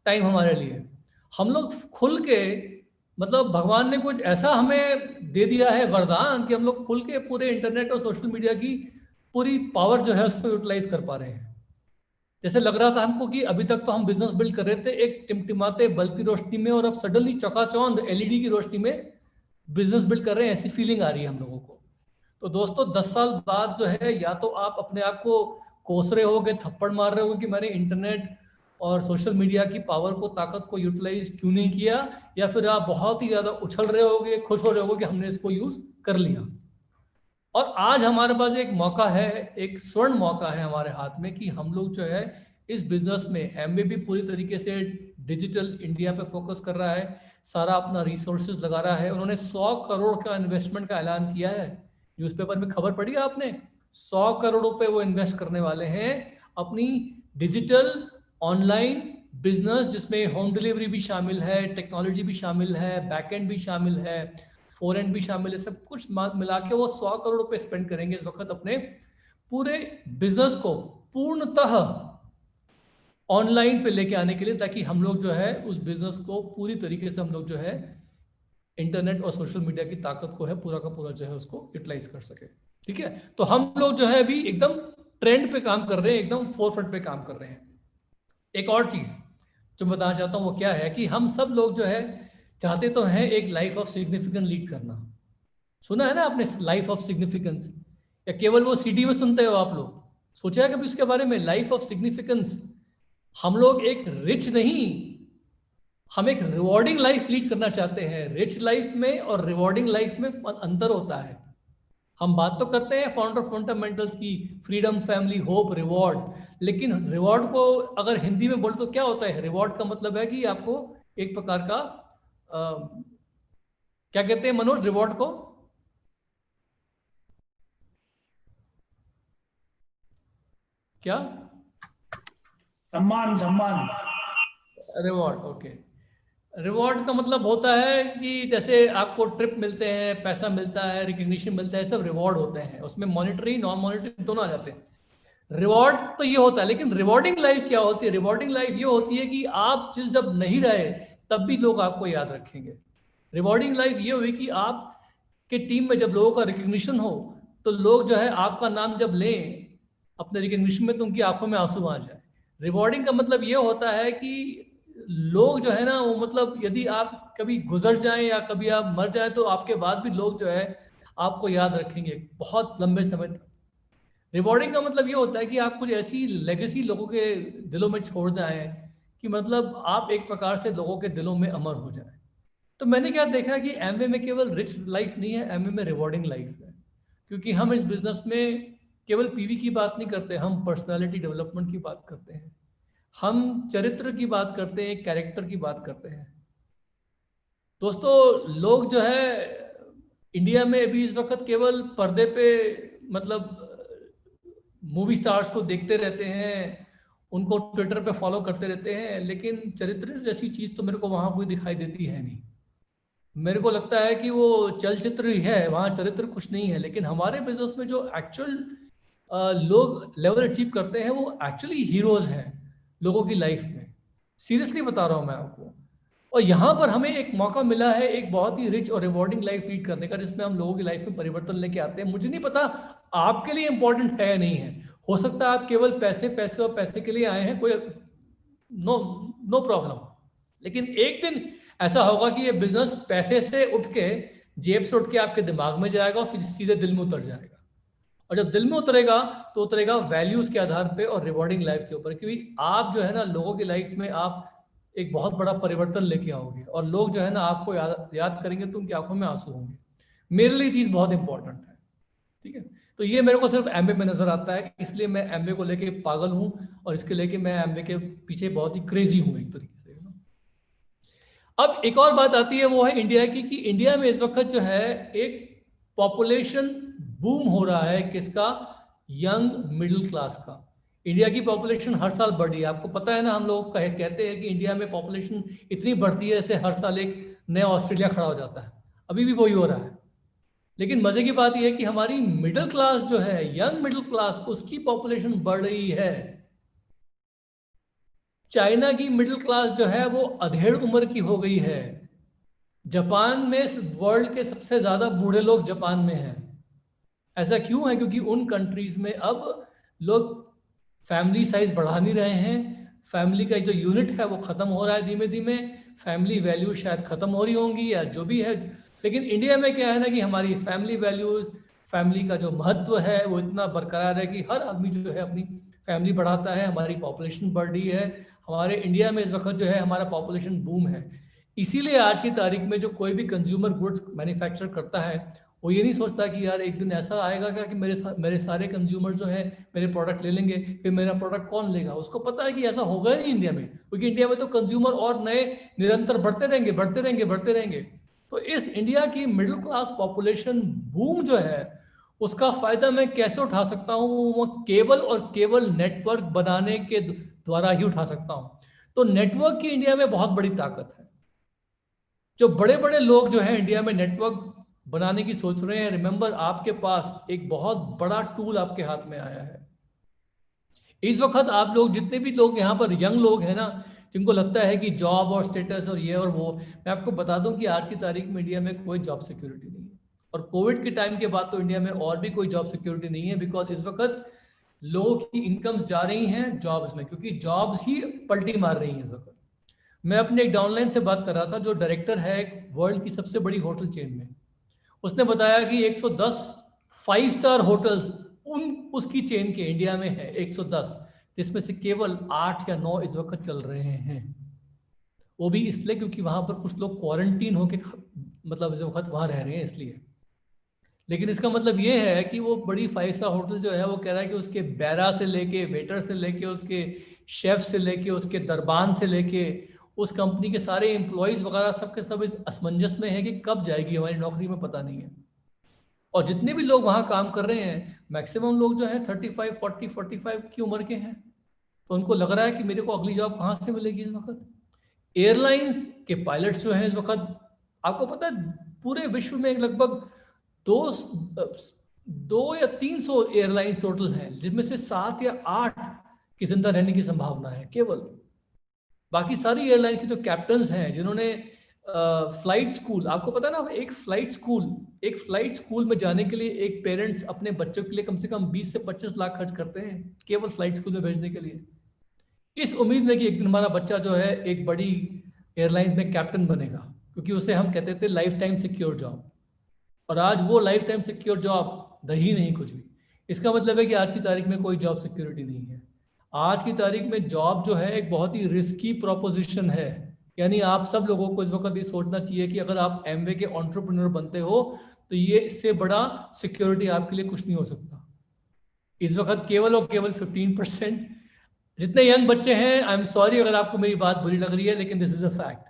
टाइम हमारे लिए। हम लोग खुल के मतलब भगवान ने कुछ ऐसा हमें दे दिया है वरदान कि हम लोग खुल के पूरे इंटरनेट और सोशल मीडिया की पूरी पावर जो है उसको यूटिलाइज कर पा रहे हैं। जैसे लग रहा था हमको कि अभी तक तो हम बिजनेस बिल्ड कर रहे थे एक टिमटिमाते बल्ब की रोशनी में और अब सडनली चकाचौंध एलईडी की रोशनी में बिजनेस बिल्ड कर रहे हैं, ऐसी फीलिंग आ रही है हम लोगों को। तो दोस्तों 10 साल बाद जो है या तो आप अपने आप को कोस रहे होगे, थप्पड़ मार रहे होगे कि मैंने इंटरनेट और सोशल मीडिया की पावर को, ताकत को यूटिलाइज क्यों नहीं किया, या फिर आप बहुत ही ज्यादा उछल रहे होगे, खुश हो रहे होगे कि हमने इसको यूज कर लिया। और आज हमारे पास एक मौका है, एक स्वर्ण मौका है हमारे हाथ में कि हम लोग जो है इस बिजनेस में, एमवे भी पूरी तरीके से डिजिटल इंडिया पे फोकस कर रहा है, सारा अपना रिसोर्सेज लगा रहा है। उन्होंने 100 करोड़ का इन्वेस्टमेंट का ऐलान किया है, न्यूज़पेपर में खबर पढ़ी आपने, 100 करोड़ रुपए वो इन्वेस्ट करने वाले हैं अपनी डिजिटल ऑनलाइन बिजनेस, जिसमें होम डिलीवरी भी शामिल है, टेक्नोलॉजी भी शामिल है, बैकएंड भी शामिल है, फोरएंड भी शामिल है, सब कुछ मिला के वो 100 करोड़ रुपए स्पेंड करेंगे इस वक्त अपने पूरे बिजनेस को पूर्णतः ऑनलाइन पे लेके आने के लिए, ताकि हम लोग जो है उस बिजनेस को पूरी तरीके से हम लोग जो है इंटरनेट और सोशल मीडिया की ताकत को है पूरा का पूरा जो है उसको यूटिलाइज कर सके। ठीक है, तो हम लोग जो है अभी एकदम ट्रेंड पे काम कर रहे हैं, एकदम फोरफ्रंट पे काम कर रहे हैं। एक और चीज जो बताना चाहता हूँ वो क्या है कि हम सब लोग जो है चाहते तो हैं एक लाइफ ऑफ सिग्निफिकेंस लीड करना। सुना है ना आपने लाइफ ऑफ सिग्निफिकेंस? या केवल वो सीडी में सुनते हो आप लोग? सोचा है कभी उसके बारे में? Life of significance. हम लोग एक रिच नहीं, हम एक रिवॉर्डिंग लाइफ लीड करना चाहते हैं। रिच लाइफ में और रिवॉर्डिंग लाइफ में अंतर होता है। हम बात तो करते हैं फाउंडर फंडामेंटल्स की, फ्रीडम, फैमिली, होप, रिवॉर्ड, लेकिन रिवॉर्ड को अगर हिंदी में बोले तो क्या होता है? रिवॉर्ड का मतलब है कि आपको एक प्रकार का क्या कहते हैं मनोज रिवॉर्ड को? क्या? सम्मान, सम्मान। Reward, okay. रिवॉर्ड का मतलब होता है कि जैसे आपको ट्रिप मिलते हैं, पैसा मिलता है, रिकग्निशन मिलता है, सब रिवॉर्ड होते हैं। उसमें मॉनिटरी, नॉन मॉनिटरी दोनों आ जाते हैं। रिवॉर्ड तो ये होता है, लेकिन रिवॉर्डिंग लाइफ क्या होती है? रिवॉर्डिंग लाइफ ये होती है कि आप जब नहीं रहे तब भी लोग आपको याद रखेंगे। रिवॉर्डिंग लाइफ ये हुई कि आप के टीम में जब लोगों का रिकग्निशन हो तो लोग जो है आपका नाम जब लें अपने रिकग्निशन में तो उनकी आंखों में आंसू आ जाए। रिवॉर्डिंग का मतलब ये होता है कि लोग जो है ना वो मतलब यदि आप कभी गुजर जाएं या कभी आप मर जाएं तो आपके बाद भी लोग जो है आपको याद रखेंगे बहुत लंबे समय तक। रिवॉर्डिंग का मतलब ये होता है कि आप कुछ ऐसी लेगेसी लोगों के दिलों में छोड़ जाएं कि मतलब आप एक प्रकार से लोगों के दिलों में अमर हो जाए। तो मैंने क्या देखा कि एमवे में केवल रिच लाइफ नहीं है, एमवे में रिवॉर्डिंग लाइफ है। क्योंकि हम इस बिजनेस में केवल पीवी की बात नहीं करते, हम पर्सनालिटी डेवलपमेंट की बात करते हैं, हम चरित्र की बात करते हैं, कैरेक्टर की बात करते हैं। दोस्तों, लोग जो है इंडिया में अभी इस वक्त केवल पर्दे पे मतलब मूवी स्टार्स को देखते रहते हैं, उनको ट्विटर पे फॉलो करते रहते हैं, लेकिन चरित्र जैसी चीज तो मेरे को वहां कोई दिखाई देती है नहीं। मेरे को लगता है कि वो चलचित्र ही है, वहाँ चरित्र कुछ नहीं है। लेकिन हमारे बिजनेस में जो एक्चुअल लोग लेवल अचीव करते हैं वो एक्चुअली हीरोज हैं लोगों की लाइफ में। सीरियसली बता रहा हूँ मैं आपको। और यहाँ पर हमें एक मौका मिला है एक बहुत ही रिच और रिवॉर्डिंग लाइफ लीड करने का, जिसमें हम लोगों की लाइफ में परिवर्तन लेके आते हैं। मुझे नहीं पता आपके लिए इंपॉर्टेंट है या नहीं है, हो सकता है आप केवल पैसे पैसे और पैसे के लिए आए हैं, कोई नो प्रॉब्लम। लेकिन एक दिन ऐसा होगा कि ये बिजनेस पैसे से उठ के, जेब से उठ के आपके दिमाग में जाएगा और फिर सीधे दिल में उतर जाएगा। और जब दिल में उतरेगा तो उतरेगा वैल्यूज के आधार पे और रिवॉर्डिंग लाइफ के ऊपर। क्योंकि आप जो है ना लोगों की लाइफ में आप एक बहुत बड़ा परिवर्तन लेके आओगे और लोग जो है ना आपको याद करेंगे तो उनकी आंखों में आंसू होंगे। मेरे लिए चीज बहुत इंपॉर्टेंट है, ठीक है। तो ये मेरे को सिर्फ एमबे में नजर आता है, इसलिए मैं एमबे को लेके पागल हूँ और इसके लेके मैं एमबे के पीछे बहुत ही क्रेजी हूँ एक तरीके से। अब एक और बात आती है, वो है इंडिया की, कि इंडिया में इस वक्त जो है एक पॉपुलेशन बूम हो रहा है। किसका? यंग मिडिल क्लास का। इंडिया की पॉपुलेशन हर साल बढ़ रही है। आपको पता है ना, हम लोग कहते हैं कि इंडिया में पॉपुलेशन इतनी बढ़ती है जैसे हर साल एक नया ऑस्ट्रेलिया खड़ा हो जाता है। अभी भी वही हो रहा है। लेकिन मजे की बात यह है कि हमारी मिडिल क्लास जो है, यंग मिडिल क्लास, उसकी पॉपुलेशन बढ़ रही है। चाइना की मिडिल क्लास जो है वो अधेड़ उम्र की हो गई है। जापान में वर्ल्ड के सबसे ज्यादा बूढ़े लोग जापान में हैं। ऐसा क्यों है? क्योंकि उन कंट्रीज में अब लोग फैमिली साइज बढ़ा नहीं रहे हैं। फैमिली का जो यूनिट है वो खत्म हो रहा है धीमे धीमे। फैमिली वैल्यू शायद खत्म हो रही होंगी या जो भी है। लेकिन इंडिया में क्या है ना कि हमारी फैमिली वैल्यूज, फैमिली का जो महत्व है वो इतना बरकरार है कि हर आदमी जो है अपनी फैमिली बढ़ाता है। हमारी पॉपुलेशन बढ़ रही है। हमारे इंडिया में इस वक्त जो है हमारा पॉपुलेशन बूम है। इसीलिए आज की तारीख में जो कोई भी कंज्यूमर गुड्स मैन्युफैक्चर करता है वो ये नहीं सोचता कि यार एक दिन ऐसा आएगा क्या कि मेरे सारे कंज्यूमर जो है मेरे प्रोडक्ट ले लेंगे, फिर मेरा प्रोडक्ट कौन लेगा। उसको पता है कि ऐसा होगा नहीं इंडिया में, क्योंकि इंडिया में तो कंज्यूमर और नए निरंतर बढ़ते रहेंगे। तो इस इंडिया की मिडिल क्लास पॉपुलेशन बूम जो है उसका फायदा मैं कैसे उठा सकता हूँ? वो केवल और केवल नेटवर्क बनाने के द्वारा ही उठा सकता हूँ। तो नेटवर्क की इंडिया में बहुत बड़ी ताकत है। जो बड़े बड़े लोग जो है इंडिया में नेटवर्क बनाने की सोच रहे हैं, रिमेंबर आपके पास एक बहुत बड़ा टूल आपके हाथ में आया है। इस वक्त आप लोग जितने भी लोग यहाँ पर यंग लोग हैं ना, जिनको लगता है कि जॉब और स्टेटस और ये और वो, मैं आपको बता दूं कि आज की तारीख में इंडिया में कोई जॉब सिक्योरिटी नहीं है। और कोविड के टाइम के बाद तो इंडिया में और भी कोई जॉब सिक्योरिटी नहीं है। बिकॉज इस वक्त लोगों की इनकम्स जा रही हैं जॉब्स में, क्योंकि जॉब्स ही पलटी मार रही हैं इस वक्त। मैं अपने एक डाउनलाइन से बात कर रहा था, जो डायरेक्टर है वर्ल्ड की सबसे बड़ी होटल चेन में। उसने बताया कि 110 5 स्टार होटल्स उसकी चेन के इंडिया में है 110, जिसमें से केवल 8 या 9 इस वक्त चल रहे हैं। वो भी इसलिए क्योंकि वहां पर कुछ लोग क्वारंटीन होके मतलब इस वक्त वहां रह रहे हैं इसलिए। लेकिन इसका मतलब ये है कि वो बड़ी 5 स्टार होटल जो है वो कह रहा है कि उसके बैरा से लेके, वेटर से लेके, उसके शेफ से लेके, उसके दरबान से लेके, उस कंपनी के सारे एम्प्लॉयज वगैरह सबके सब इस असमंजस में है कि कब जाएगी हमारी नौकरी, में पता नहीं है। और जितने भी लोग वहाँ काम कर रहे हैं मैक्सिमम लोग जो है 35, 40, 45 की उम्र के हैं। तो उनको लग रहा है कि मेरे को अगली जॉब कहाँ से मिलेगी इस वक्त। एयरलाइंस के पायलट्स जो हैं इस वक्त, आपको पता है पूरे विश्व में लगभग 200 या 300 एयरलाइंस टोटल हैं, जिसमें से 7 या 8 की जिंदा रहने की संभावना है केवल। बाकी सारी एयरलाइन के जो कैप्टन्स हैं जिन्होंने फ्लाइट स्कूल, आपको पता है ना, एक फ्लाइट स्कूल में जाने के लिए एक पेरेंट्स अपने बच्चों के लिए कम से कम 20 से 25 लाख खर्च करते हैं केवल फ्लाइट स्कूल में भेजने के लिए, इस उम्मीद में कि एक दिन हमारा बच्चा जो है एक बड़ी एयरलाइंस में कैप्टन बनेगा, क्योंकि उसे हम कहते थे लाइफ टाइम सिक्योर जॉब। और आज वो लाइफ टाइम सिक्योर जॉब रही नहीं कुछ भी। इसका मतलब है कि आज की तारीख में कोई जॉब सिक्योरिटी नहीं है। आज की तारीख में जॉब जो है एक बहुत ही रिस्की प्रोपोजिशन है। यानी आप सब लोगों को इस वक्त ये सोचना चाहिए कि अगर आप एमवे के एंटरप्रेन्योर बनते हो तो ये इससे बड़ा सिक्योरिटी आपके लिए कुछ नहीं हो सकता। इस वक्त केवल और केवल 15% जितने यंग बच्चे हैं, आई एम सॉरी अगर आपको मेरी बात बुरी लग रही है, लेकिन दिस इज अ फैक्ट।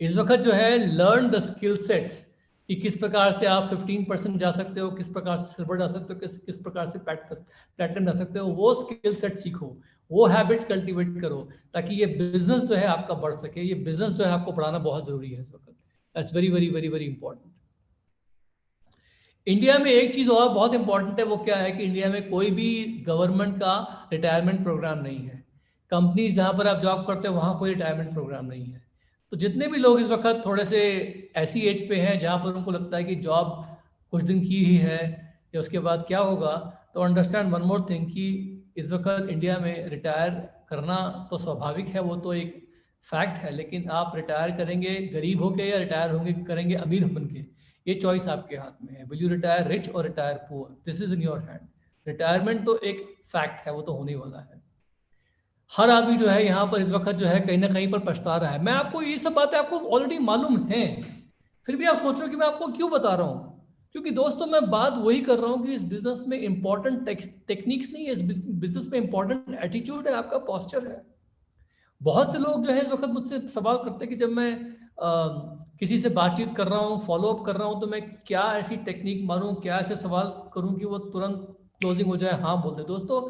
इस वक्त जो है लर्न द स्किल सेट्स कि किस प्रकार से आप 15% जा सकते हो, किस प्रकार से सिल्वर जा सकते हो, किस प्रकार से प्लैटिनम जा सकते हो, वो स्किल सेट सीखो, वो हैबिट्स कल्टीवेट करो, ताकि ये बिजनेस जो है आपका बढ़ सके। ये बिजनेस जो है आपको बढ़ाना बहुत जरूरी है इस वक्त। That's very very very very important. India में एक चीज और बहुत इंपॉर्टेंट है, वो क्या है कि इंडिया में कोई भी गवर्नमेंट का रिटायरमेंट प्रोग्राम नहीं है। कंपनीज जहां पर आप जॉब करते हो वहां कोई रिटायरमेंट प्रोग्राम नहीं है। तो जितने भी लोग इस वक्त थोड़े से ऐसी एज पे हैं जहां पर उनको लगता है कि जॉब कुछ दिन की ही है या उसके बाद क्या होगा, तो अंडरस्टैंड वन मोर थिंग कि इस वक्त इंडिया में रिटायर करना तो स्वाभाविक है, वो तो एक फैक्ट है, लेकिन आप रिटायर करेंगे गरीब होके या रिटायर करेंगे अमीर बन के, ये चॉइस आपके हाथ में है। विल यू रिटायर रिच और retire poor, this is in your hand. Retirement तो एक फैक्ट है, वो तो होने वाला है। हर आदमी जो है यहाँ पर इस वक्त जो है कहीं ना कहीं पर पछता रहा है। मैं आपको ये सब बातें आपको ऑलरेडी मालूम है, फिर भी आप सोच रहे हो कि मैं आपको क्यों बता रहा हूँ। क्योंकि दोस्तों मैं बात वही कर रहा हूँ कि इस बिजनेस में इंपॉर्टेंट टेक्निक्स नहीं है, इस बिजनेस में इंपॉर्टेंट एटीट्यूड है, आपका पोस्चर है। बहुत से लोग जो है इस वक्त मुझसे सवाल करते हैं कि जब मैं किसी से बातचीत कर रहा हूँ, फॉलोअप कर रहा हूँ, तो मैं क्या ऐसी टेक्निक मारूँ, क्या ऐसे सवाल करूँ कि वो तुरंत क्लोजिंग हो जाए। हाँ बोलते दोस्तों,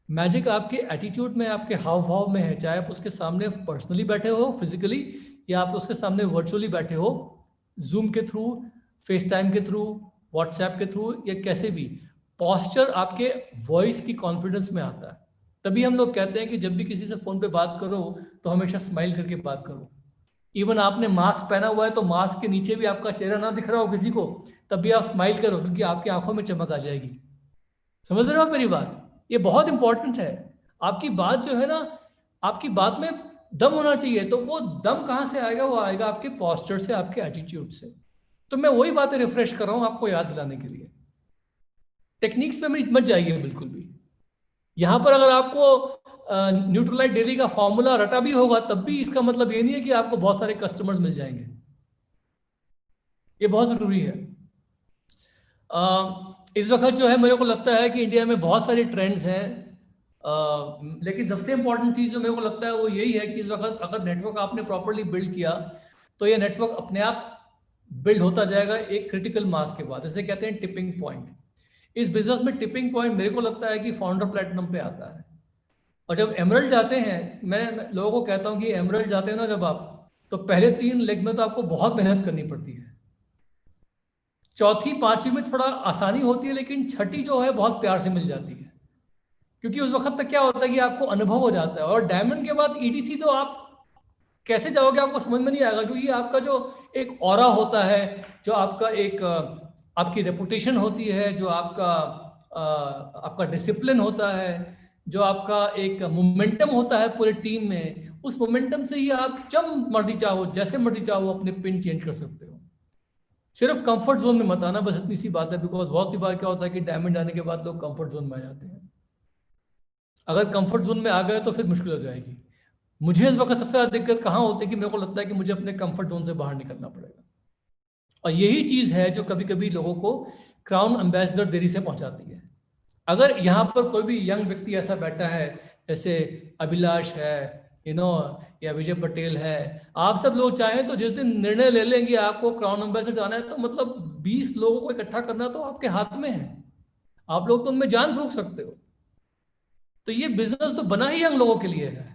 मैजिक आपके एटीट्यूड में, आपके हाव भाव में है। चाहे आप उसके सामने पर्सनली बैठे हो फिजिकली, या आप उसके सामने वर्चुअली बैठे हो, जूम के थ्रू, फेस टाइम के थ्रू, व्हाट्सएप के थ्रू, या कैसे भी, पोस्चर आपके वॉइस की कॉन्फिडेंस में आता है। तभी हम लोग कहते हैं कि जब भी किसी से फोन पे बात करो तो हमेशा स्माइल करके बात करो। इवन आपने मास्क पहना हुआ है तो मास्क के नीचे भी आपका चेहरा ना दिख रहा हो किसी को, तब भी आप स्माइल करो, क्योंकि आपकी आंखों में चमक आ जाएगी। समझ रहे हो मेरी बात? ये बहुत इंपॉर्टेंट है। आपकी बात जो है ना, आपकी बात में दम होना चाहिए। तो वो दम कहाँ से आएगा? वो आएगा आपके पोस्चर से, आपके एटीट्यूड से। तो मैं वही बातें रिफ्रेश कर रहा हूँ आपको याद दिलाने के लिए। टेक्निक्स पे मत जाइए बिल्कुल भी। यहाँ पर अगर आपको न्यूट्रलाइट डेली का फॉर्मूला रटा भी होगा, तब भी इसका मतलब ये नहीं है कि आपको बहुत सारे कस्टमर्स मिल जाएंगे। ये बहुत जरूरी है। इस वक्त जो है मेरे को लगता है कि इंडिया में बहुत सारे ट्रेंड्स हैं, लेकिन सबसे इंपॉर्टेंट चीज जो मेरे को लगता है वो यही है कि इस वक्त अगर नेटवर्क आपने प्रॉपर्ली बिल्ड किया तो ये नेटवर्क अपने आप बिल्ड होता जाएगा एक क्रिटिकल मास के बाद। इसे कहते हैं टिपिंग पॉइंट। इस बिजनेस में टिपिंग पॉइंट मेरे को लगता है कि फाउंडर प्लेटिनम पे आता है। और जब एमरल्ड जाते हैं, मैं लोगों को कहता हूं कि एमरल्ड जाते हैं ना जब आप, तो पहले 3 लेग में तो आपको बहुत मेहनत करनी पड़ती है। चौथी 5वीं में थोड़ा आसानी होती है, लेकिन छठी जो है बहुत प्यार से मिल जाती है, क्योंकि उस वक्त तक क्या होता है कि आपको अनुभव हो जाता है। और डायमंड के बाद ईडीसी तो आप कैसे जाओगे आपको समझ में नहीं आएगा, क्योंकि आपका जो एक ऑरा होता है, जो आपका एक आपकी रेपुटेशन होती है, जो आपका डिसिप्लिन होता है, जो आपका एक मोमेंटम होता है पूरे टीम में, उस मोमेंटम से ही आप जब मर्जी चाहो, जैसे मर्जी चाहो, अपने पिन चेंज कर सकते हो। सिर्फ कंफर्ट जोन में मत आना, बस इतनी सी बात है। बिकॉज बहुत सी बार क्या होता है कि डायमंड आने के बाद लोग कंफर्ट जोन में आ जाते हैं। अगर कंफर्ट जोन में आ गए तो फिर मुश्किल हो जाएगी। मुझे इस वक्त सबसे ज़्यादा दिक्कत कहाँ होती है कि मेरे को लगता है कि मुझे अपने कंफर्ट जोन से बाहर निकलना पड़ेगा, और यही चीज़ है जो कभी कभी लोगों को क्राउन एम्बेसडर देरी से पहुंचाती है। अगर यहाँ पर कोई भी यंग व्यक्ति ऐसा बैठा है, जैसे अभिलाष है, या विजय पटेल है, आप सब लोग चाहें तो जिस दिन निर्णय ले लेंगे आपको क्राउन एम्बेसडर जाना है, तो मतलब 20 लोगों को इकट्ठा करना तो आपके हाथ में है। आप लोग तो उनमें जान फूंक सकते हो। तो ये बिजनेस तो बना ही यंग लोगों के लिए है,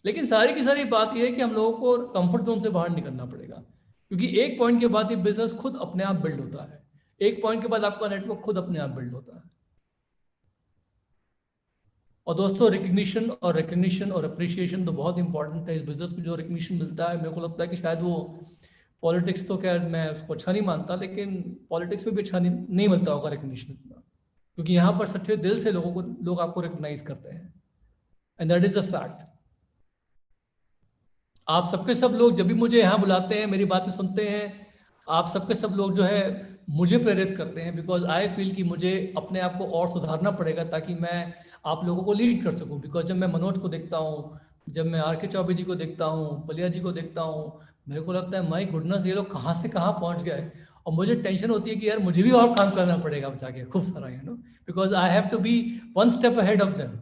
लेकिन सारी की सारी बात यह है कि हम लोगों को कंफर्ट जोन से बाहर निकलना पड़ेगा, क्योंकि एक पॉइंट के बाद ये बिजनेस खुद अपने आप बिल्ड होता है। एक पॉइंट के बाद आपका नेटवर्क खुद अपने आप बिल्ड होता है। और दोस्तों, रिकग्निशन और अप्रिशिएशन तो बहुत इंपॉर्टेंट है इस बिजनेस में। जो रिकग्निशन मिलता है, मेरे को लगता है कि शायद वो पॉलिटिक्स तो क्या, मैं उसको अच्छा नहीं मानता, लेकिन पॉलिटिक्स में भी अच्छा नहीं मिलता होगा रिकग्निशन इतना, क्योंकि यहाँ पर सच्चे दिल से लोग आपको रिकग्नाइज करते हैं, and that is a fact. आप सबके सब लोग जब भी मुझे यहाँ बुलाते हैं, मेरी बातें सुनते हैं, आप सबके सब लोग जो है मुझे प्रेरित करते हैं, बिकॉज आई फील कि मुझे अपने आप को और सुधारना पड़ेगा ताकि मैं आप लोगों को लीड कर सकूं। बिकॉज जब मैं मनोज को देखता हूँ, जब मैं आर के चौबे जी को देखता हूँ, पलिया जी को देखता हूँ, मेरे को लगता है माई गुडनेस, ये लोग कहाँ से कहाँ पहुँच गए। और मुझे टेंशन होती है कि यार मुझे भी और काम करना पड़ेगा अब जाके खूब सारा, because I have to be one step ahead of them.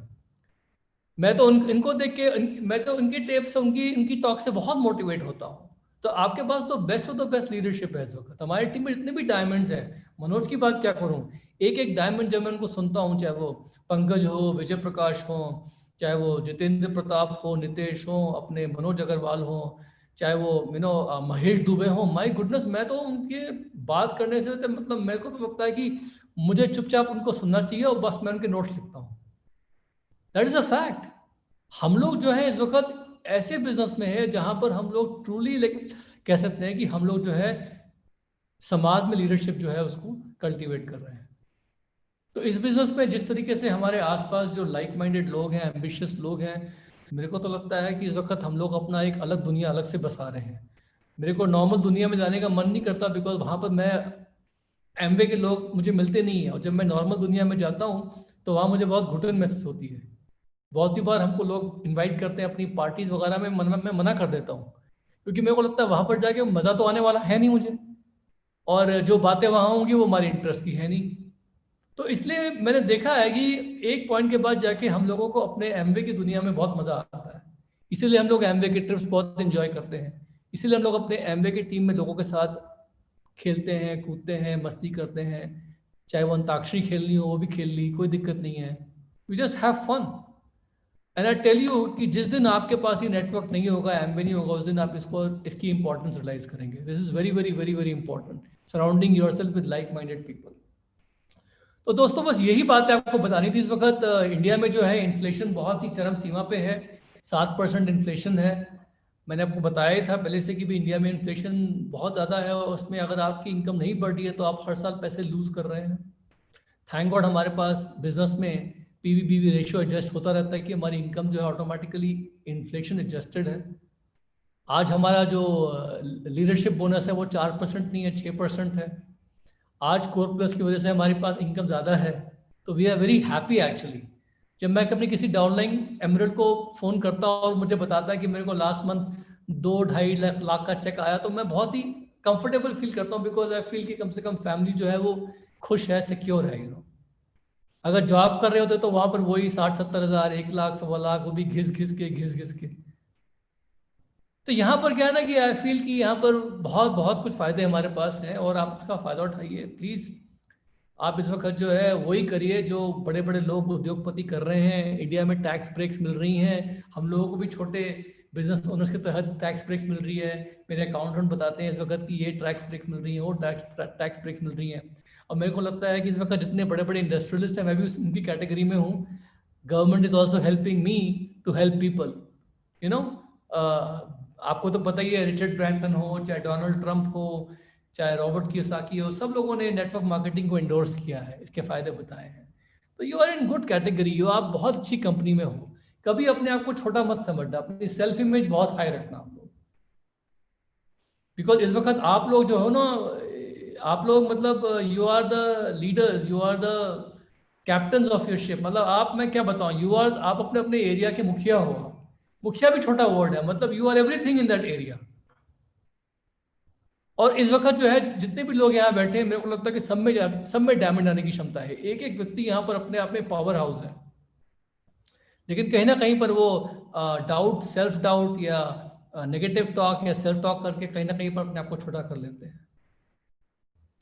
मैं तो इनको देख के, मैं तो उनकी टेप से, उनकी टॉक से बहुत मोटिवेट होता हूँ। तो आपके पास तो best of the best leadership है इस वक्त। हमारी टीम में जितने भी डायमंड्स हैं, मनोज की बात क्या करूँ, एक एक डायमंड जब मैं उनको सुनता हूँ, चाहे वो पंकज हो, विजय प्रकाश हो, चाहे वो जितेंद्र प्रताप हो, नितेश हो, अपने मनोज अग्रवाल हो, चाहे वो महेश दुबे हो, माय गुडनेस, मैं तो उनके बात करने से मतलब मेरे को तो लगता है कि मुझे चुपचाप उनको सुनना चाहिए और बस मैं उनके नोट्स लिखता हूँ। That is a fact. हम लोग जो है इस वक्त ऐसे बिजनेस में है जहां पर हम लोग ट्रूली कह सकते हैं कि हम लोग जो है समाज में लीडरशिप जो है उसको कल्टीवेट कर रहे हैं। तो इस बिजनेस में जिस तरीके से हमारे आसपास जो लाइक माइंडेड लोग हैं, एम्बिशियस लोग हैं, मेरे को तो लगता है कि इस वक्त हम लोग अपना एक अलग दुनिया अलग से बसा रहे हैं। मेरे को नॉर्मल दुनिया में जाने का मन नहीं करता, बिकॉज वहाँ पर मैं एमवे के लोग मुझे मिलते नहीं है, और जब मैं नॉर्मल दुनिया में जाता हूँ तो वहाँ मुझे बहुत घुटन महसूस होती है। बहुत ही बार हमको लोग इनवाइट करते हैं अपनी पार्टीज वगैरह में, मैं मना कर देता हूँ, क्योंकि मेरे को लगता है वहाँ पर जाके मज़ा तो आने वाला है नहीं मुझे, और जो बातें वहाँ होंगी वो हमारे इंटरेस्ट की है नहीं। तो इसलिए मैंने देखा है कि एक पॉइंट के बाद जाके हम लोगों को अपने एमवे की दुनिया में बहुत मज़ा आता है। इसीलिए हम लोग एमवे की ट्रिप्स बहुत एंजॉय करते हैं, इसीलिए हम लोग अपने एमवे की टीम में लोगों के साथ खेलते हैं, कूदते हैं, मस्ती करते हैं। चाहे वो अंताक्षरी खेलनी हो वो भी खेल ली, कोई दिक्कत नहीं है। We just have fun. And I tell you कि जिस दिन आपके पास ये नेटवर्क नहीं होगा, एमवे नहीं होगा, उस दिन आप इसकी इंपॉर्टेंस रियलाइज करेंगे। This is very very very very important, surrounding yourself with like minded people. तो दोस्तों, बस यही बात आपको बतानी थी। इस वक्त इंडिया में जो है इन्फ्लेशन बहुत ही चरम सीमा पे है, 7% इन्फ्लेशन है। मैंने आपको बताया था पहले से कि भी इंडिया में इन्फ्लेशन बहुत ज़्यादा है, और उसमें अगर आपकी इनकम नहीं बढ़ रही है तो आप हर साल पैसे लूज कर रहे हैं। थैंक गॉड हमारे पास बिजनेस में पीवी रेशियो एडजस्ट होता रहता है कि हमारी इनकम जो है ऑटोमेटिकली इन्फ्लेशन एडजस्टेड है। आज हमारा जो लीडरशिप बोनस है वो 4% नहीं है, 6% है। आज कोर प्लस की वजह से हमारे पास इनकम ज़्यादा है, तो we are very happy actually. जब मैं अपने किसी डाउनलाइन एमरल्ड को फ़ोन करता हूँ और मुझे बताता है कि मेरे को लास्ट मंथ 2-2.5 लाख का चेक आया, तो मैं बहुत ही कंफर्टेबल फील करता हूँ, बिकॉज आई फील कि कम से कम फैमिली जो है वो खुश है, सिक्योर है। अगर जॉब कर रहे होते तो वहाँ पर वही 60-70 हज़ार, 1 लाख, 1.25 लाख, वो भी घिस घिस के। तो यहाँ पर क्या है ना कि आई फील कि यहाँ पर बहुत बहुत कुछ फ़ायदे हमारे पास हैं, और आप उसका फ़ायदा उठाइए प्लीज़। आप इस वक्त जो है वही करिए जो बड़े बड़े लोग उद्योगपति कर रहे हैं। इंडिया में टैक्स ब्रेक्स मिल रही हैं, हम लोगों को भी छोटे बिजनेस ओनर्स के तहत टैक्स ब्रेक्स मिल रही है। मेरे अकाउंटेंट बताते हैं इस वक्त कि ये टैक्स ब्रेक्स मिल रही है, वो टैक्स ब्रेक्स मिल रही हैं। और मेरे को लगता है कि इस वक्त जितने बड़े बड़े इंडस्ट्रियलिस्ट हैं, मैं भी उनकी कैटेगरी में हूँ। Government is also helping me to help people. आपको तो पता ही है, रिचर्ड ब्रैंसन हो, चाहे डोनाल्ड ट्रंप हो, चाहे रॉबर्ट कियोसाकी हो, सब लोगों ने नेटवर्क मार्केटिंग को एंडोर्स किया है, इसके फायदे बताए हैं। तो you are in good category, आप बहुत अच्छी कंपनी में हो। कभी अपने आप को छोटा मत समझना, अपनी सेल्फ इमेज बहुत हाई रखना आप लोग, बिकॉज इस वक्त आप लोग जो हो ना, आप लोग मतलब you are the leaders, you are the captain of your ship. मतलब आप, मैं क्या बताऊं, आप अपने अपने एरिया के मुखिया हो। मुखिया भी छोटा वर्ड है, मतलब you are everything in that area. और इस वक्त जो है जितने भी लोग यहाँ बैठे हैं, मेरे को लगता है कि सब में डायमंड आने की क्षमता है। एक एक व्यक्ति यहाँ पर अपने आप में पावर हाउस है, लेकिन कहीं ना कहीं पर वो डाउट, सेल्फ डाउट या नेगेटिव टॉक या सेल्फ टॉक करके कहीं ना कहीं पर अपने आप को छोटा कर लेते हैं।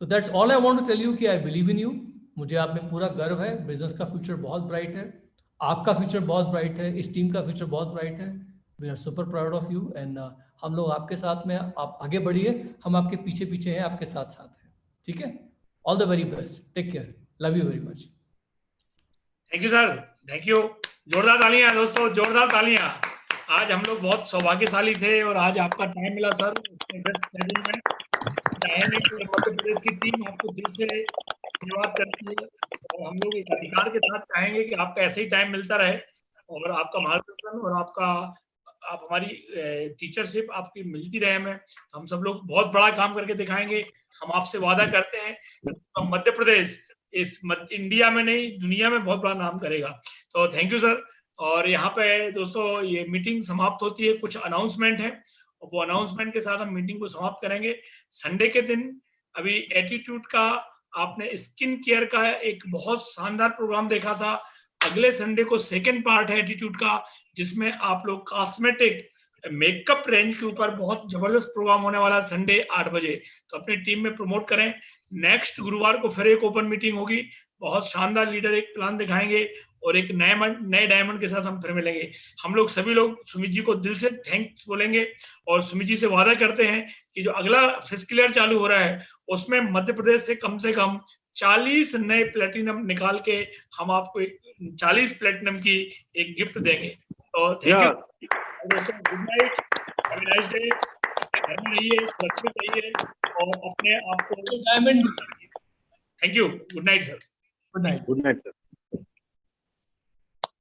तो that's all I want to tell you कि आई बिलीव इन यू। मुझे आप में पूरा गर्व है। बिजनेस का फ्यूचर बहुत ब्राइट है, आपका फ्यूचर बहुत ब्राइट है, इस टीम का फ्यूचर बहुत ब्राइट है। We are super proud of you and हम लोग आपके साथ में, आप आगे बढ़िए, हम आपके पीछे पीछे हैं, आपके साथ साथ हैं। ठीक है, all the very best, take care, love you very much. Thank you sir, thank you. जोरदार तालियां दोस्तों, जोरदार तालियां। आज हम लोग बहुत सौभाग्यशाली थे और आज आपका टाइम मिला सर में। चाहेंगे कि मध्य प्रदेश की टीम आपको दिल से धन्यवाद करती है और हम लोग एक अधिकार के साथ चाहेंगे कि आपका ऐसे ही टाइम मिलता रहे और आपका मार्गदर्शन और आप हमारी टीचरशिप आपकी मिलती रहे हमें। हम सब लोग बहुत बड़ा काम करके दिखाएंगे। हम आपसे वादा करते हैं तो मध्य प्रदेश इंडिया में नहीं, दुनिया में बहुत बड़ा नाम करेगा। तो थैंक यू सर। और यहाँ पे दोस्तों ये मीटिंग समाप्त होती है, कुछ अनाउंसमेंट है और वो अनाउंसमेंट के साथ हम मीटिंग को समाप्त करेंगे। संडे के दिन अभी एटीट्यूड का, आपने स्किन केयर का एक बहुत शानदार प्रोग्राम देखा था। अगले संडे को सेकंड पार्ट है एटीट्यूड का, जिसमें आप लोग कॉस्मेटिक मेकअप रेंज के ऊपर बहुत जबरदस्त प्रोग्राम होने वाला है संडे 8 बजे। तो अपनी टीम में प्रमोट करें। नेक्स्ट गुरुवार को फिर एक ओपन मीटिंग होगी, बहुत शानदार लीडर एक प्लान दिखाएंगे और एक नए डायमंड के साथ हम फिर मिलेंगे। हम लोग सभी लोग सुमित जी को दिल से थैंक्स बोलेंगे और सुमित जी से वादा करते हैं कि जो अगला फिस्कल ईयर चालू हो रहा है उसमें मध्य प्रदेश से कम 40 नए प्लेटिनम निकाल के हम आपको 40 प्लेटिनम की एक गिफ्ट देंगे। तो thank you, good night, have a nice day. घर में रहिए, सुरक्षित रहिए और अपने आप को diamond. Thank you, good night sir. Good night. Good night sir.